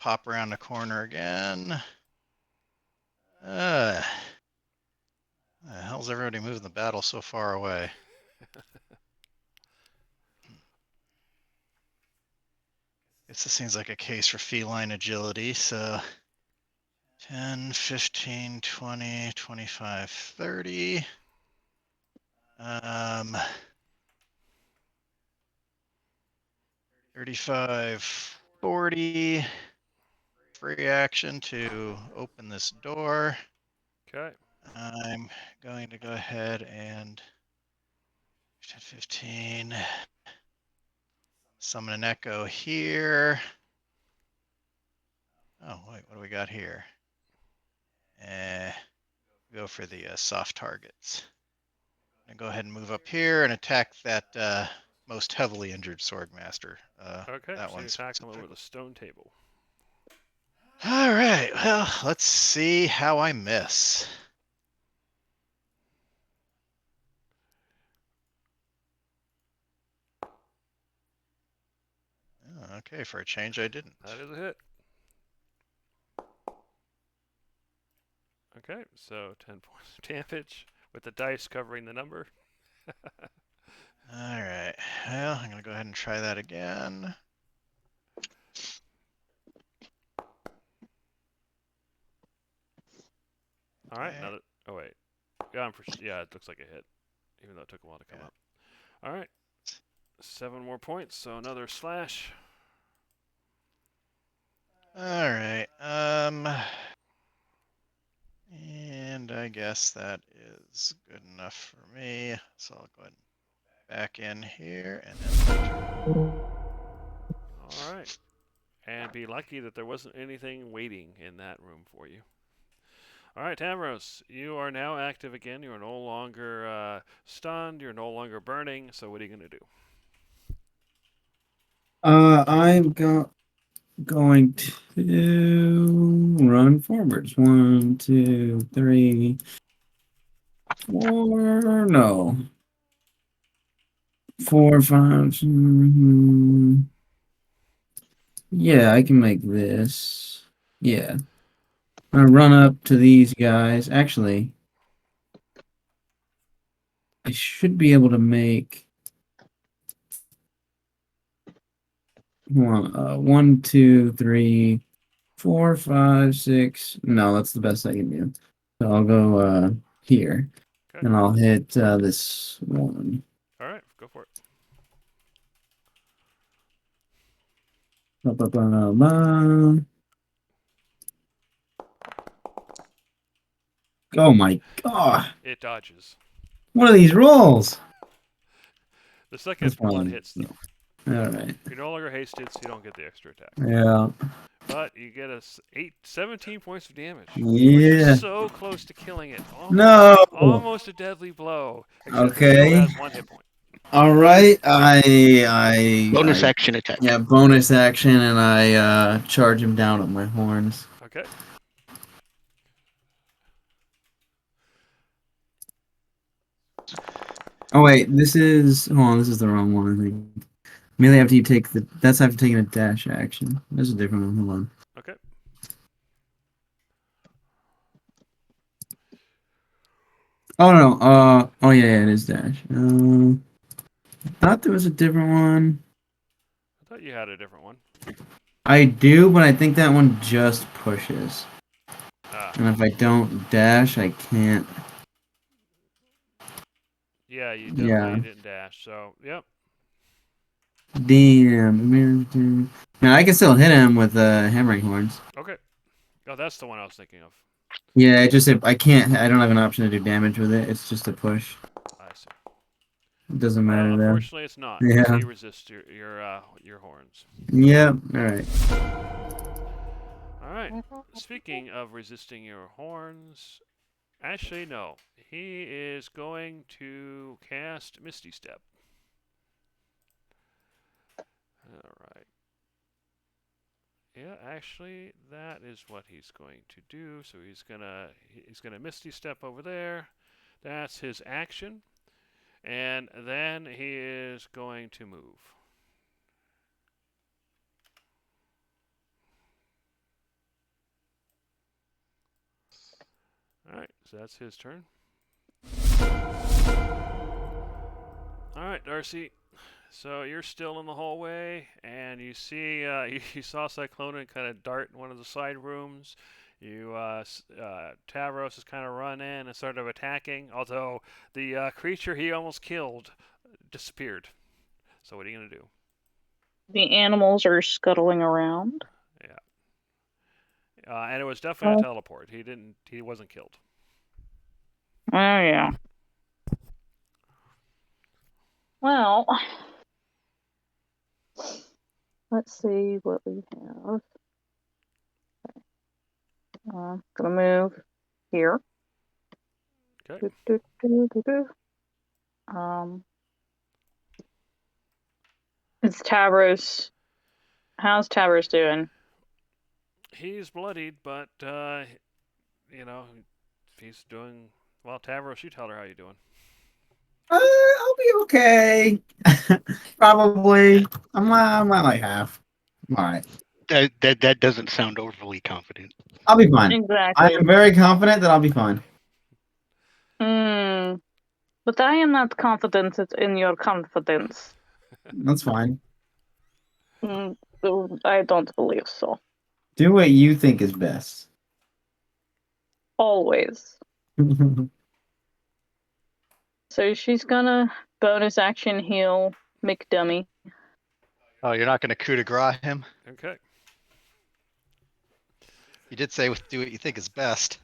pop around the corner again. The hell's everybody moving the battle so far away? Guess this seems like a case for feline agility, so 10, 15, 20, 25, 30. 35, 40. Free action to open this door. Okay. I'm going to go ahead and 10, 15. Summon an echo here. Oh, wait, what do we got here? Go for the soft targets. And go ahead and move up here and attack that most heavily injured swordmaster. Okay. That So one's you attack him over the stone table. All right. Well, let's see how I miss. Oh, okay, for a change, I didn't. That is a hit. Okay, so 10 points of damage with the dice covering the number. All right. Well, I'm going to go ahead and try that again. All right. Okay. Now that, oh wait, yeah, it looks like a hit, even though it took a while to come up. All right, 7 more points, so another slash. All right. And I guess that is good enough for me. So I'll go ahead and back in here and then. All right, and be lucky that there wasn't anything waiting in that room for you. All right, Tamros, you are now active again. You are no longer stunned. You're no longer burning. So what are you going to do? I'm going to run forwards. 1, 2, 3, 4. No. 4, 5. Yeah, I can make this. Yeah. I run up to these guys. Actually, I should be able to make 1, 2, 3, 4, 5, 6. No, that's the best I can do. So I'll go here. And I'll hit this one. All right, go for it. Ba-ba-ba-ba. Oh my god. It dodges. What are these rolls? The second That's one fine. hits though. Alright. You're no longer hasted, so you don't get the extra attack. Yeah. But you get 17 points of damage. Which Yeah. is so close to killing it. No. Almost a deadly blow. Except Okay. it still has 1 hit point. Alright. I Bonus action attack. Yeah, bonus action, and I charge him down with my horns. Okay. Oh wait, this is this is the wrong one, I think. Melee after you take that's after taking a dash action. There's a different one, hold on. Okay. Oh no, oh yeah, it is dash. Thought there was a different one. I thought you had a different one. I do, but I think that one just pushes. Ah. And if I don't dash, I can't. Yeah, you definitely didn't dash. So, yep. Damn. Now I can still hit him with hammering horns. Okay. Oh, that's the one I was thinking of. Yeah, it just I can't. I don't have an option to do damage with it. It's just a push. I see. It doesn't matter though. Unfortunately, it's not. Yeah. So you resist your horns. Yeah. All right. All right. Speaking of resisting your horns, actually no. He is going to cast Misty Step. All right. Yeah, actually, that is what he's going to do. So he's gonna Misty Step over there. That's his action, and then he is going to move. All right, so that's his turn. All right, Darcy. So you're still in the hallway, and you see you saw Cyclona kind of dart in one of the side rooms. Tavros has kind of run in and started attacking, although the creature he almost killed disappeared. So what are you gonna do? The animals are scuttling around. Yeah. And it was definitely a teleport. He wasn't killed. Oh yeah. Well, let's see what we have. Gonna move here. Okay. It's Tavros. How's Tavros doing? He's bloodied, but he's doing well. Tavros, you tell her how you doing. I'll be okay. Probably. I'm like half. All right. That doesn't sound overly confident. I'll be fine. Exactly. I am very confident that I'll be fine. But I am not confident in your confidence. That's fine. I don't believe so. Do what you think is best. Always. So she's gonna bonus action heal McDummy. Oh, you're not going to coup de grace him? Okay. You did say do what you think is best.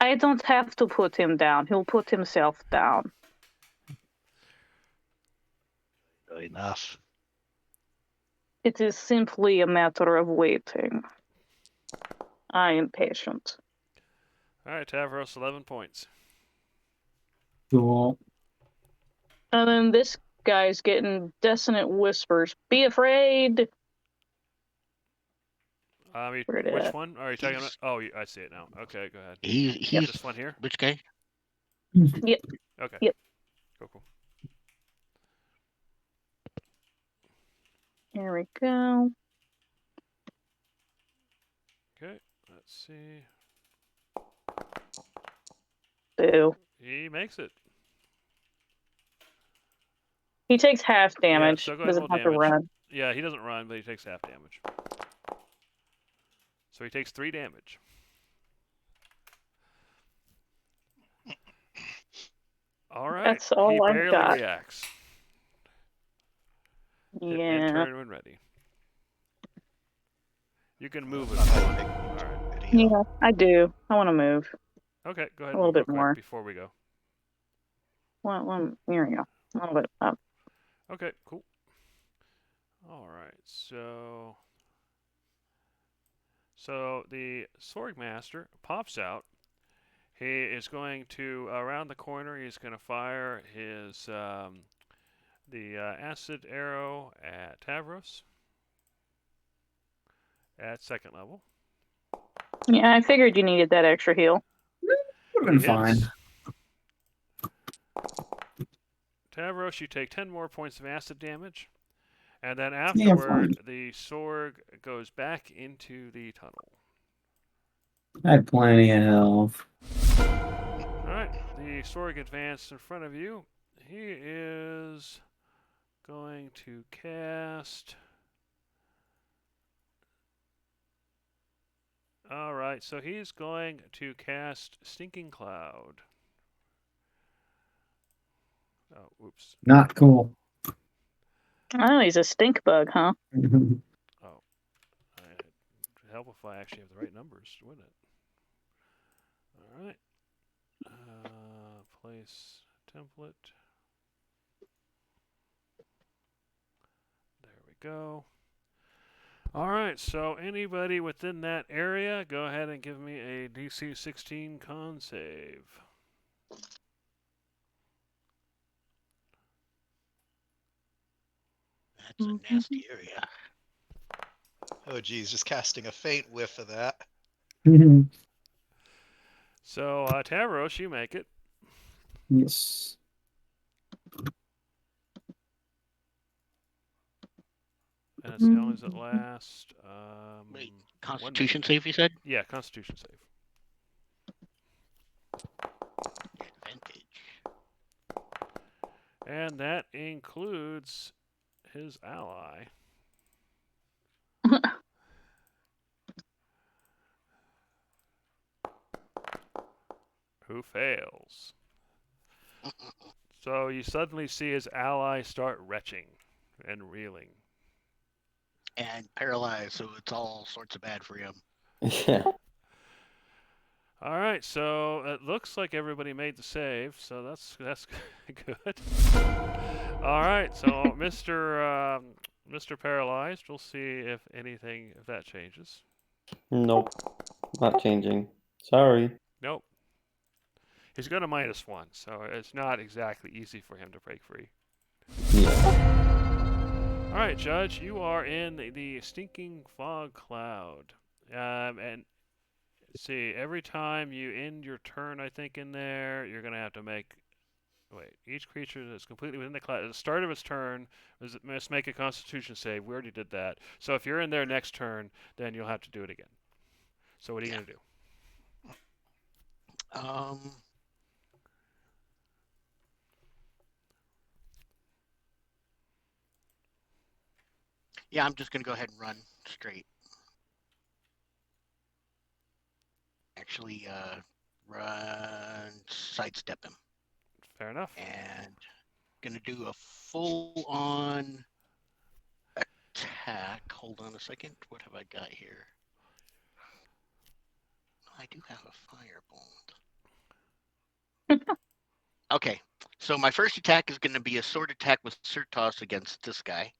I don't have to put him down. He'll put himself down. Enough. It is simply a matter of waiting. I am patient. All right, Tavros, 11 points. Cool. And then this guy's getting dissonant whispers. Be afraid! Which one are you talking about? Oh, I see it now. Okay, go ahead. He's this one here? which guy? Yep. Okay. Yep. Cool. Here we go. Okay, let's see. Boo. He makes it. He takes half damage. so go ahead Doesn't and have roll to damage. run. Yeah, he doesn't run, but he takes half damage. So he takes 3 damage. All right. That's all he I've barely got. reacts. Hit Yeah. end turn when ready. You can move it. Not if you that want. big All right. video. Yeah, I do. I want to move Okay, go ahead a and little move real bit quick more. before we go. Here we go. A little bit up. Okay, cool. All right, so the Sorg Master pops out. He is going to around the corner. He's going to fire his the acid arrow at Tavros at 2nd level. Yeah, I figured you needed that extra heal. Would have He been fine. hits. Tavros, you take 10 more points of acid damage. And then afterward, the Sorg goes back into the tunnel. I had plenty of health. Alright, the Sorg advanced in front of you. He is going to cast... Alright, so he's going to cast Stinking Cloud. Oh, oops. Not cool. Oh, he's a stink bug, huh? Oh, it'd help if I actually have the right numbers, wouldn't it? Alright. Place template. There we go. Alright, so anybody within that area, go ahead and give me a DC 16 con save. That's a nasty area. Oh geez, just casting a faint whiff of that. So, Tavros, you make it. Yes. And it's the only that last. Wait, Constitution save, you said? Yeah, Constitution save. Advantage. And that includes his ally. Who fails. So you suddenly see his ally start retching and reeling. And paralyzed, so it's all sorts of bad for him. Yeah. All right, so it looks like everybody made the save, so that's good. All right, so Mr. Paralyzed, we'll see if that changes. Nope. Not changing. Sorry. Nope. He's got a -1, so it's not exactly easy for him to break free. Yeah. All right, Judge, you are in the stinking fog cloud, and see, every time you end your turn, I think in there, you're gonna have to make. Wait, each creature that's completely within the cloud at the start of its turn must make a Constitution save. We already did that. So if you're in there next turn, then you'll have to do it again. So what are you gonna do? Yeah, I'm just gonna go ahead and run straight. Actually, run, sidestep him. Fair enough. And gonna do a full-on attack. Hold on a second. What have I got here? I do have a firebolt. Okay, so my first attack is going to be a sword attack with Surtos against this guy.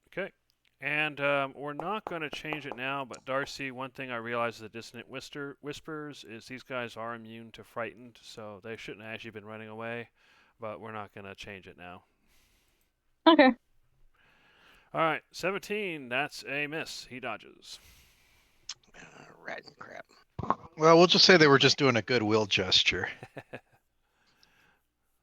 Okay. And we're not going to change it now, but Darcy, one thing I realized with the Dissonant Whispers is these guys are immune to Frightened, so they shouldn't have actually been running away, but we're not going to change it now. Okay. All right, 17, that's a miss. He dodges. Rat and crap. Well, we'll just say they were just doing a goodwill gesture.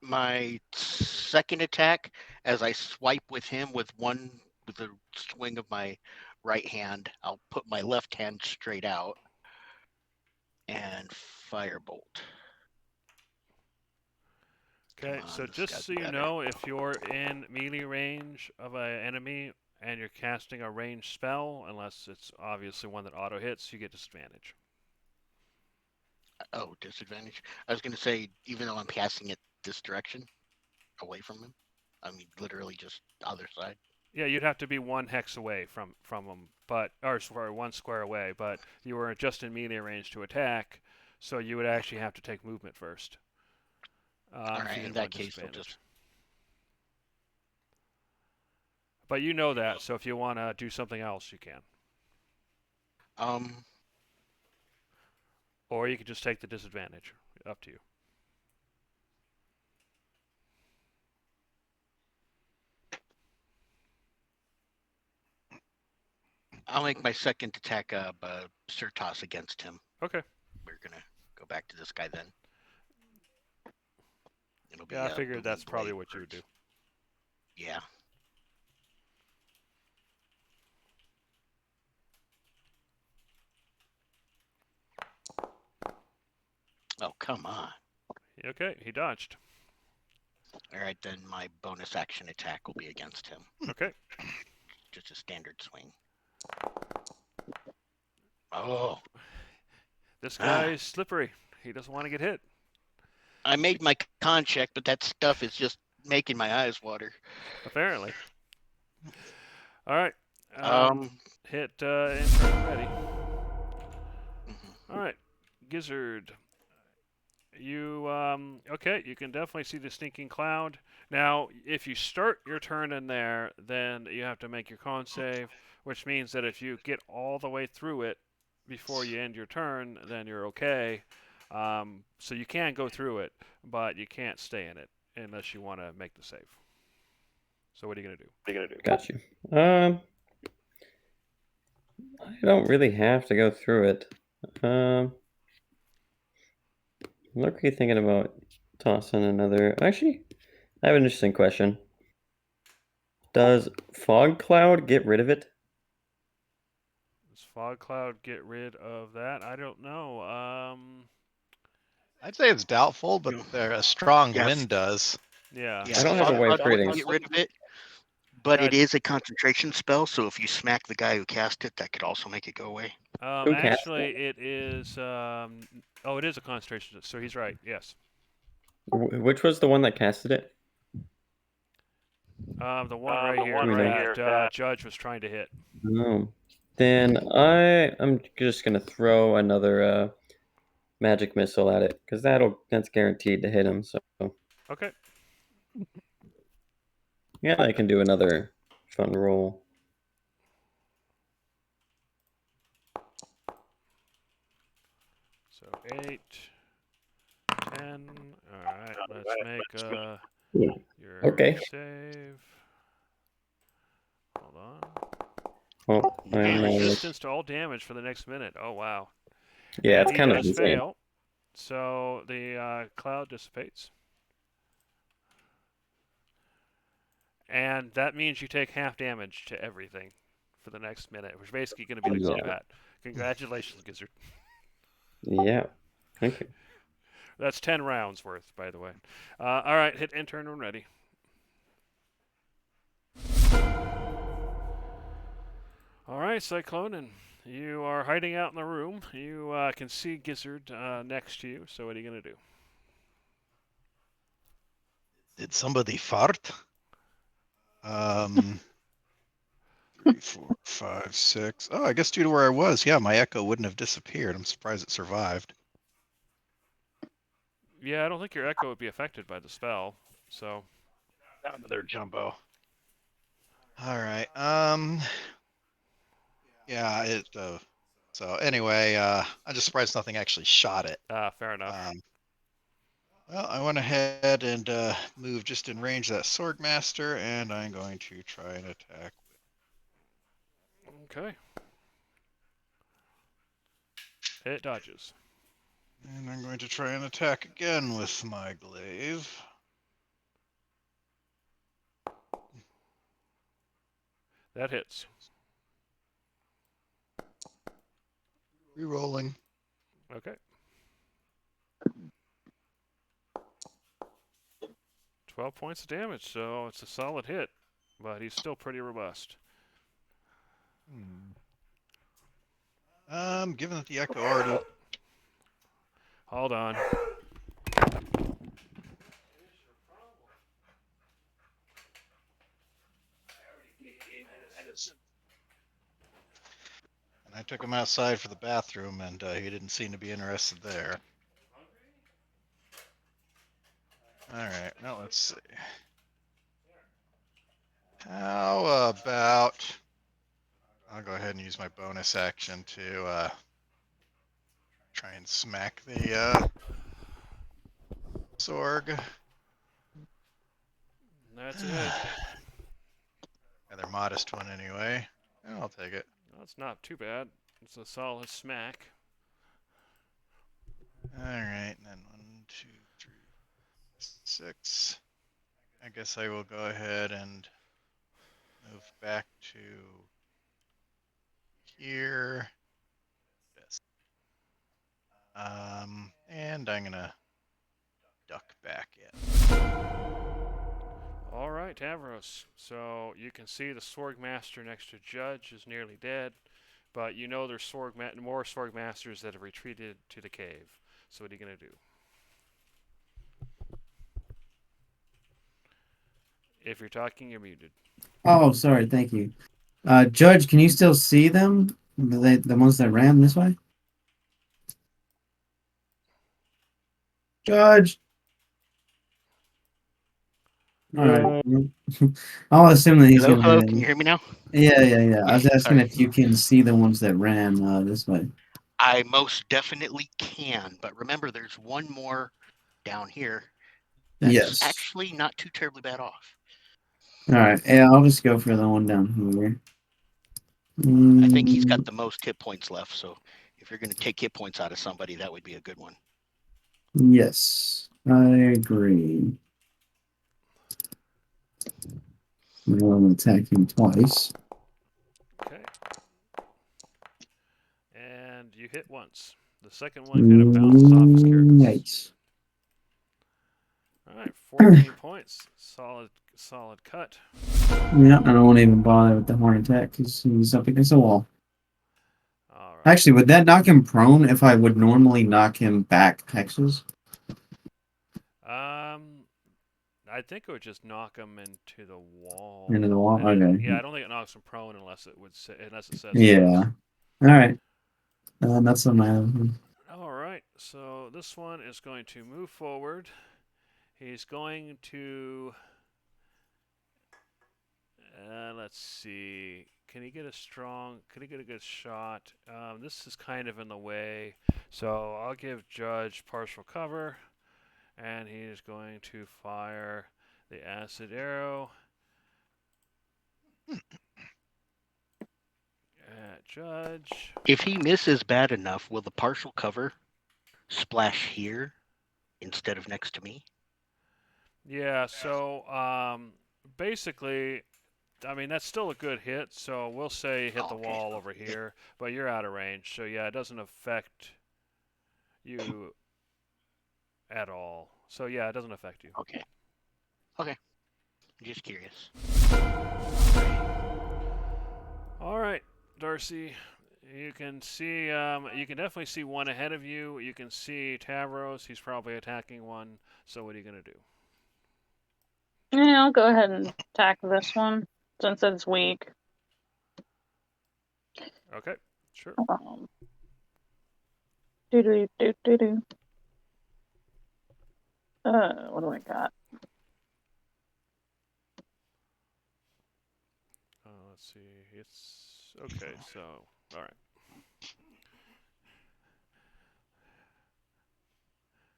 My second attack, as I swipe with him with the swing of my right hand, I'll put my left hand straight out and firebolt. Okay, so just so you know, if you're in melee range of an enemy and you're casting a ranged spell, unless it's obviously one that auto hits, you get disadvantage. Oh, disadvantage. I was gonna say, even though I'm casting it this direction, away from him. I mean, literally just other side. Yeah, you'd have to be 1 hex away from him, but or sorry, 1 square away. But you were just in melee range to attack, so you would actually have to take movement first. All if right, you in didn't want that case, we'll disadvantage. just. But you know that, so if you want to do something else, you can. Or you could just take the disadvantage. Up to you. I'll make my second attack Surtas against him. Okay. We're gonna go back to this guy then. It'll be, Yeah, I figured Booming that's probably Blade what you would do. first. Yeah. Oh, come on. Okay, he dodged. All right, then my bonus action attack will be against him. Okay. Just a standard swing. Oh, This guy is slippery. He doesn't want to get hit. I made my con check, but that stuff is just making my eyes water. Apparently. All right. Hit intern ready. All right, Gizzard. You okay? You can definitely see the stinking cloud. Now, if you start your turn in there, then you have to make your con save, which means that if you get all the way through it before you end your turn, then you're okay. So you can go through it, but you can't stay in it unless you want to make the save. So what are you gonna do? Got you. I don't really have to go through it. I'm not really thinking about tossing another. Actually, I have an interesting question. Does fog cloud get rid of it? Does fog cloud get rid of that? I don't know. I'd say it's doubtful, but a strong Yeah. wind does. Yeah. Yeah, I don't have a way of Fog Cloud reading. would get rid of it, but Yeah, it is a concentration spell, so if you smack the guy who cast it, that could also make it go away. Who cast Actually, it is. Oh, it is a concentration. So he's right. Yes. Which was the one that casted it? The one right here that Judge was trying to hit. Oh. Then I'm just gonna throw another magic missile at it because that's guaranteed to hit him. So Okay. yeah, I can do another fun roll. So 8, 10. All right. Let's make your Okay. save. Hold on. Oh, And I'm, resistance to all damage for the next minute. Oh wow. yeah, And it's he kind of does insane. fail. So the cloud dissipates. And that means you take half damage to everything for the next minute, which is basically going to be the Yeah. combat. Congratulations, Gizzard. Yeah. Thank you. That's 10 rounds worth, by the way. All right, hit intern when ready. All right, Cyclonin, you are hiding out in the room. You can see Gizzard next to you, so what are you going to do? Did somebody fart? 3, 4, 5, 6. Oh, I guess due to where I was, yeah, my echo wouldn't have disappeared. I'm surprised it survived. Yeah, I don't think your echo would be affected by the spell, so... Down to their jumbo. All right. Yeah, it. So anyway, I'm just surprised nothing actually shot it. Fair enough. Well, I went ahead and moved just in range of that Swordmaster, and I'm going to try and attack. Okay. It dodges. And I'm going to try and attack again with my glaive. That hits. Rerolling. Okay. 12 points of damage, so it's a solid hit, but he's still pretty robust. Given that the echo already. Hold on. And I took him outside for the bathroom, and he didn't seem to be interested there. All right, now let's see. How about I'll go ahead and use my bonus action to try and smack the Sorg. That's a hit. Rather modest one anyway. I'll take it. That's not too bad. It's a solid smack. All right, and then 1, 2, 3, 6. I guess I will go ahead and move back to here. Yes. And I'm gonna duck back in. All right, Tavros. So you can see the Sorg Master next to Judge is nearly dead, but you know there's more Sorg Masters that have retreated to the cave. So what are you gonna do? If you're talking, you're muted. Oh, sorry. Thank you. Judge, can you still see them? The ones that ran this way? Judge. All right. I'll assume that he's Hello, gonna. hello. Can you hear me now? Yeah. I was Yeah, asking sorry. if you can see the ones that ran this way. I most definitely can, but remember, there's one more down here. That's Yes. actually not too terribly bad off. All right. Yeah, I'll just go for the one down here. I think he's got the most hit points left, so if you're going to take hit points out of somebody, that would be a good one. Yes, I agree. I'm going to attack him twice. Okay. And you hit once. The second one kind of bounced off his carapace. Nice. All right, 14 points. Solid cut. Yeah, I don't want to even bother with the horn attack because he's up against the wall. All right. Actually, would that knock him prone if I would normally knock him back hexes? I think it would just knock him into the wall. Into the wall? And Okay. yeah, I don't think it knocks him prone unless it says. Yeah. All right. That's on my other one. All right. So this one is going to move forward. He's going to. Let's see. Can he get a good shot? This is kind of in the way. So I'll give Judge partial cover. And he is going to fire the acid arrow at Judge. If he misses bad enough, will the partial cover splash here instead of next to me? Yeah, so basically, I mean, that's still a good hit, so we'll say hit the wall over here, but you're out of range, so yeah, it doesn't affect you at all. So yeah, it doesn't affect you. Okay. I'm just curious. All right, Darcy. You can see, you can definitely see one ahead of you. You can see Tavros. He's probably attacking one. So what are you going to do? Yeah, I'll go ahead and attack this one since it's weak. Okay, sure. Do. What do I got? Let's see. It's okay. So, all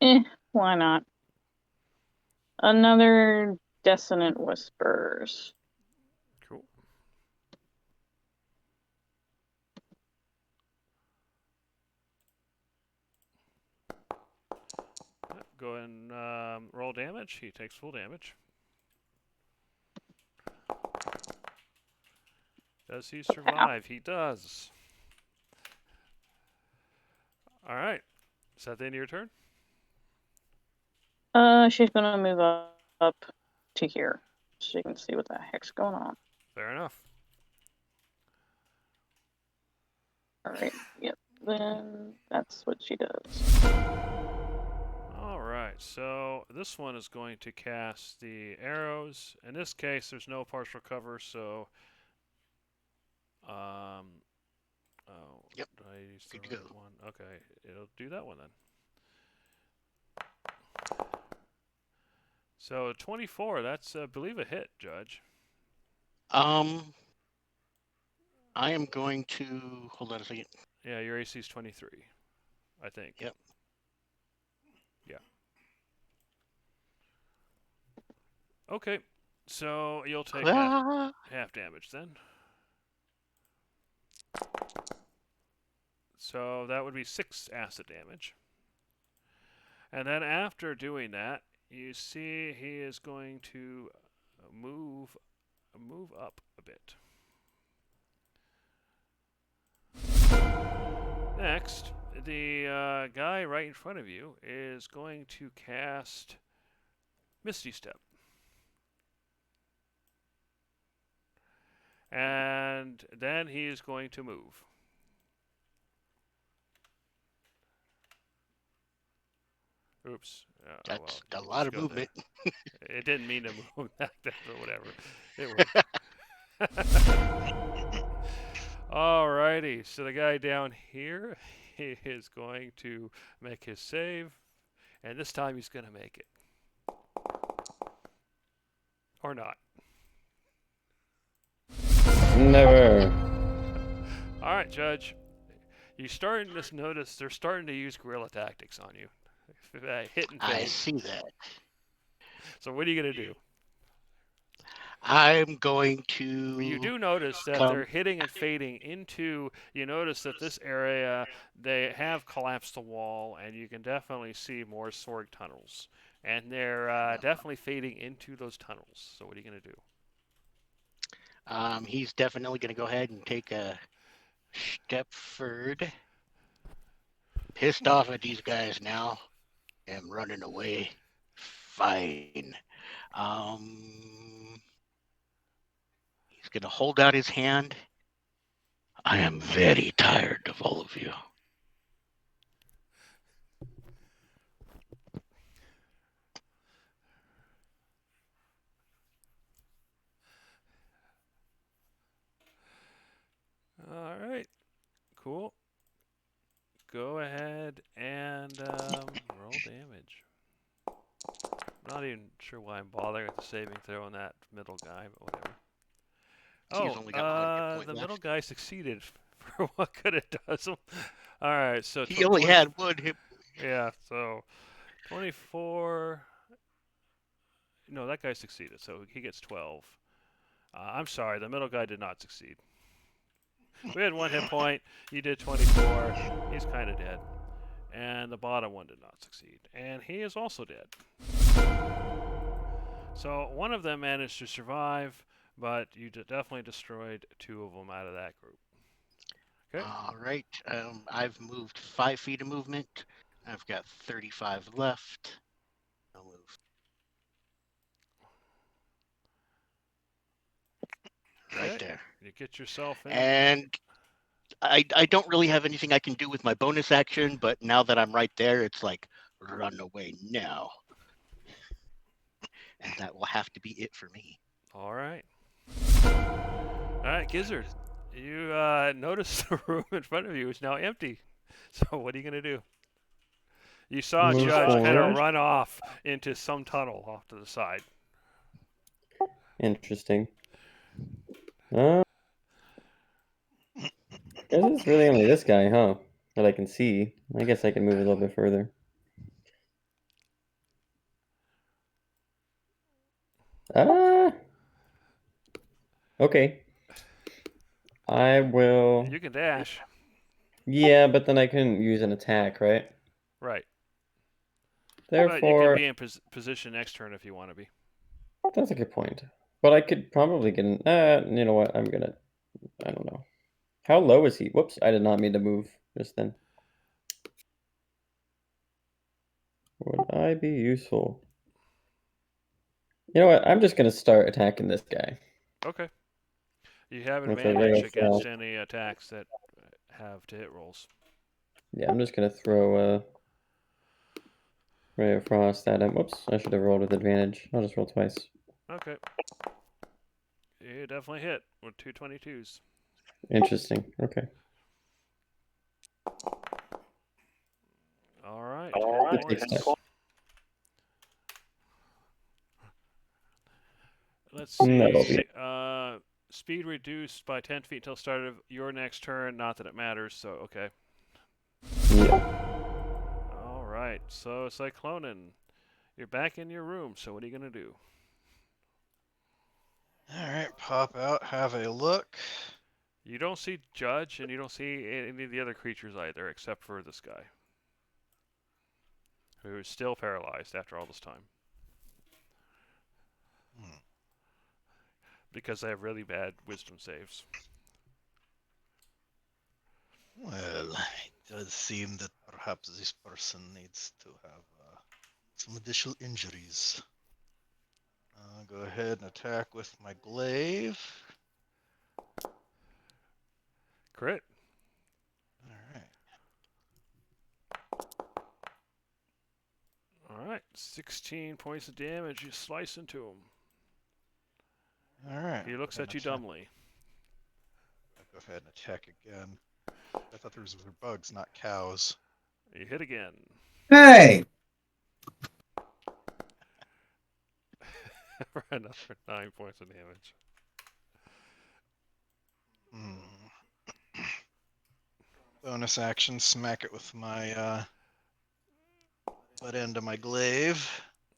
right. Why not? Another Dissonant Whispers. Cool. Go ahead and roll damage. He takes full damage. Does he survive? He does. All right. Is that the end of your turn? She's gonna move up to here so you can see what the heck's going on. Fair enough. All right. Yep. Then that's what she does. right, so this one is going to cast the arrows. In this case, there's no partial cover, so oh, Yep, did I use the good to right go. one? Okay, it'll do that one then. So 24, that's I believe a hit, Judge. I am going to hold on a second. Yeah, your AC is 23, I think. Yep. Yeah. Okay, so you'll take half damage then. So that would be 6 acid damage. And then after doing that, you see he is going to move up a bit. Next, the guy right in front of you is going to cast Misty Step. And then he is going to move. Oops. That's well, a lot of go movement. there. It didn't mean to move back there, but whatever. It worked. Alrighty, so the guy down here, he is going to make his save, and this time he's going to make it. Or not. Never. Alright, Judge. You're starting to notice they're starting to use guerrilla tactics on you. Hit and I fade. see that. So what are you going to do? I'm going to. Well, you do notice that they're hitting and fading into. You notice that this area, they have collapsed the wall, and you can definitely see more sword tunnels. And they're definitely fading into those tunnels. So what are you going to do? He's definitely going to go ahead and take a step forward. Pissed off at these guys now. Am running away. Fine. He's going to hold out his hand. I am very tired of all of you. All right. Cool. Go ahead and roll damage. I'm not even sure why I'm bothering with the saving throw on that middle guy, but whatever. He's only got 1 hit point the left. middle guy succeeded for what good it does him. All right, so He only had 1 hit. Yeah, so 24. No, that guy succeeded, so he gets 12. I'm sorry, the middle guy did not succeed. We had 1 hit point. You did 24. He's kind of dead. And the bottom one did not succeed. And he is also dead. So one of them managed to survive, but you definitely destroyed 2 of them out of that group. Okay. All right. I've moved 5 feet of movement. I've got 35 left. I'll move. Right Okay. there. You get yourself in. And I don't really have anything I can do with my bonus action, but now that I'm right there, it's like, run away now. And that will have to be it for me. All right. All right, Gizzard. You notice the room in front of you is now empty. So what are you going to do? You saw Move Judge kind of forward. run off into some tunnel off to the side. Interesting. Guess it's really only this guy, huh? That I can see. I guess I can move a little bit further. Okay. I will. You can dash. Yeah, but then I couldn't use an attack, right? Right. But you Therefore, can be in position next turn if you want to be. that's a good point. But I could probably get an. You know what? I don't know. How low is he? Whoops! I did not mean to move just then. Would I be useful? You know what? I'm just gonna start attacking this guy. Okay. You have With a advantage ray of against frost. any attacks that have to hit rolls. Yeah, I'm just gonna throw Ray of Frost, Adam. Whoops, I should have rolled with advantage. I'll just roll twice. Okay. You definitely hit with 222s. Interesting. Okay. All right. All 10 right. Good points. stuff. Let's That'll be see. it. Speed reduced by 10 feet until start of your next turn. Not that it matters, so okay. Yeah. All right. So, Cyclonin, you're back in your room, so what are you going to do? Alright, pop out, have a look. You don't see Judge, and you don't see any of the other creatures either, except for this guy, who is still paralyzed after all this time. Because they have really bad wisdom saves. Well, it does seem that perhaps this person needs to have some additional injuries. I'll go ahead and attack with my glaive. Crit. Alright. Alright, 16 points of damage. You slice into him. Alright. He looks at you dumbly. I'll go ahead and attack again. I thought those were bugs, not cows. You hit again. Hey! For another 9 points of damage. Bonus action, smack it with my butt end of my glaive.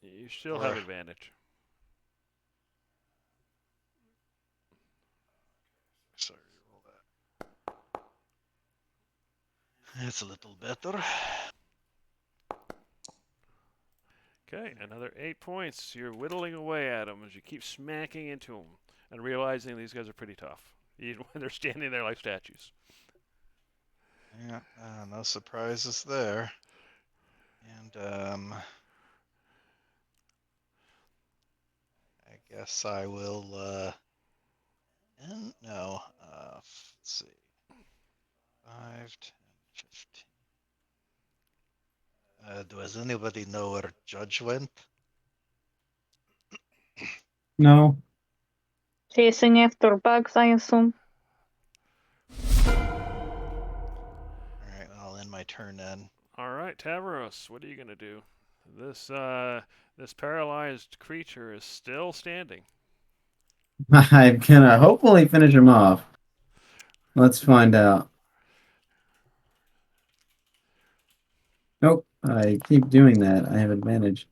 You still have advantage. Sorry, roll that. That's a little better. Okay, another 8 points. You're whittling away at him as you keep smacking into him and realizing these guys are pretty tough, even when they're standing there like statues. Yeah, no surprises there. And I guess I will let's see. 5, 10, 15. Does anybody know where Judge went? No. Chasing after bugs, I assume. Alright, I'll end my turn then. Alright, Tavros, what are you gonna do? This paralyzed creature is still standing. I'm gonna hopefully finish him off. Let's find out. Nope, I keep doing that. I have advantage.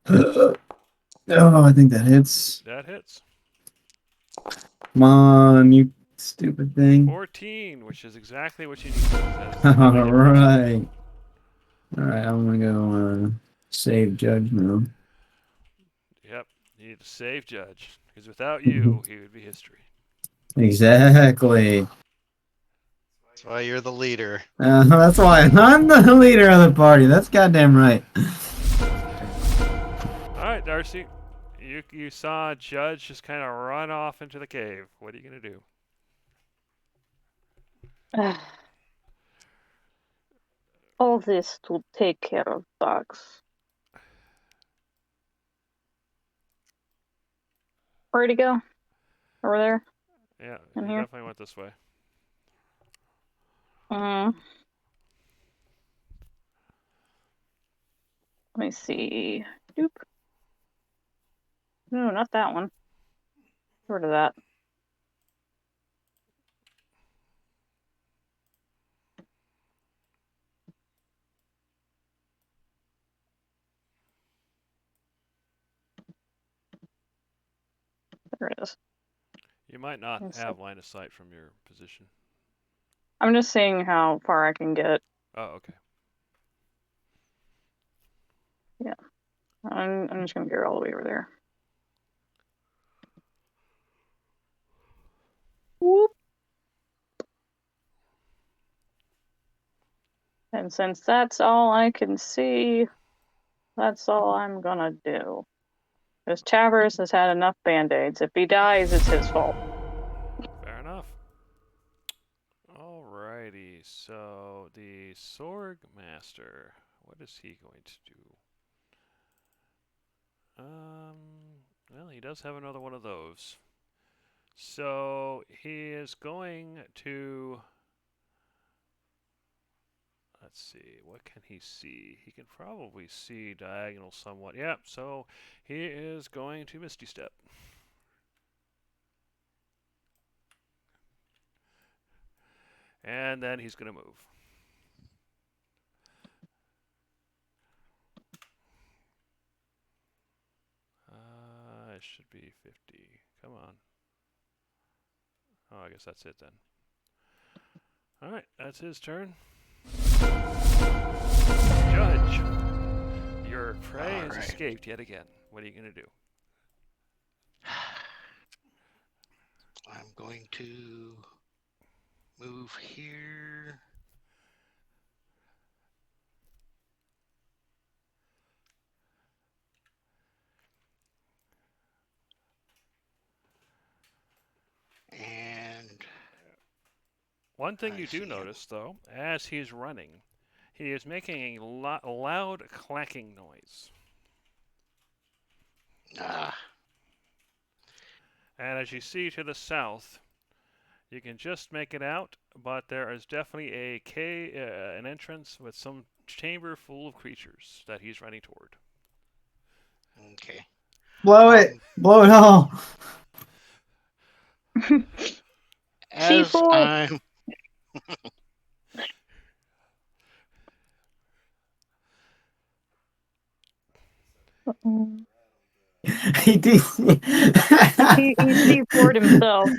Oh, I think that hits. That hits. Come on, you stupid thing. 14, which is exactly what you need. Alright. Alright, I'm gonna go save Judge now. Yep, you need to save Judge, because without you, he would be history. Exactly. That's why you're the leader. That's why I'm the leader of the party. That's goddamn right. Alright, Darcy. You saw Judge just kind of run off into the cave. What are you going to do? All this to take care of bugs. Where'd he go? Over there? Yeah, In he here? definitely went this way. Let me see. Doop. No, not that one. Get rid of that. There it is. You might not Yes, have line of sight from your position. I'm just seeing how far I can get. Oh, okay. Yeah. I'm just gonna get all the way over there. Whoop. And since that's all I can see, that's all I'm gonna do. Because Travers has had enough band-aids. If he dies, it's his fault. Fair enough. Alrighty, so the Sorg Master, what is he going to do? Well, he does have another one of those. So he is going to. Let's see, what can he see? He can probably see diagonal somewhat. Yep, so he is going to Misty Step. And then he's going to move. It should be 50. Come on. Oh, I guess that's it then. All right, that's his turn. Judge, your prey has Alright. escaped yet again. What are you going to do? I'm going to move here. And One thing I you do see him. notice, though, as he's running, he is making a loud clacking noise. ah, And as you see to the south, you can just make it out, but there is definitely a an entrance with some chamber full of creatures that he's running toward. okay. Blow it. Blow it all. As C4. I'm He did. He C4'd himself.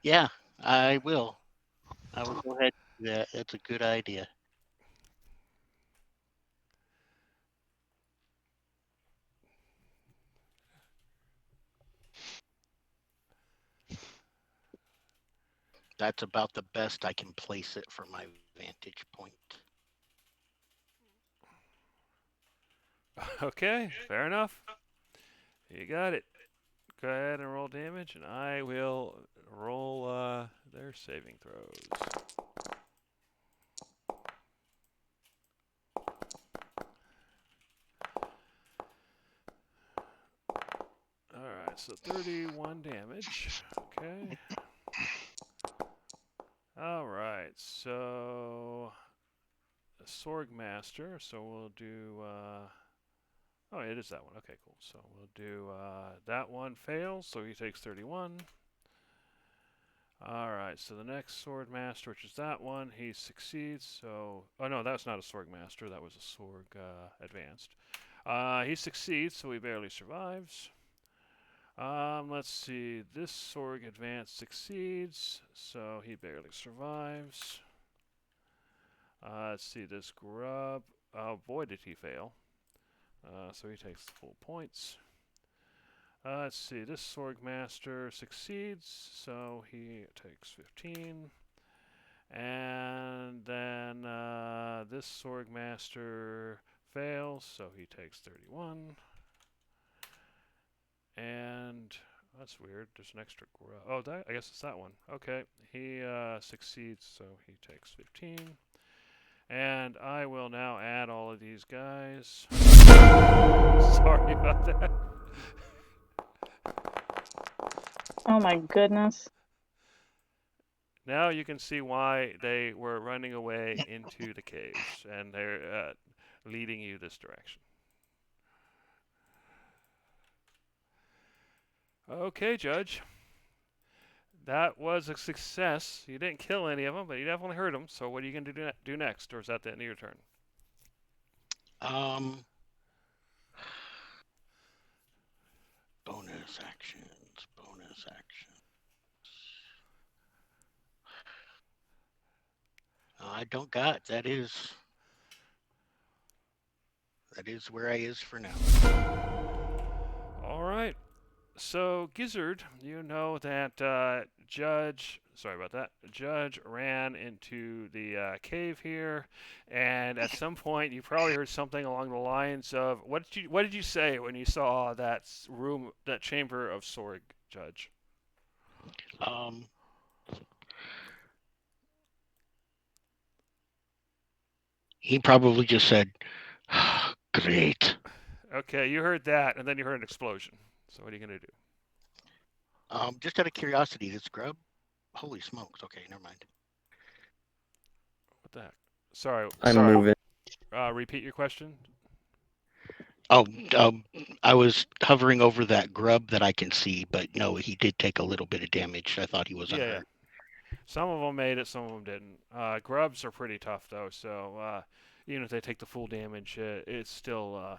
yeah, I will. I will go ahead and do that. That's a good idea. That's about the best I can place it for my vantage point. Okay, fair enough. You got it. Go ahead and roll damage, and I will roll their saving throws. Alright, so 31 damage. Okay. Alright, so Sorg Master, so we'll do oh, it is that one. Okay, cool. So we'll do that one fails, so he takes 31. Alright, so the next Sword Master, which is that one, he succeeds, so... Oh no, that's not a Sorg Master, that was a Sorg Advanced. He succeeds, so he barely survives. Let's see, this Sorg Advanced succeeds, so he barely survives. Let's see, this Grub... Oh boy, did he fail. So he takes the full points. Let's see, this Sorg Master succeeds, so he takes 15. And then this Sorg Master fails, so he takes 31. And that's weird, there's an extra grub. Oh, that, I guess it's that one. Okay, he succeeds, so he takes 15. And I will now add all of these guys. Sorry about that. Oh my goodness. Now you can see why they were running away into the caves, and they're leading you this direction. Okay, Judge. That was a success. You didn't kill any of them, but you definitely hurt them. So what are you going to do next, or is that the end of your turn? Bonus actions, bonus actions. I don't got. That is where I is for now. All right. So, Gizzard, you know that Judge ran into the cave here, and at some point you probably heard something along the lines of, what did you say when you saw that room, that chamber of Sorg, Judge? He probably just said, "Great." Okay, you heard that, and then you heard an explosion. So what are you gonna do? Just out of curiosity, this grub? Holy smokes! Okay, never mind. What the heck? Sorry. I'm moving. Repeat your question. Oh, I was hovering over that grub that I can see, but no, he did take a little bit of damage. I thought he was Yeah, yeah. unhurt. Some of them made it, some of them didn't. Grubs are pretty tough though, so even if they take the full damage, it's still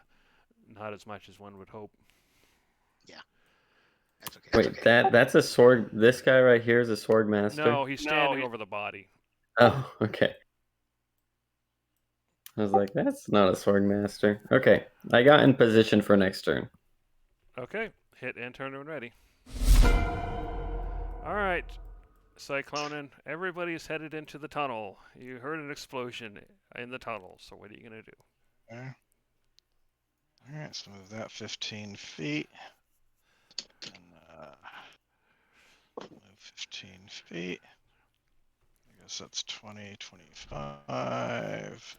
not as much as one would hope. That's okay. Wait, that's a sword. This guy right here is a sword master. No, he's standing over the body. Oh, okay. I was like, that's not a sword master. Okay, I got in position for next turn. Okay, hit and turn when ready. All right, Cyclonin, everybody's headed into the tunnel. You heard an explosion in the tunnel, so what are you gonna do? Okay. All right, so move that 15 feet. And move 15 feet. I guess that's 20, 25.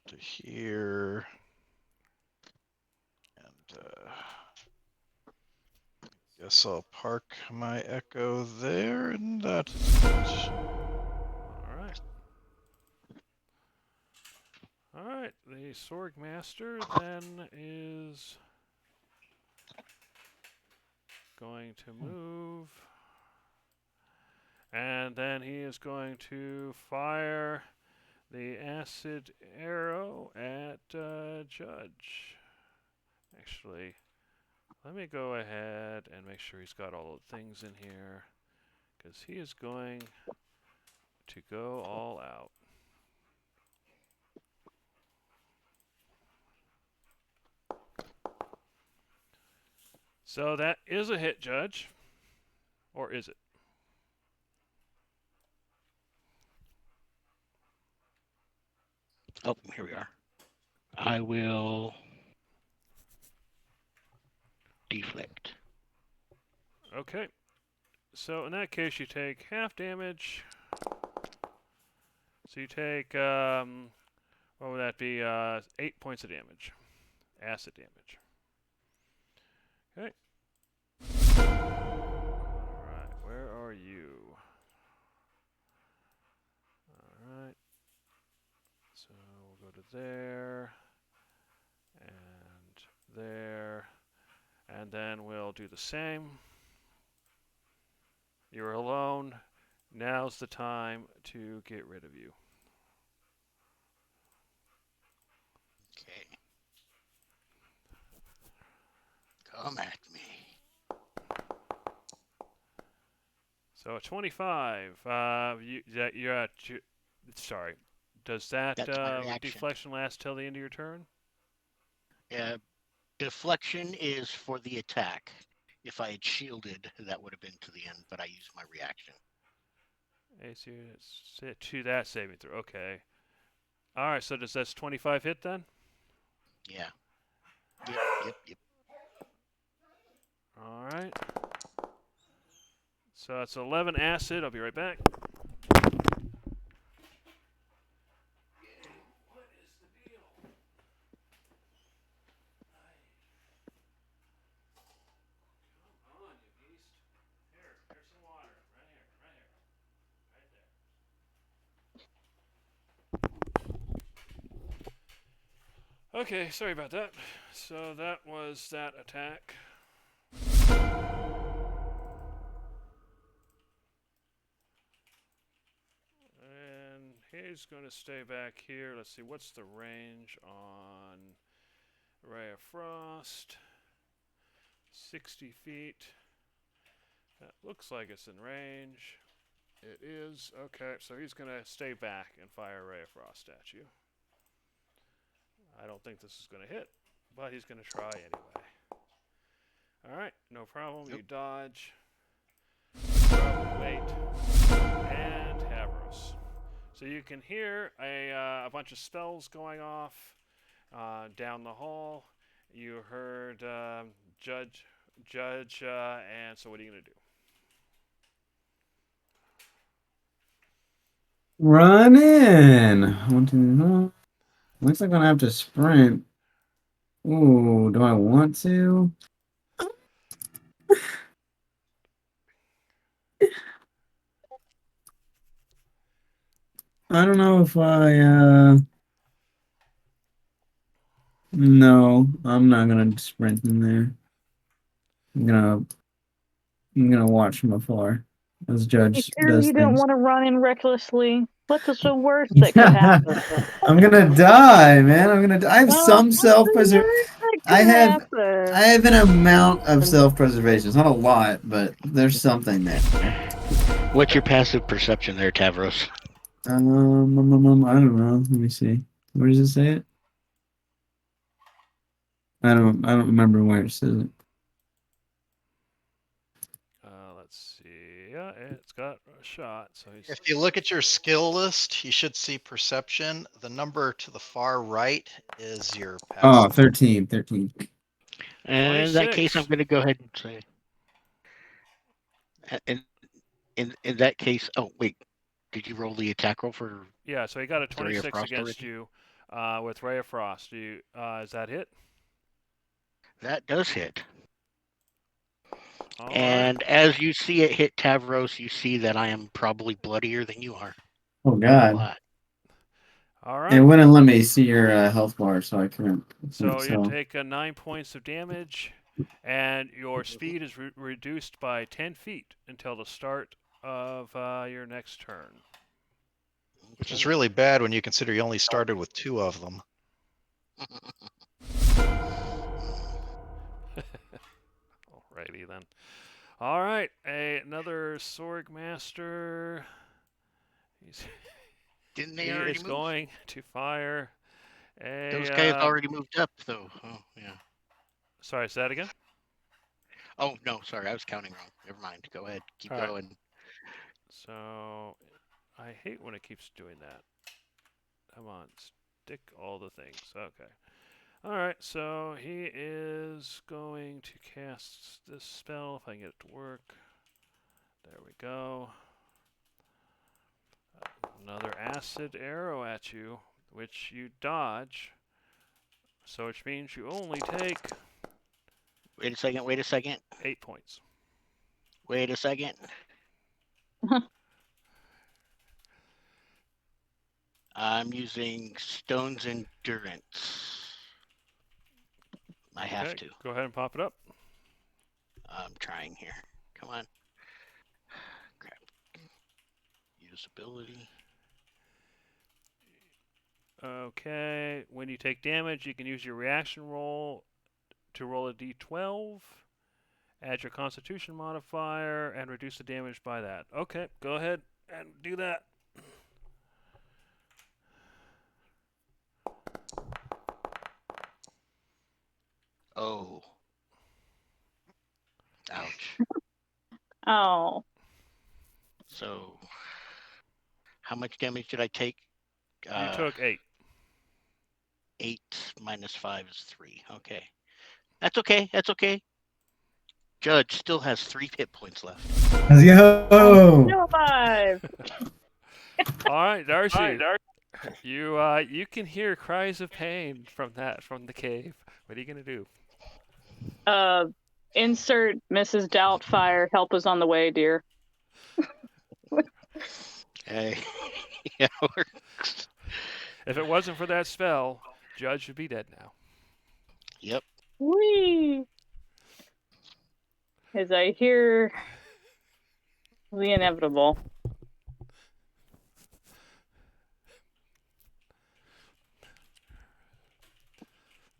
To here. And guess I'll park my echo there, and that's it. All right, the Sword Master then is going to move, and then he is going to fire the acid arrow at Judge. Actually, let me go ahead and make sure he's got all the things in here, because he is going to go all out. So that is a hit, Judge. Or is it? Oh, here we are. I will deflect. Okay. So in that case, you take half damage. So you take, what would that be? 8 points of damage. Acid damage. Okay. Alright, where are you? Alright. So we'll go to there. And there. And then we'll do the same. You're alone. Now's the time to get rid of you. Okay. Come at me. So 25. You're at. Sorry. Does that That's my reaction. deflection last till the end of your turn? Yeah. Deflection is for the attack. If I had shielded, that would have been to the end, but I used my reaction. AC to that saving throw. Okay. All right. So does that 25 hit then? Yeah. Yep. All right. So that's 11 acid. I'll be right back. Okay, sorry about that. So that was that attack. And he's going to stay back here. Let's see, what's the range on Ray of Frost? 60 feet. That looks like it's in range. It is. Okay, so he's going to stay back and fire Ray of Frost at you. I don't think this is going to hit, but he's going to try anyway. Alright, no problem. Yep. You dodge. Wait. And Havros. So you can hear a bunch of spells going off down the hall. You heard Judge, and so what are you going to do? Run in. 1, 2, looks like I'm gonna have to sprint. Ooh, do I want to? I don't know if no, I'm not gonna sprint in there. I'm gonna watch from afar as Judge Sure does you don't things. want to run in recklessly. What is the worst that could happen? I'm gonna die, man. I'm gonna die. I have Well, some what's the self-preservation. worst that I could have happen? I have an amount of self-preservation. It's not a lot, but there's something there. What's your passive perception there, Tavros? I don't know. Let me see. Where does it say it? I don't remember where it says it. Let's see. Yeah, it's got a shot. So he's If you look at your skill list, you should see perception. The number to the far right is your Oh, passive. 13. And in that case, I'm 26. going to go ahead and say. In that case, oh wait, did you roll the attack roll for? Yeah, so he got a Ray of 26 Frost against already? you with Ray of Frost. Is that hit? That does hit. All right. And as you see it hit Tavros, you see that I am probably bloodier than you are. Oh A God. lot. All right. It wouldn't let me see your health bar, so I couldn't. So you take 9 points of damage, and your speed is reduced by 10 feet until the start of your next turn. Which is really bad when you consider you only started with 2 of them. Alrighty then. All right, another Sorg Master. Didn't He they already is move? going to fire. Those guys already moved up, though. Oh, yeah. Sorry, say that again? Oh, no, sorry, I was counting wrong. Never mind. Go ahead. Keep All right. going. So, I hate when it keeps doing that. Come on, stick all the things. Okay. All right, so he is going to cast this spell, if I can get it to work. There we go. Another acid arrow at you, which you dodge. So which means you only take Wait a second. Wait a second. 8 points. Wait a second. I'm using Stone's Endurance. I have Okay, to. go ahead and pop it up. I'm trying here. Come on. Crap. Usability. Okay, when you take damage, you can use your reaction roll to roll a d12, add your constitution modifier, and reduce the damage by that. Okay, go ahead and do that. Oh. Ouch. Oh, So, how much damage did I take? You took 8. 8 minus 5 is 3. Okay. That's okay. That's okay. Judge still has 3 hit points left. Let's go. still alive. All right, Darcy. You can hear cries of pain from the cave. What are you gonna do? Insert Mrs. Doubtfire. Help is on the way, dear. Hey. Yeah, works. If it wasn't for that spell, Judge would be dead now. Yep. Whee! As I hear the inevitable.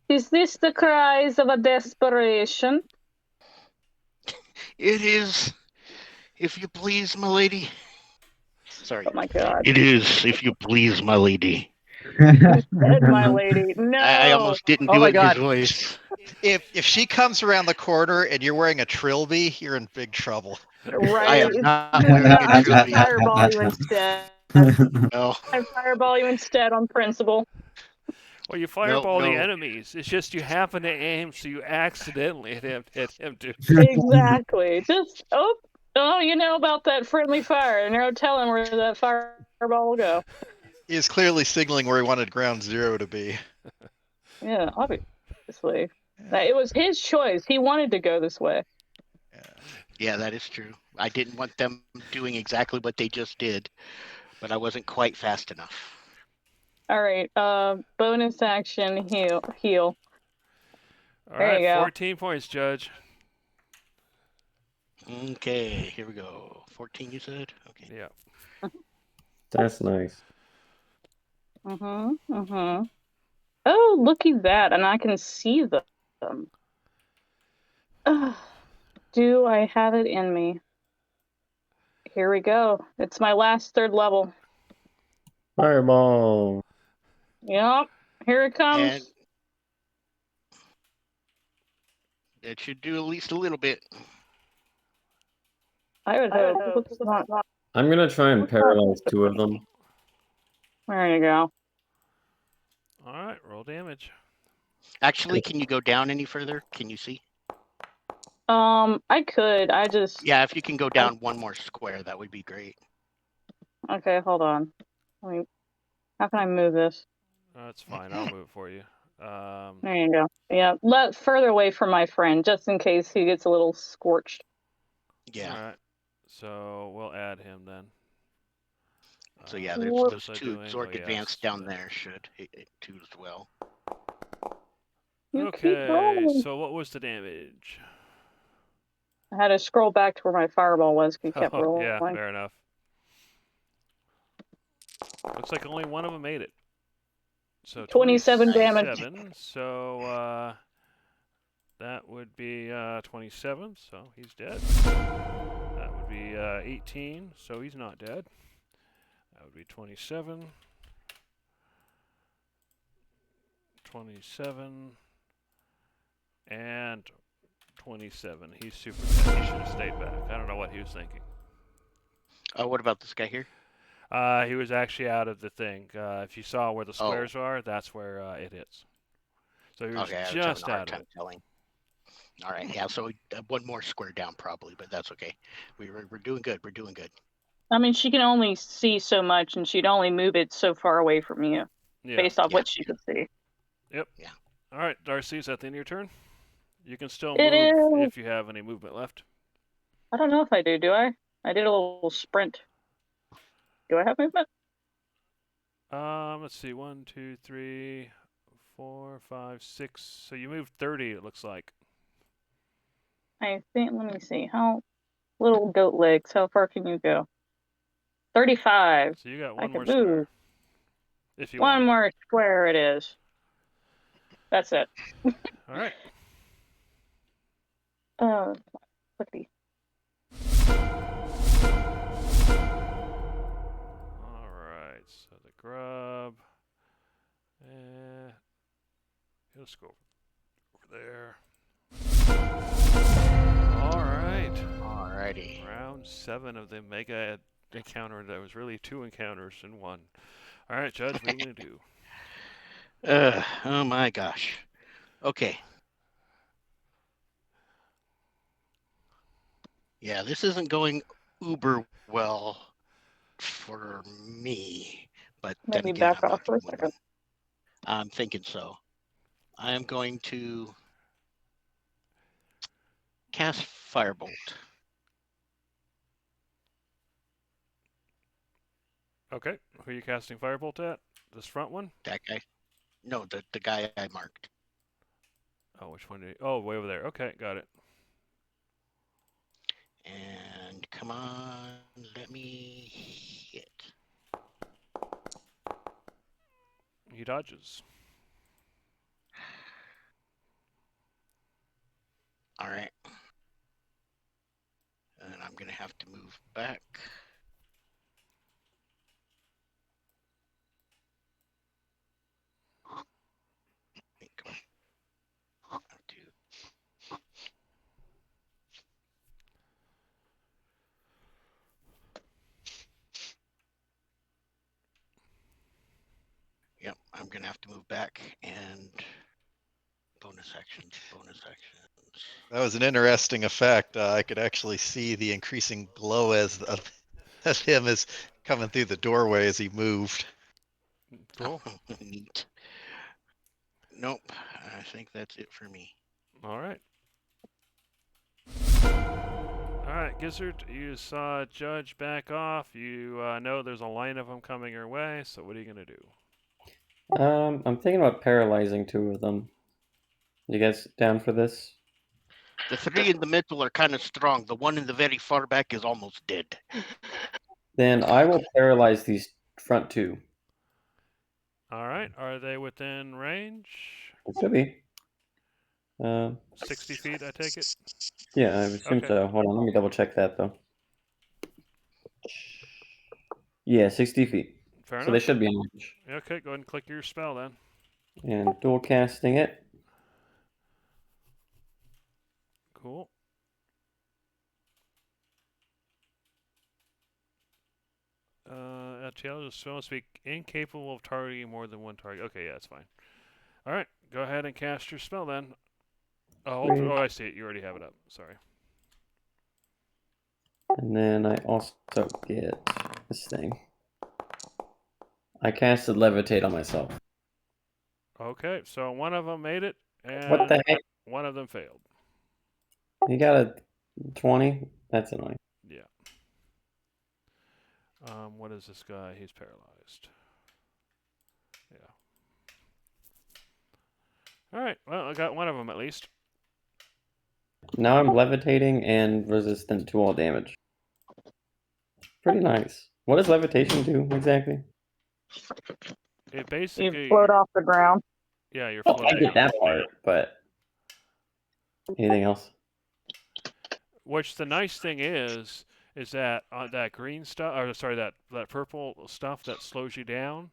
Is this the cries of a desperation? It is, if you please, my lady. Sorry. Oh my god. It is, if you please, my lady. Dead, my lady. No. I almost didn't Oh do my it in God. his voice. If she comes around the corner and you're wearing a trilby, you're in big trouble. I Right. am not No, wearing a I'm gonna trilby. fireball you instead. No. I fireball you instead on principle. Well, you fireball the no. enemies. It's just you happen to aim, so you accidentally hit him too. Exactly. Just you know about that friendly fire. No telling where that fire fireball will go. He is clearly signaling where he wanted ground zero to be. Yeah, obviously. It was his choice. He wanted to go this way. Yeah. Yeah, that is true. I didn't want them doing exactly what they just did, but I wasn't quite fast enough. All right. Bonus action heal. All There right, you go. 14 points, Judge. Okay, here we go. 14, you said? Okay. Yeah. That's nice. Oh, looky that, and I can see them. Do I have it in me? Here we go. It's my last third level. Fireball. Yep. Here it comes. And it should do at least a little bit. I would hope it's not. I'm gonna try and paralyze 2 of them. There you go. All right, roll damage. Actually, can you go down any further? Can you see? I could. I just. Yeah, if you can go down one more square, that would be great. Okay, hold on. How can I move this? That's fine. I'll move it for you. There you go. Yeah, further away from my friend, just in case he gets a little scorched. Yeah. All right. So we'll add him then. So yeah, there's What those was I 2 doing? Zork Oh, yeah, Advanced so down that- there should hit it too as well. You keep Okay, rolling. so what was the damage? I had to scroll back to where my fireball was. He kept Oh, rolling. yeah, fair enough. Looks like only one of them made it. So 27 damage. 27, so that would be 27, so he's dead. That would be 18, so he's not dead. That would be 27. 27. And 27. He's super dead. He should have stayed back. I don't know what he was thinking. Oh, what about this guy here? He was actually out of the thing. If you saw where the Oh. squares are, that's where it hits. So he was Okay, I was just having a hard out of time it. telling. All right, yeah, so one more square down probably, but that's okay. We're doing good. We're doing good. I mean, she can only see so much, and she'd only move it so far away from you, Yeah. based off Yeah. what she could see. All right, Darcy, is that the end of your turn? You can still It move is. if you have any movement left. I don't know if I do. Do I? I did a little sprint. Do I have movement? Let's see. 1, 2, 3, 4, 5, 6. So you moved 30, it looks like. I think. Let me see. How little goat legs? How far can you go? 35. So you got I one more could square. move. If you One want. more square it is. That's it. All right. Clickety. All right. So the grub. Let's go over there. All right. Alrighty. Round 7 of the mega encounter that was really 2 encounters in one. All right, Judge, what are you going to do? Oh my gosh. Okay. Yeah, this isn't going uber well for me, but then Maybe again, back I'm off not for a the only second. one. I'm thinking so. I am going to cast Firebolt. Okay. Who are you casting Firebolt at? This front one? That guy. No, the guy I marked. Oh, which one? Oh, way over there. Okay, got it. And come on, let me hit. He dodges. All right. And I'm going to have to move back. Come on. Have to- Yep, I'm going to have to move back and bonus actions, bonus actions. That was an interesting effect. I could actually see the increasing glow as of him as coming through the doorway as he moved. Cool. Neat. Nope. I think that's it for me. All right. All right, Gizzard, you saw Judge back off. You know there's a line of them coming your way, so what are you going to do? I'm thinking about paralyzing 2 of them. You guys down for this? The 3 in the middle are kind of strong. The one in the very far back is almost dead. Then I will paralyze these front 2. All right, are they within range? It should be. 60 feet, I take it? Yeah, I assume Okay. so. Hold on, let me double check that though. Yeah, 60 feet. Fair So enough. they should be in range. Okay, go ahead and click your spell then. And dual casting it. Cool. LTL is supposed to be incapable of targeting more than one target. Okay, yeah, that's fine. All right, go ahead and cast your spell then. Oh, I see it. You already have it up. Sorry. And then I also get this thing. I casted Levitate on myself. Okay, so one of them made it, and What the heck? one of them failed. You got a 20? That's annoying. Yeah. What is this guy? He's paralyzed. Yeah. All right. Well, I got one of them at least. Now I'm levitating and resistant to all damage. Pretty nice. What does levitation do exactly? It basically. You float off the ground. Yeah, you're I floating. get that part, but anything else? Which the nice thing is that that green stuff, or sorry, that purple stuff that slows you down,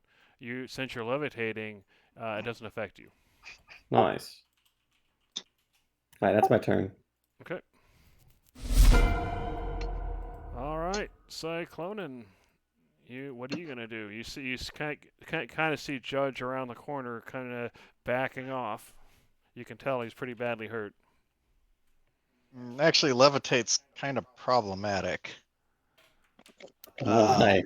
since you're levitating, it doesn't affect you. Nice. Alright, that's my turn. Okay. All right, Cyclonin, what are you gonna do? You kind of see Judge around the corner, kind of backing off. You can tell he's pretty badly hurt. Actually, levitate's kind of problematic. Why?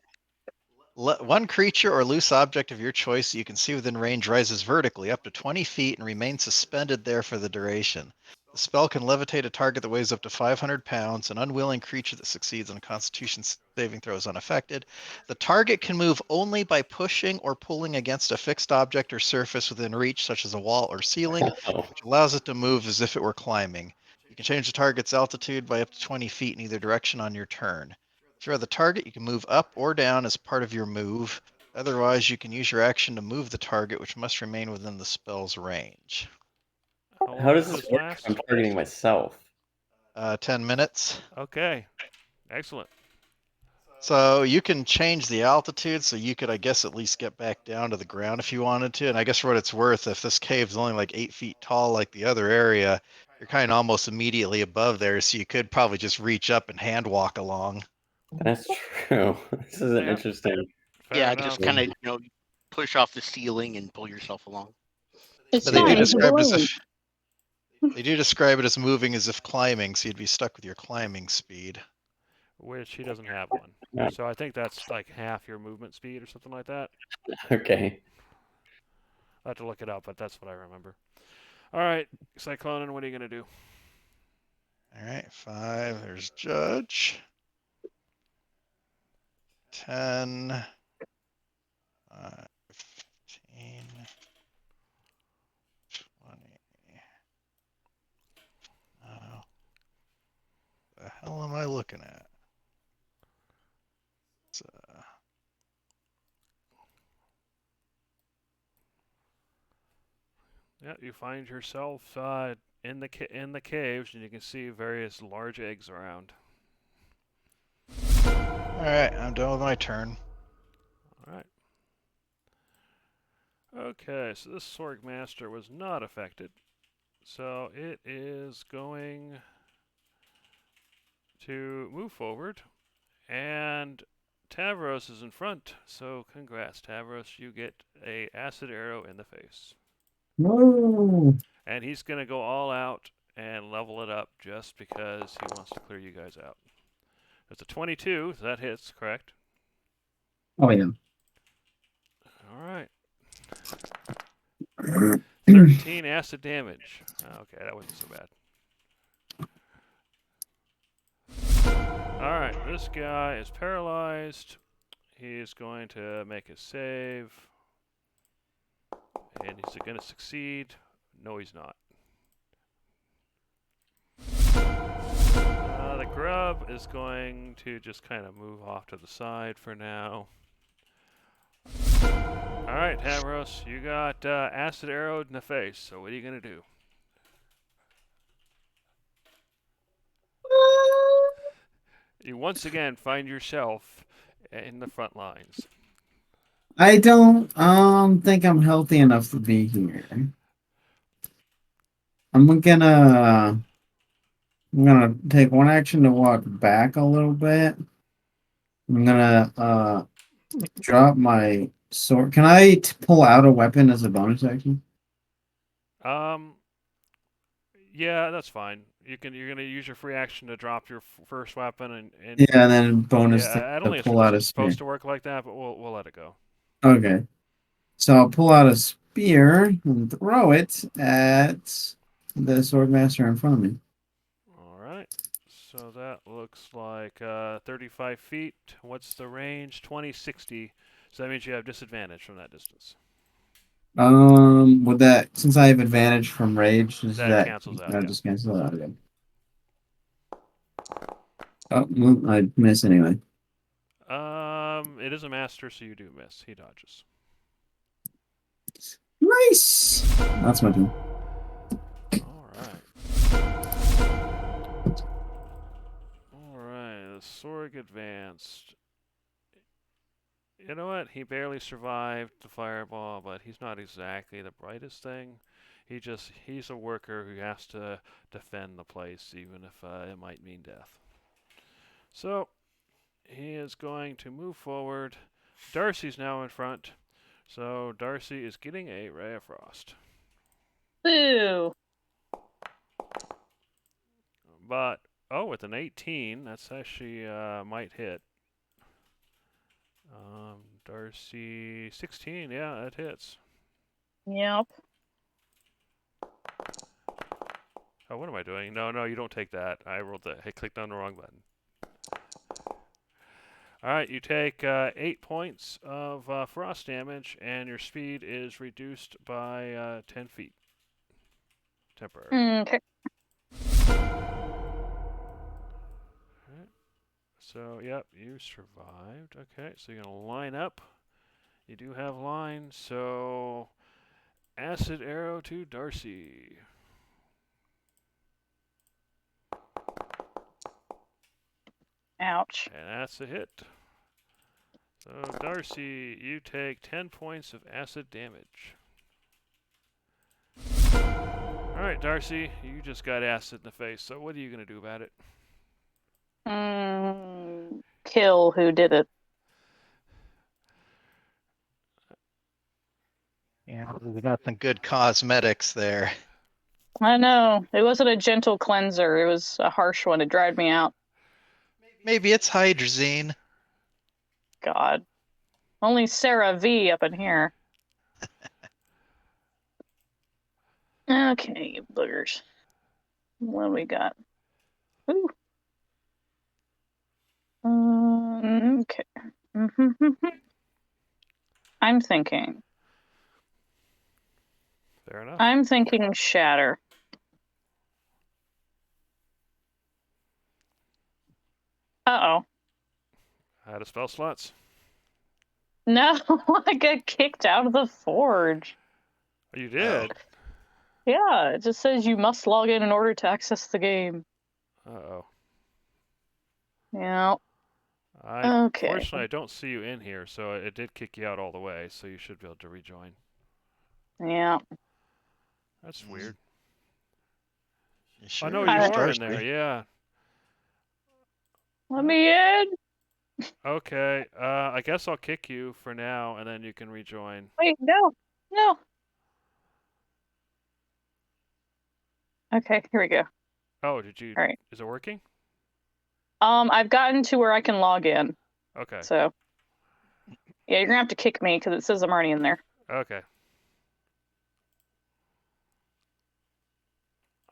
One creature or loose object of your choice you can see within range rises vertically up to 20 feet and remains suspended there for the duration. The spell can levitate a target that weighs up to 500 pounds. An unwilling creature that succeeds on a Constitution saving throw is unaffected. The target can move only by pushing or pulling against a fixed object or surface within reach, such as a wall or ceiling, which allows it to move as if it were climbing. You can change the target's altitude by up to 20 feet in either direction on your turn. If you are the target, you can move up or down as part of your move. Otherwise, you can use your action to move the target, which must remain within the spell's range. How does this work if I'm targeting myself? 10 minutes. Okay, excellent. So you can change the altitude, so you could, I guess, at least get back down to the ground if you wanted to. And I guess for what it's worth, if this cave's only like 8 feet tall like the other area, you're kind of almost immediately above there, so you could probably just reach up and hand walk along. That's true. This is an interesting. Fair enough. Just kind of, push off the ceiling and pull yourself along. It's But they do fine. describe it as if they do describe it as moving as if climbing, so you'd be stuck with your climbing speed. Which he doesn't have one. Yeah. So I think that's like half your movement speed or something like that. Okay. I have to look it up, but that's what I remember. All right, Cyclonin, what are you going to do? All right, 5. There's Judge. 10. 15. 20. The hell am I looking at? Yeah, you find yourself in the caves, and you can see various large eggs around. All right, I'm done with my turn. All right. Okay, so this Sorg Master was not affected, so it is going to move forward, and Tavros is in front. So congrats, Tavros! You get a acid arrow in the face. No. And he's going to go all out and level it up just because he wants to clear you guys out. It's a 22, so that hits, correct? Oh yeah. All right. 13 acid damage. Okay, that wasn't so bad. All right, this guy is paralyzed. He's going to make a save. And he's going to succeed. No, he's not. The grub is going to just kind of move off to the side for now. All right, Havros, you got acid arrowed in the face. So what are you going to do? You once again find yourself in the front lines. I don't think I'm healthy enough to be here. I'm gonna take one action to walk back a little bit. I'm gonna drop my sword. Can I pull out a weapon as a bonus action? Yeah, that's fine. You're gonna use your free action to drop your first weapon and Yeah, and then bonus yeah, I don't to think pull out a it's spear. supposed to work like that, but we'll let it go. Okay. So I'll pull out a spear and throw it at the swordmaster in front of me. All right. So that looks like 35 feet. What's the range? 20, 60. So that means you have disadvantage from that distance. Would that, since I have advantage from rage, does That that cancels out, that yeah. just cancel out again? Oh, well, I miss anyway. It is a master, so you do miss. He dodges. Nice. That's my turn. All right. All right. The Sorg advanced. You know what? He barely survived the fireball, but he's not exactly the brightest thing. He's a worker who has to defend the place, even if it might mean death. So he is going to move forward. Darcy's now in front. So Darcy is getting a Ray of Frost. Boo. But, with an 18, that's actually might hit. Darcy, 16, yeah, that hits. Yep. Oh, what am I doing? No, you don't take that. I rolled that. I clicked on the wrong button. All right, you take 8 points of frost damage, and your speed is reduced by 10 feet. Temporary. Okay. So, yep, you survived. Okay, so you're going to line up. You do have line, so acid arrow to Darcy. Ouch. And that's a hit. So, Darcy, you take 10 points of acid damage. Alright, Darcy, you just got acid in the face, so what are you going to do about it? Kill who did it. Yeah, we got some good cosmetics there. I know. It wasn't a gentle cleanser. It was a harsh one. It dried me out. Maybe it's hydrazine. God. Only Sarah V up in here. Okay, you boogers. What do we got? Ooh. Okay. I'm thinking Fair enough. I'm thinking shatter. Uh-oh. Out of spell slots. No, I got kicked out of the forge. Oh, you did? Yeah, it just says you must log in order to access the game. Uh-oh. Yeah. Okay. Fortunately, I don't see you in here, so it did kick you out all the way, so you should be able to rejoin. Yeah. That's weird. Sure, I know There's you are in there, yeah. Let me in. Okay, I guess I'll kick you for now, and then you can rejoin. Wait, no. No. Okay, here we go. Oh, did you? All right. Is it working? I've gotten to where I can log in. Okay. So. Yeah, you're gonna have to kick me because it says I'm already in there. Okay.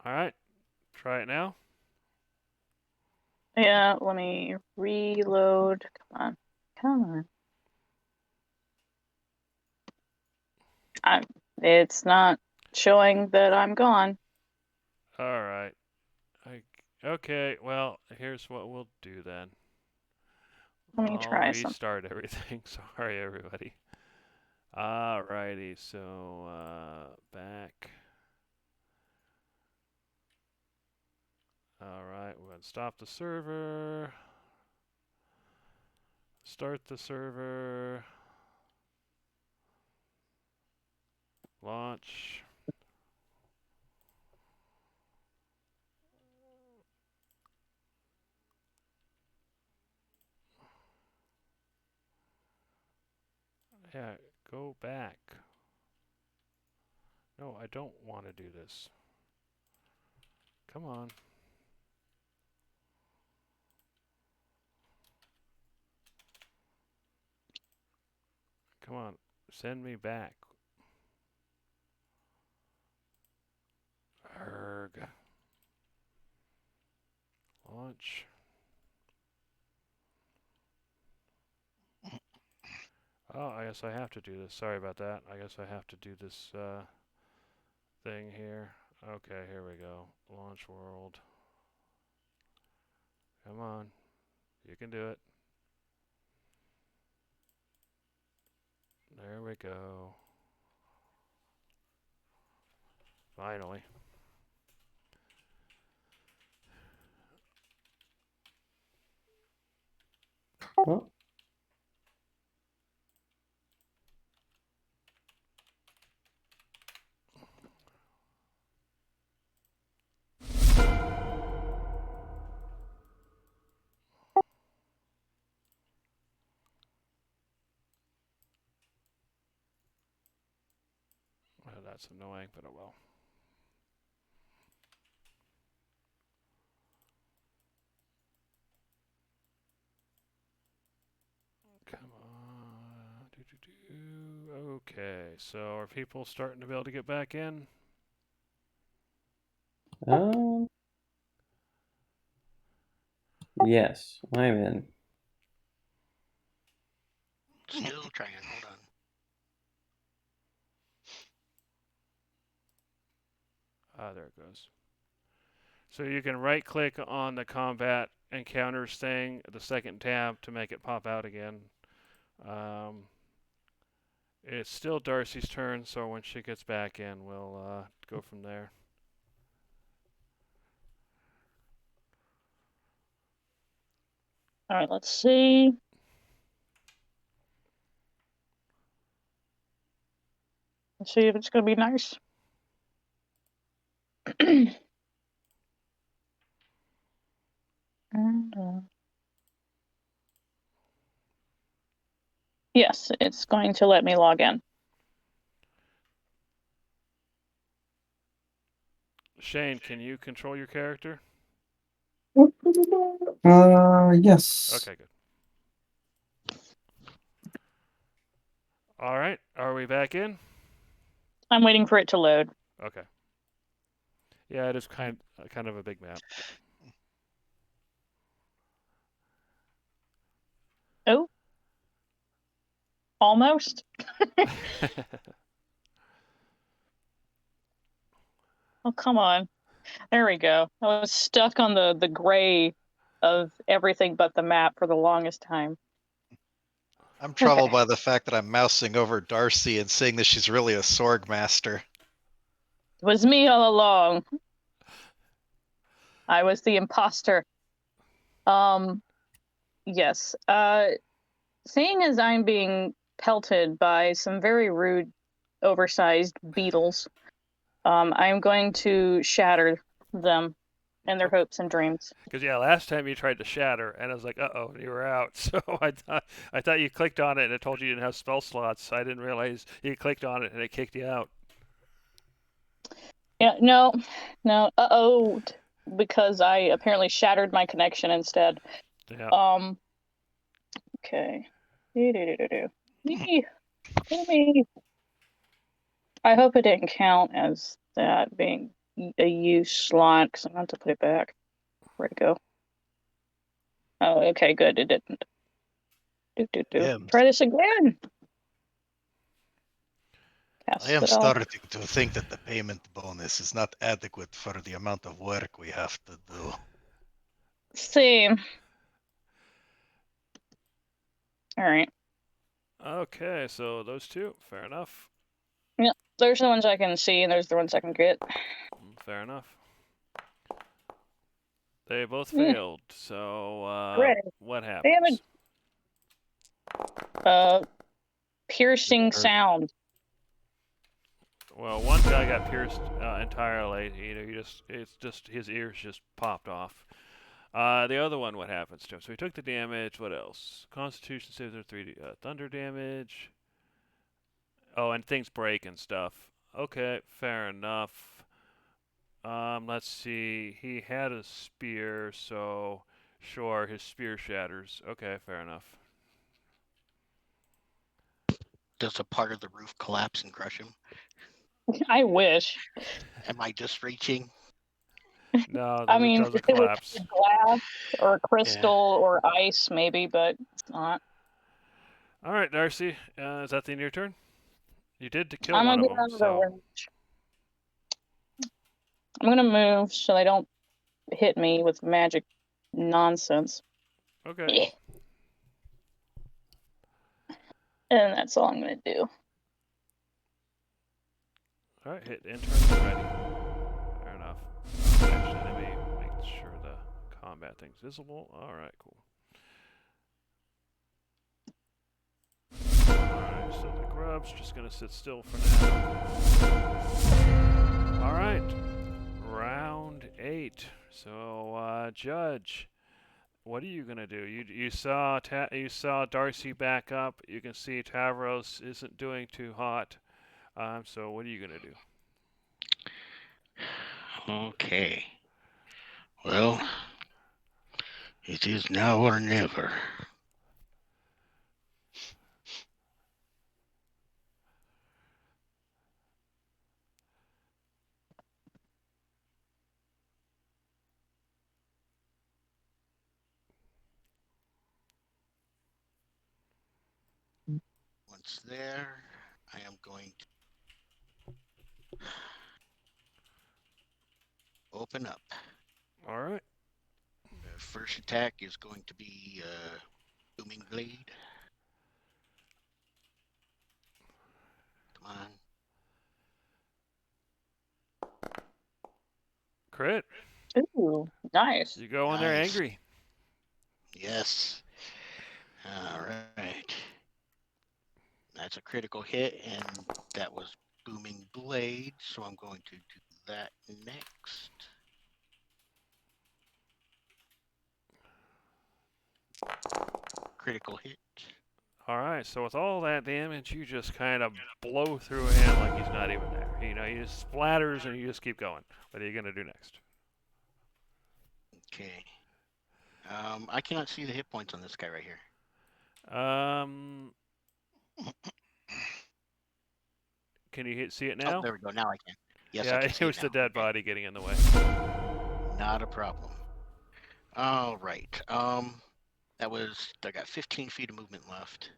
All right. Try it now. Yeah, let me reload. Come on. Come on. It's not showing that I'm gone. All right. Okay. Well, here's what we'll do then. Let me I'll try some. restart everything. Sorry, everybody. Alrighty. So back. All right. We're gonna stop the server. Start the server. Launch. Yeah, go back. No, I don't want to do this. Come on. Come on. Send me back. Erg. Launch. Oh, I guess I have to do this. Sorry about that. I guess I have to do this thing here. Okay, here we go. Launch world. Come on. You can do it. There we go. Finally. Oh. Well, that's annoying, but oh well. Come on. Okay, so are people starting to be able to get back in? Yes, I'm in. Still trying. Hold on. Ah, there it goes. So you can right click on the combat encounters thing, the second tab, to make it pop out again. It's still Darcy's turn, so when she gets back in, we'll go from there. All right, let's see. Let's see if it's gonna be nice. And, yes, it's going to let me log in. Shane, can you control your character? Yes. Okay, good. All right, are we back in? I'm waiting for it to load. Okay. Yeah, it is kind of a big map. Oh, almost. Oh, come on. There we go. I was stuck on the gray of everything but the map for the longest time. I'm troubled by the fact that I'm mousing over Darcy and seeing that she's really a Sorg master. It was me all along. I was the imposter. Yes. Seeing as I'm being pelted by some very rude, oversized beetles, I'm going to shatter them and their hopes and dreams. Because yeah, last time you tried to shatter, and I was like, "Uh-oh, you were out." So I thought you clicked on it and it told you didn't have spell slots. I didn't realize you clicked on it and it kicked you out. Yeah, no. Uh-oh, because I apparently shattered my connection instead. Yeah. Okay. Me. Me. I hope it didn't count as that being a use slot because I'm going to have to put it back. Where'd it go? Oh, okay, good. It didn't. Yeah, Try this again. Pass I am spell. starting to think that the payment bonus is not adequate for the amount of work we have to do. Same. All right. Okay, so those two, fair enough. There's the ones I can see, and there's the ones I can get. Fair enough. They both Yeah. failed. So Great. what Damn happens? it. Piercing Hurt. sound. Well, one guy got pierced entirely. You know, it's just his ears just popped off. The other one, what happens to him? So he took the damage. What else? Constitution saves are 3D thunder damage. Oh, and things break and stuff. Okay, fair enough. Let's see. He had a spear, so sure, his spear shatters. Okay, fair enough. Does a part of the roof collapse and crush him? I wish. Am I just reaching? No, the I roof mean, doesn't if it was collapse. glass or crystal or ice, maybe, but it's not. All right, Darcy. Is that the end of your turn? You did to kill I'm one gonna of get them, out of the so range. I'm gonna move so they don't hit me with magic nonsense. okay. And that's all I'm gonna do. All right, hit enter when ready. Fair enough. Actually, let me make sure the combat thing's visible. All right, cool. Alright, so the grub's just gonna sit still for now. Alright, round 8. So, Judge, what are you gonna do? You saw Darcy back up. You can see Tavros isn't doing too hot. So what are you gonna do? Okay. Well, it is now or never. Once there, I am going to open up. All right. The first attack is going to be Booming Blade. Come on. Crit. Ooh, nice. You go in there Nice. angry. Yes. All right. That's a critical hit, and that was Booming Blade, so I'm going to do that next. Critical hit. All right. So with all that damage, you just kind of blow through him like he's not even there. You know, he just splatters and you just keep going. What are you gonna do next? Okay. I cannot see the hit points on this guy right here. Can you see it Oh, now? there we go. Now I can. Yes, yeah, I can it see was it the now. dead Okay. body getting in the way. Not a problem. All right. I got 15 feet of movement left.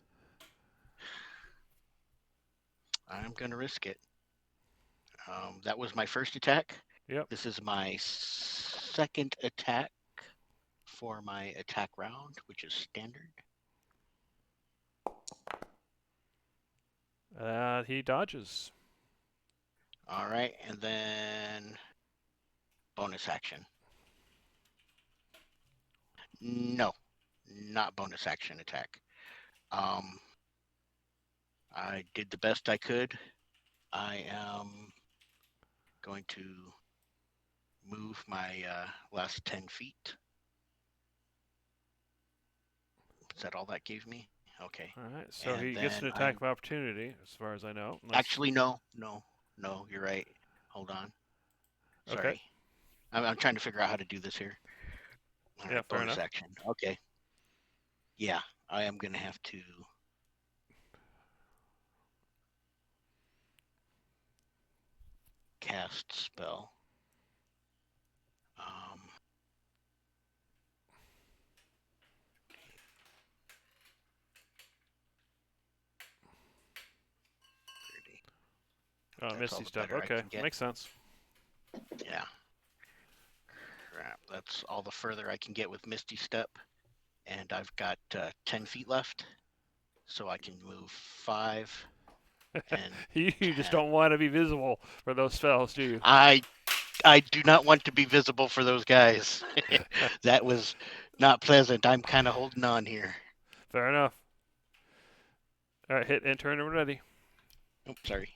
I'm gonna risk it. That was my first attack. Yep. This is my second attack for my attack round, which is standard. He dodges. All right, and then bonus action. No, not bonus action attack. I did the best I could. I am going to move my last 10 feet. Is that all that gave me? Okay. All right. So And he gets an then attack of opportunity, as far as I know. unless- Actually, no, you're right. Hold on. Sorry. Okay. I'm trying to figure out how to do this here. All Yeah, right, fair bonus enough. action. Okay. Yeah, I am going to have to cast spell. Oh, That's all Misty the Step. better I Okay, can get. makes sense. Yeah. Crap. That's all the further I can get with Misty Step. And I've got 10 feet left. So I can move 5 and You just 10. don't want to be visible for those spells, do you? I do not want to be visible for those guys. That was not pleasant. I'm kind of holding on here. Fair enough. All right, hit and turn and ready. Oops, sorry.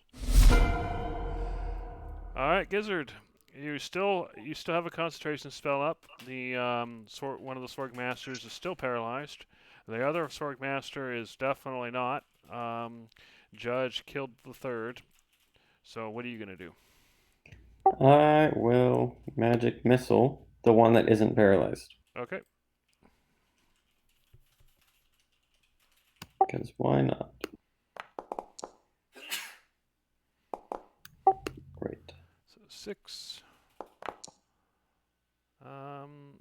All right, Gizzard, you still have a concentration spell up. The one of the Sorg Masters is still paralyzed. The other Sorg Master is definitely not. Judge killed the third. So what are you gonna do? I will magic missile the one that isn't paralyzed. Okay. Because why not? Great. So 6.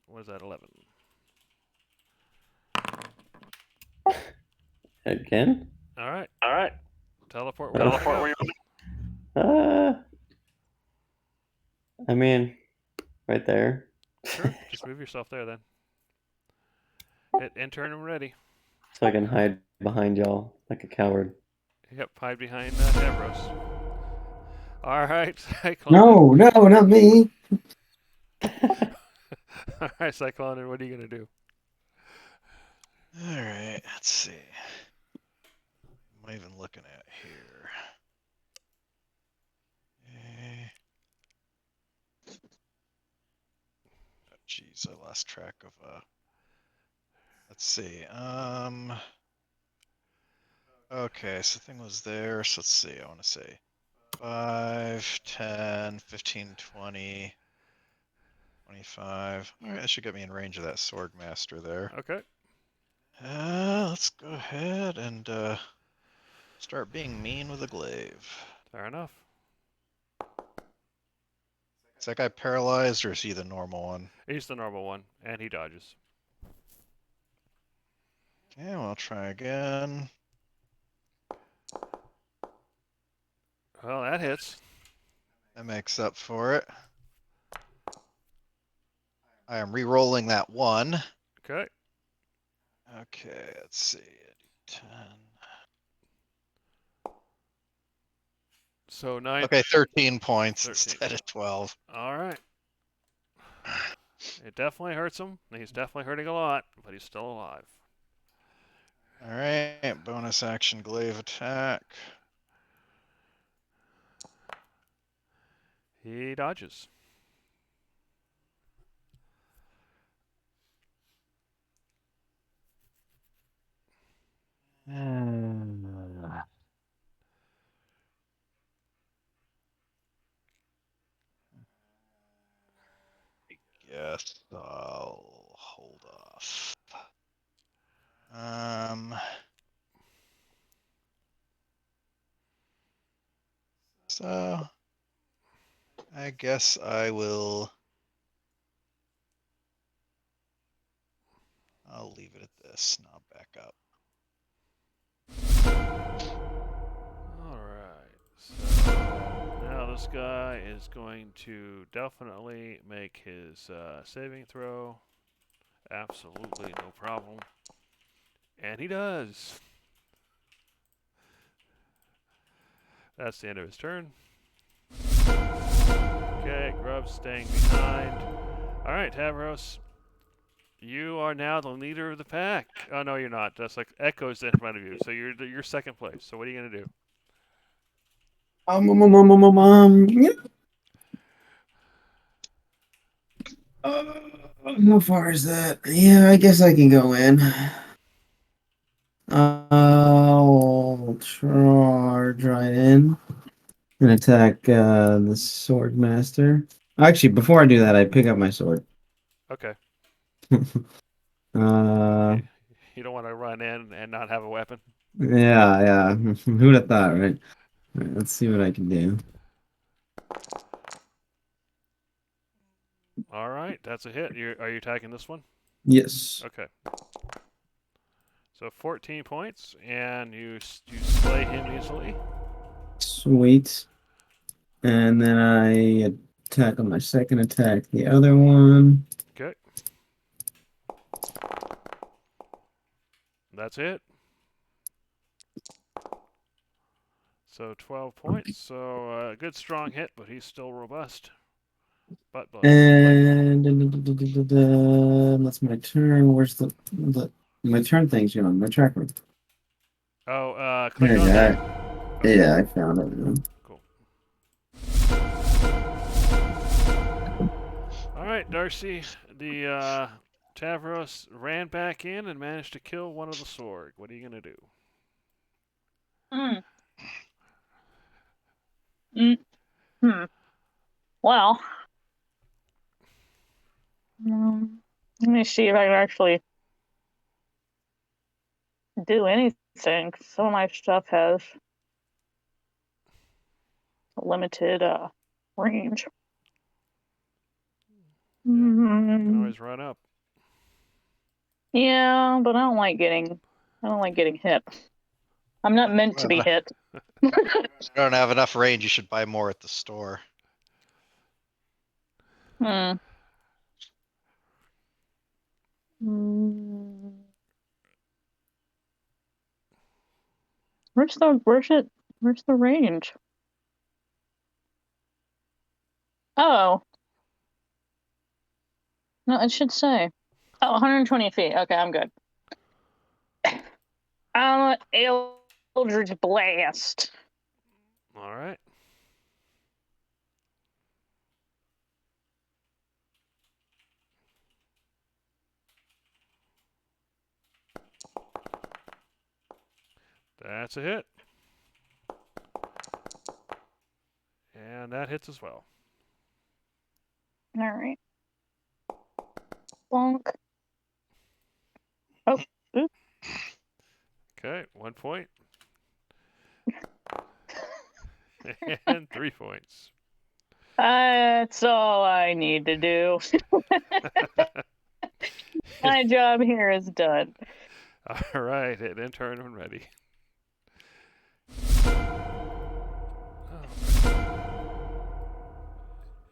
What is that? 11. Again? All right. Teleport. Teleport Where you I mean, right there. Sure. Just move yourself there then. Hit and turn and ready. So I can hide behind y'all like a coward. Yep, hide behind Davros. All right, Cyclone. No, not me. All right, Cyclone, and what are you gonna do? All right, let's see. What am I even looking at here? Oh, jeez, I lost track of. Let's see. Okay, so the thing was there. So let's see. I want to say 5, 10, 15, 20, 25. All right, that should get me in range of that Sword Master there. Okay. Let's go ahead and start being mean with a glaive. Fair enough. Is that guy paralyzed or is he the normal one? He's the normal one, and he dodges. Okay, well, I'll try again. Well, that hits. That makes up for it. I am re-rolling that 1. Okay. Okay, let's see. 10. So 9. Okay, 13 points 13. instead of 12. All right. It definitely hurts him. He's definitely hurting a lot, but he's still alive. All right, bonus action glaive attack. He dodges. Yes, I'll hold off. So I guess I will. I'll leave it at this and I'll back up. Alright, so now this guy is going to definitely make his saving throw. Absolutely no problem. And he does. That's the end of his turn. Okay, Grub's staying behind. Alright, Tavros. You are now the leader of the pack. Oh no, you're not. That's like Echo's in front of you, so you're second place. So what are you gonna do? Yeah. How far is that? Yeah, I guess I can go in. I'll charge right in and attack the sword master. Actually, before I do that, I pick up my sword. Okay. Uh, You don't want to run in and not have a weapon. yeah. Who'd have thought, right? All right, let's see what I can do. All right, that's a hit. Are you attacking this one? Yes. Okay. So 14 points, and you slay him easily. Sweet. And then I attack on my second attack the other one. Okay. That's it. So 12 points. So a good strong hit, but he's still robust. Butt blood. And that's my turn. Where's the my turn thing's going? My tracker. Oh, click There on you that. go. Yeah, I found it. Cool. All right, Darcy. The Tavros ran back in and managed to kill one of the Sorg. What are you gonna do? Well, let me see if I can actually do anything. Some of my stuff has a limited range. You can always run up. Yeah, but I don't like getting hit. I'm not meant to be hit. If you don't have enough range, you should buy more at the store. Where's the range? Oh. No, it should say. Oh, 120 feet. Okay, I'm good. Eldritch Blast. All right. That's a hit. And that hits as well. All right. Bonk. Oh, oop. Okay, 1 point. And 3 points. That's all I need to do. My job here is done. All right, hit and turn when ready.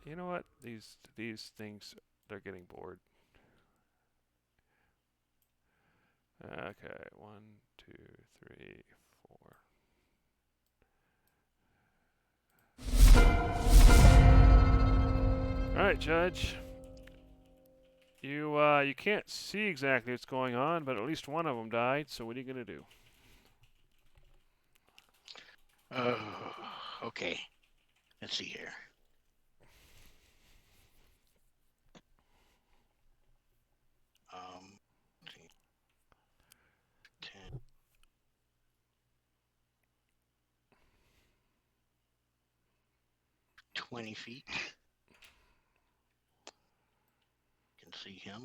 You know what? These things, they're getting bored. Okay, 1, 2, 3, 4. All right, Judge. You can't see exactly what's going on, but at least one of them died. So what are you gonna do? Okay. Let's see here. Let's see. 10. 20 feet. You can see him.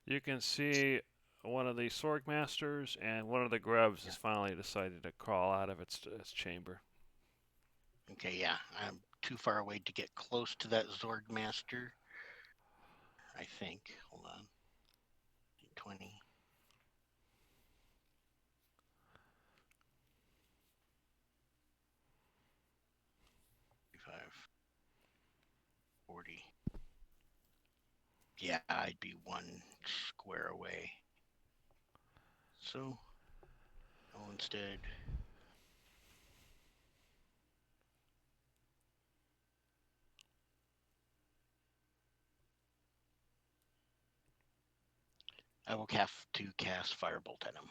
You can see one of the Sorg Masters, and one of the grubs has finally decided to crawl out of its chamber. Okay, yeah. I'm too far away to get close to that Zorg Master. I think. Hold on. 20. 40. Yeah, I'd be 1 square away. So, go instead. I will have to cast Firebolt at him.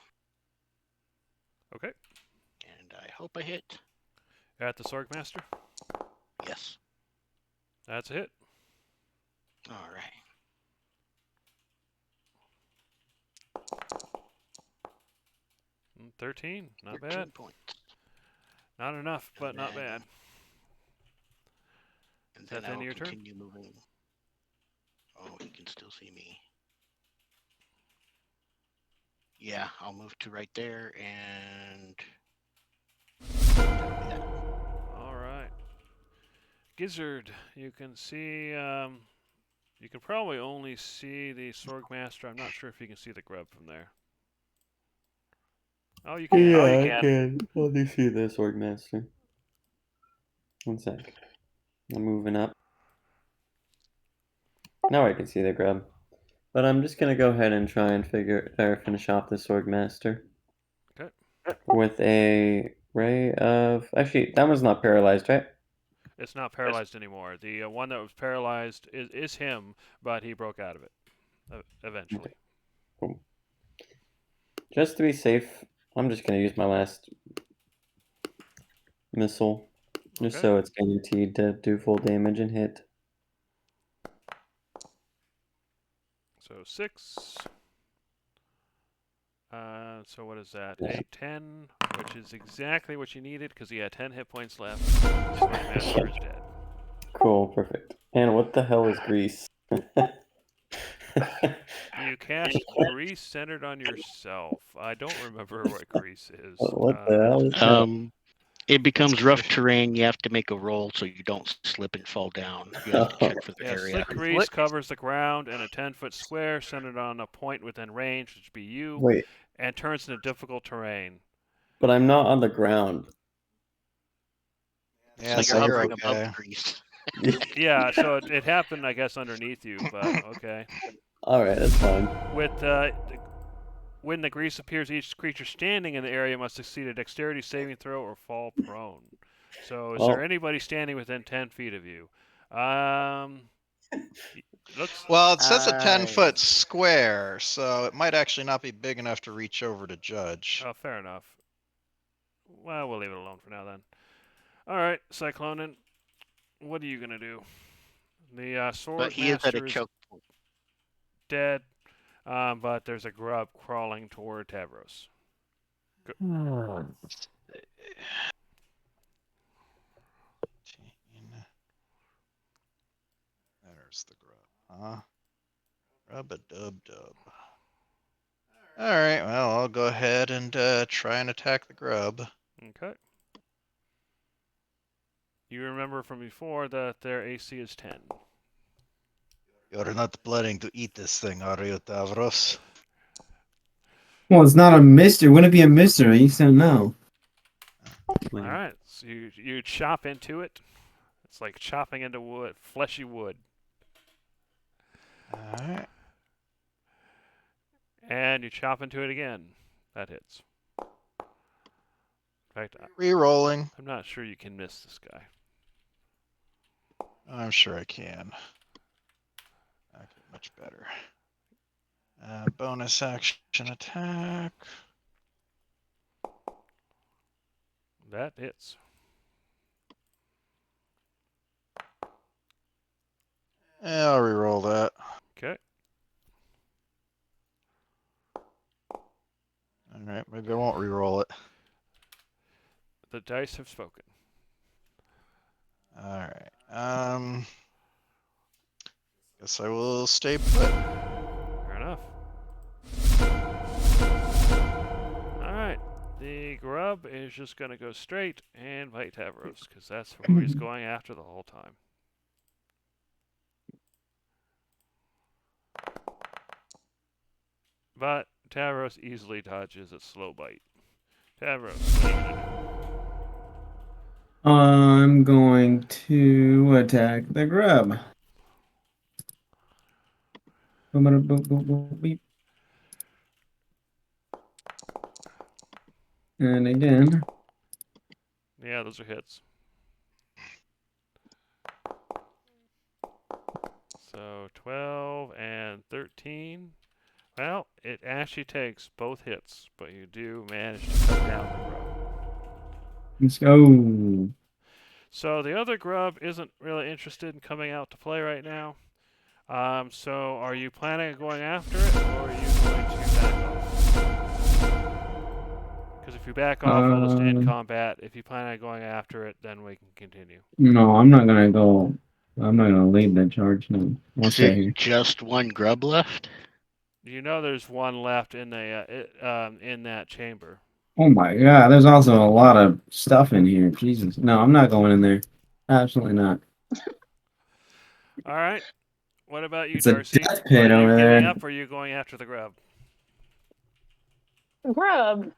Okay. And I hope I hit. At the Sorg Master. Yes. That's a hit. All right. 13. Not 13 bad. points. Not enough, but not bad. And Is that then the I end of will your turn? continue moving. Oh, he can still see me. Yeah, I'll move to right there and that'll be that. All right. Gizzard, you can see. You can probably only see the Swordmaster. I'm not sure if you can see the grub from there. Oh, you can. Oh, you can. can. Let me see this Orgmaster. One sec. I'm moving up. Now I can see the grub. But I'm just gonna go ahead and try and finish off this Orgmaster. Okay. With a ray of. Actually, that one's not paralyzed, right? It's not paralyzed anymore. The one that was paralyzed is him, but he broke out of it eventually. Cool. Just to be safe, I'm just gonna use my last missile, just Okay. so it's guaranteed to do full damage and hit. So 6. So what is that? Yeah. 8, 10, which is exactly what you needed because he had 10 hit points left. Swordmaster is dead. Cool, perfect. And what the hell is grease? You cast grease centered on yourself. I don't remember what grease is. What the hell is that? It becomes rough terrain. You have to make a roll so you don't slip and fall down. You have to check for the Yeah, area. slick grease covers the ground in a 10-foot square centered on a point within range, which would be you, Wait, and turns into difficult terrain. but I'm not on the ground. Yeah, so so you're you're hovering okay. above grease. Yeah, so it happened, I guess, underneath you, but okay. Alright, that's fine. With when the grease appears, each creature standing in the area must succeed a dexterity saving throw or fall prone. So, is there anybody standing within 10 feet of you? Looks. Well, it says a 10-foot square, so it might actually not be big enough to reach over to judge. Oh, fair enough. Well, we'll leave it alone for now then. All right, Cyclonin, what are you gonna do? The But he is at a Swordmaster is choke. dead, but there's a grub crawling toward Tavros. There's the grub, huh? Rub-a-dub-dub. Alright, well, I'll go ahead and try and attack the grub. Okay. You remember from before that their AC is 10. You're not planning to eat this thing, are you, Tavros? Well, it's not a mystery. Wouldn't it be a mystery? You said no. All right, so you chop into it. It's like chopping into wood, fleshy wood. Alright. And you chop into it again. That hits. In fact, Rerolling. I'm not sure you can miss this guy. I'm sure I can. Okay, much better. Bonus action attack. That hits. Yeah, I'll reroll that. Okay. Alright, maybe I won't reroll it. The dice have spoken. Alright. Guess I will stay put. Fair enough. Alright. The grub is just going to go straight and bite Tavros, because that's who he's going after the whole time. But Tavros easily dodges a slow bite. Tavros, what are you gonna do? I'm going to attack the grub. Beep. And again. Yeah, those are hits. So 12 and 13. Well, it actually takes both hits, but you do manage to cut down the grub. Let's go. So the other grub isn't really interested in coming out to play right now. So are you planning on going after it, or are you going to back off? Because if you back off, we'll just end combat. If you plan on going after it, then we can continue. No, I'm not gonna go. I'm not gonna lead that charge. No, I'll Is stay here. it just one grub left? You know, there's one left in the in that chamber. Oh my god, there's also a lot of stuff in here. Jesus. No, I'm not going in there. Absolutely not. All right. What about you, It's a Darcy? death pit Are you over giving there. up or are you going after the grub? Grub.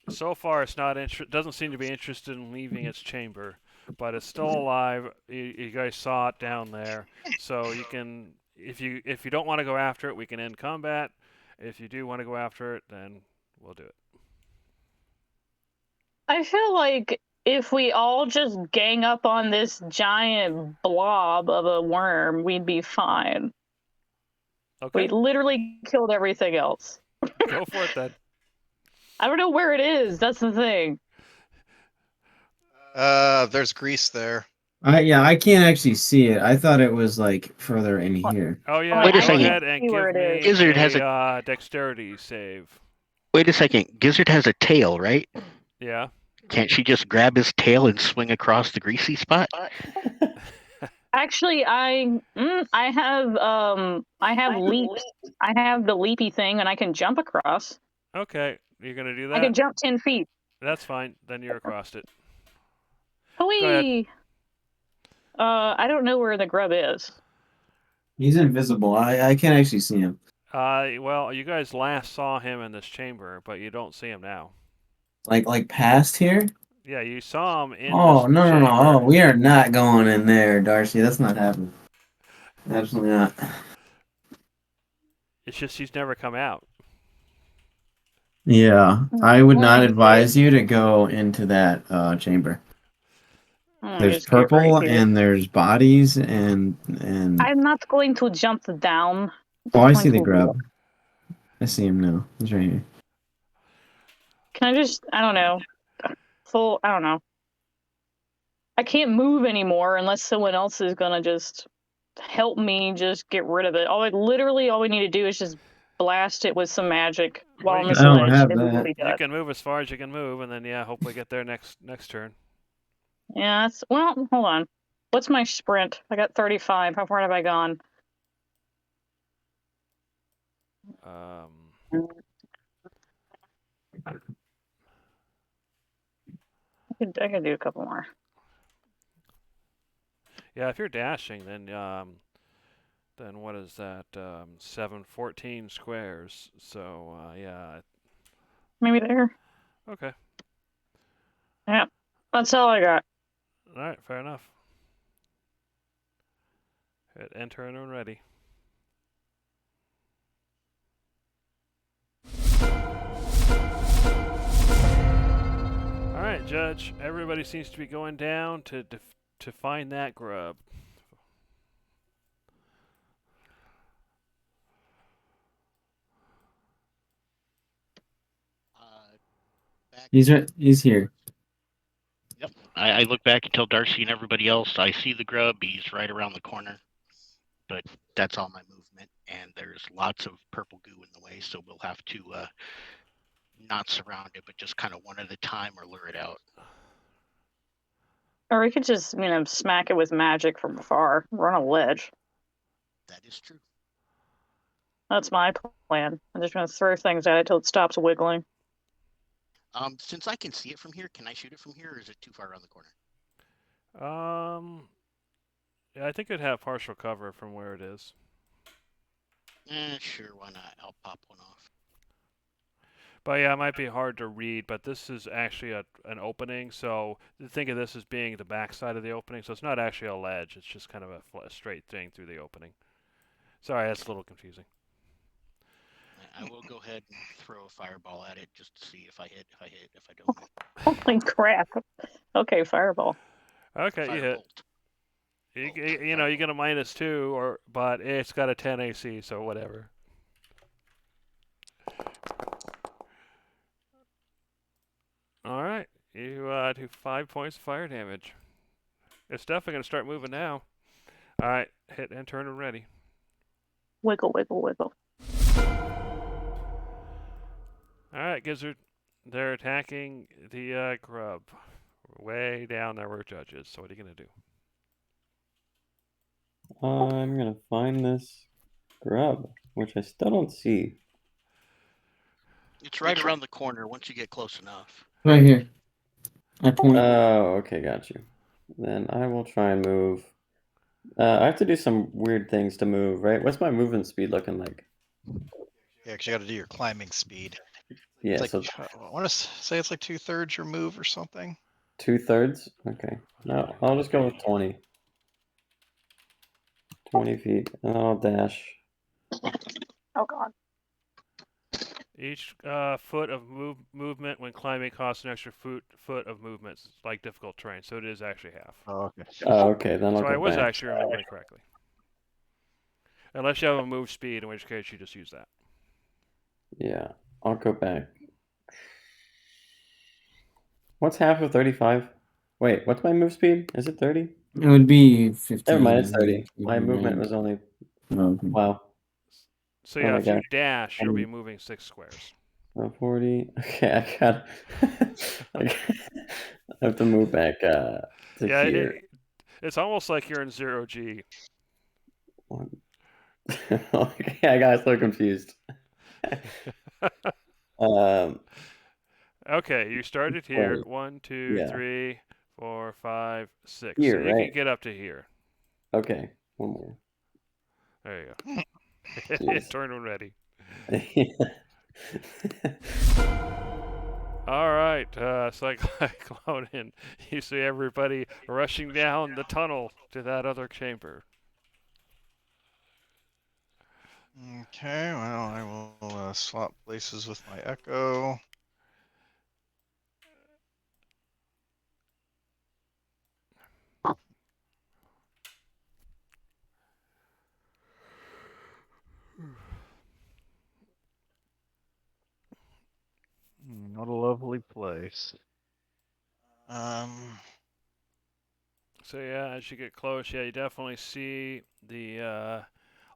So far, it's not doesn't seem to be interested in leaving its chamber, but it's still alive. You guys saw it down there, so you can, if you don't want to go after it, we can end combat. If you do want to go after it, then we'll do it. I feel like if we all just gang up on this giant blob of a worm, we'd be fine. Okay, We literally killed everything else. go for it then. I don't know where it is. That's the thing. There's grease there. I can't actually see it. I thought it was like further in here. Oh yeah, Wait a go second. ahead and See where give it me is. Gizzard has a dexterity save. Wait a second. Gizzard has a tail, right? Yeah. Can't she just grab his tail and swing across the greasy spot? Actually, I have leaps. I have the leapy thing, and I can jump across. Okay, you're gonna do I can that. jump 10 feet. That's fine. Then you're across it. Hooey! I don't know where the grub is. He's invisible. I can't actually see him. Well, you guys last saw him in this chamber, but you don't see him now. Like past here? Yeah, you saw him in Oh this no. chamber. Oh, we are not going in there, Darcy. That's not happening. Absolutely not. It's just he's never come out. Yeah, I would not Well, advise you to go into that chamber. There's just get right purple here. and there's bodies and I'm not going to jump down. oh, I I'm see the going to grub. walk. I see him now. He's right here. Can I just? I don't know. I don't know. I can't move anymore unless someone else is gonna just help me just get rid of it. All we need to do is just blast it with some magic while on Well, this I don't ledge, have and we that. will be You done. can move as far as you can move, and then hopefully get there next turn. Yeah, well, hold on. What's my sprint? I got 35. How far have I gone? I could do a couple more. Yeah, if you're dashing, then what is that? 714 squares. So yeah. Maybe there. Okay. Yeah, that's all I got. All right, fair enough. Hit enter and when ready. All right, Judge. Everybody seems to be going down to find that grub. He's here. Yep. I look back and tell Darcy and everybody else I see the grub. He's right around the corner. But that's all my movement. And there's lots of purple goo in the way, so we'll have to not surround it, but just kind of one at a time or lure it out. Or we could just, smack it with magic from afar. We're on a ledge. That is true. That's my plan. I'm just going to throw things at it till it stops wiggling. Since I can see it from here, can I shoot it from here, or is it too far around the corner? Yeah, I think it'd have partial cover from where it is. Sure, why not? I'll pop one off. But yeah, it might be hard to read, but this is actually an opening, so think of this as being the back side of the opening, so it's not actually a ledge, it's just kind of a straight thing through the opening. Sorry, that's a little confusing. I will go ahead and throw a fireball at it just to see if I hit. If I don't. Holy crap. Okay, fireball. Okay, you hit. You get a -2, but it's got a 10 AC, so whatever. All right, you do 5 points of fire damage. It's definitely gonna start moving now. All right, hit and turn and ready. Wiggle, wiggle, wiggle. All right, Gizzard. They're attacking the grub. Way down there where Judge is. So what are you gonna do? I'm gonna find this grub, which I still don't see. It's right around the corner once you get close enough. Right here. I point. Oh, okay, got you. then I will try and move. I have to do some weird things to move, right? What's my movement speed looking like? Yeah, because you got to do your climbing speed. Yeah, It's like, so I want to say it's like 2/3 your move or something. 2/3? Okay. No, I'll just go with 20. 20 feet, and I'll dash. Oh God. Each foot of movement when climbing costs an extra foot of movement. It's like difficult terrain, so it is actually half. Oh, okay. Oh, okay, then I'll So I go was back. actually remembering correctly. Unless you have a move speed, in which case you just use that. Yeah, I'll go back. What's half of 35? Wait, what's my move speed? Is it 30? It would be 15. Never mind, it's I 30. think. My movement was only. Oh, okay. Wow. So Oh yeah, my if you gosh. dash, you'll be moving 6 squares. 40. Okay, I got. I have to move back to Yeah, here. it's almost like you're in 0G. Okay, I got so confused. Okay, you started here. Wait, 1, 2, yeah. 3, 4, 5, 6. Here, So you right? can get up to here. Okay, one more. There you go. Jeez. Turn when ready. All right, Cyclone, you see everybody rushing down the tunnel to that other chamber. Okay, well, I will swap places with my Echo. What a lovely place. So yeah, as you get close, yeah, you definitely see the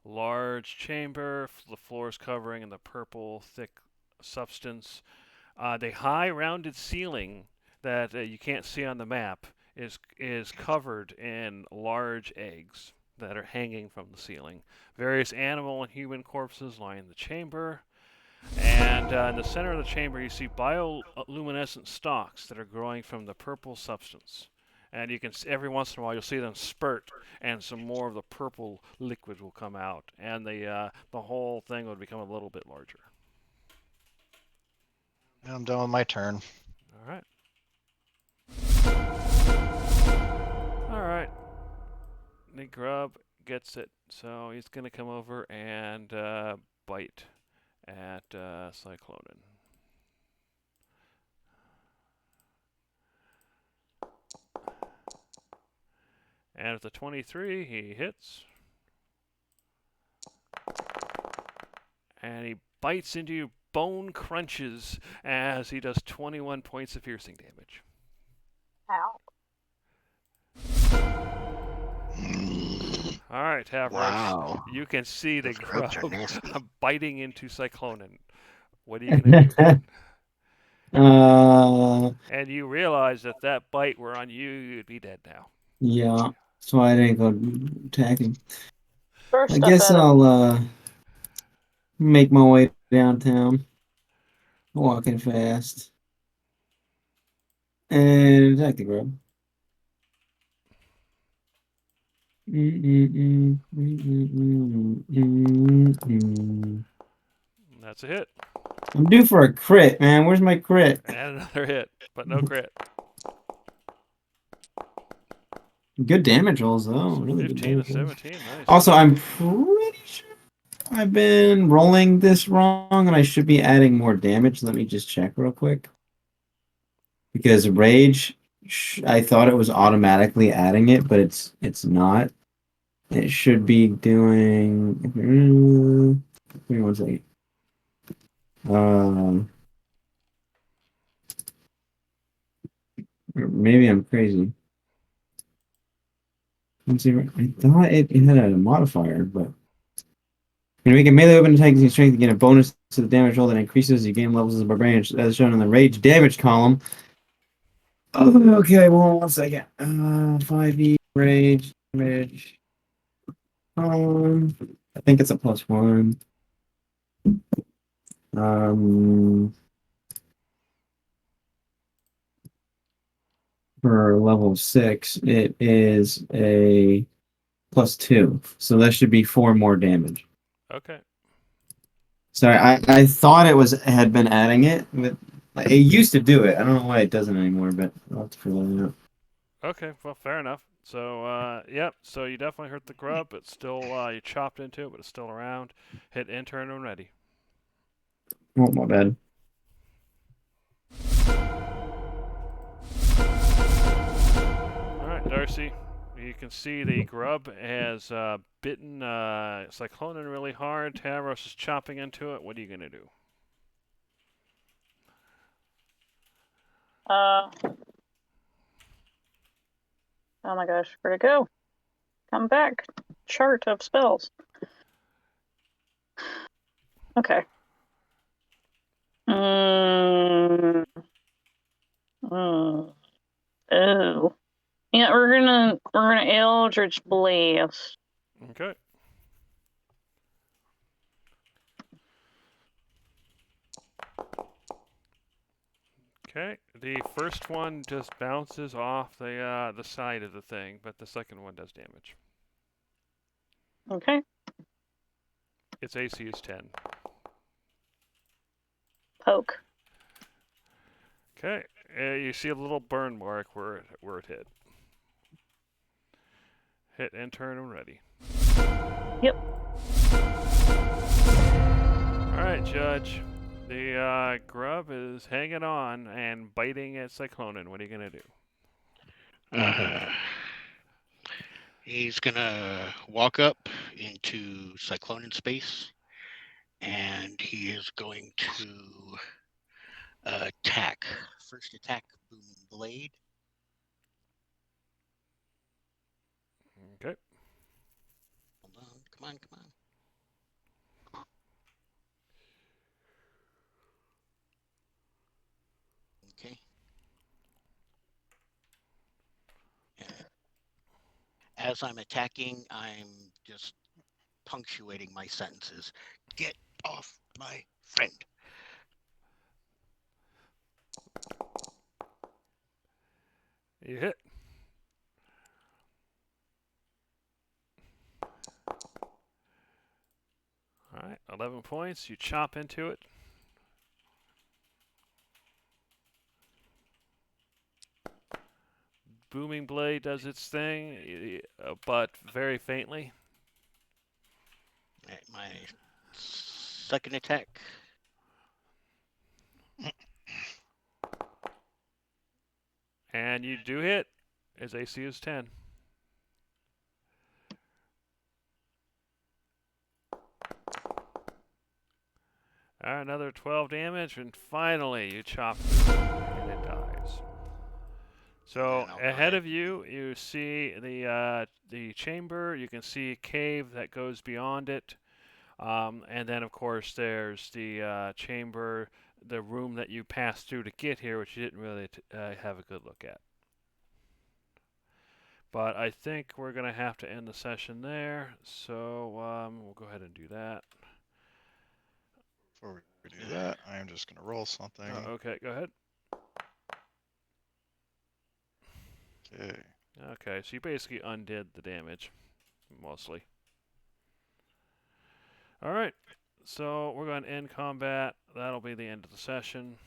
large chamber. The floor is covering in the purple, thick substance. The high, rounded ceiling that you can't see on the map is covered in large eggs that are hanging from the ceiling. Various animal and human corpses line the chamber. And in the center of the chamber, you see bioluminescent stalks that are growing from the purple substance. And you can every once in a while you'll see them spurt, and some more of the purple liquid will come out, and the whole thing would become a little bit larger. I'm done with my turn. All right. All right. Nick Grubb gets it, so he's gonna come over and bite at Cyclonin. And at the 23, he hits. And he bites into you, bone crunches as he does 21 points of piercing damage. Ow. All right, Tavros. Wow. You can see the Those grubs are grub nasty. biting into Cyclonin. What are you going to do? And you realize that that bite were on you, you'd be dead now. Yeah, that's why I didn't go attacking. First I up guess at him. I'll make my way downtown, walking fast, and attack the grub. That's a hit. I'm due for a crit, man. Where's my crit? And another hit, but no crit. Good damage rolls, though. Really good 15 to damage rolls. 17, nice. Also, I'm pretty sure I've been rolling this wrong, and I should be adding more damage. Let me just check real quick. Because Rage, I thought it was automatically adding it, but it's not. It should be doing. Give me 1 second. Maybe I'm crazy. Let's see. I thought it had a modifier, but when you make a melee weapon attack using strength, you get a bonus to the damage roll that increases you gain levels as a barbarian, as shown in the rage damage column. Oh, okay, well, 1 second. 5e rage damage. I think it's a +1. for level 6, it is a +2. So that should be 4 more damage. Okay. Sorry, I thought it had been adding it, but it used to do it. I don't know why it doesn't anymore, but I'll have to figure that out. Okay, well, fair enough. So, yep, so you definitely hurt the grub, but still, you chopped into it, but it's still around. Hit intern when ready. Oh, my bad. Alright, Darcy, you can see the grub has bitten Cyclonin really hard. Tavros is chopping into it. What are you going to do? Oh my gosh, where'd it go? Come back. Chart of spells. Okay. Oh. Yeah, we're gonna Eldritch Blast. Okay. Okay, the first one just bounces off the side of the thing, but the second one does damage. Okay. Its AC is 10. Poke. Okay, you see a little burn mark where it hit. Hit intern when ready. Yep. All right, Judge. The grub is hanging on and biting at Cyclonin. What are you gonna do? He's gonna walk up into Cyclonian space, and he is going to attack. First attack, Booming Blade. Okay. Hold on, come on. Okay. As I'm attacking, I'm just punctuating my sentences. Get off my friend. You hit. All right, 11 points. You chop into it. Booming Blade does its thing, but very faintly. At my second attack. And you do hit. His AC is 10. All right, another 12 damage, and finally you chop through it, and it dies. So ahead of you, you see the chamber. You can see a cave that goes beyond it, and then of course there's the chamber, the room that you passed through to get here, which you didn't really have a good look at. But I think we're gonna have to end the session there. So we'll go ahead and do that. Before we do that, I am just going to roll something. Okay, go ahead. Okay. Okay, so you basically undid the damage, mostly. All right, so we're going to end combat. That'll be the end of the session.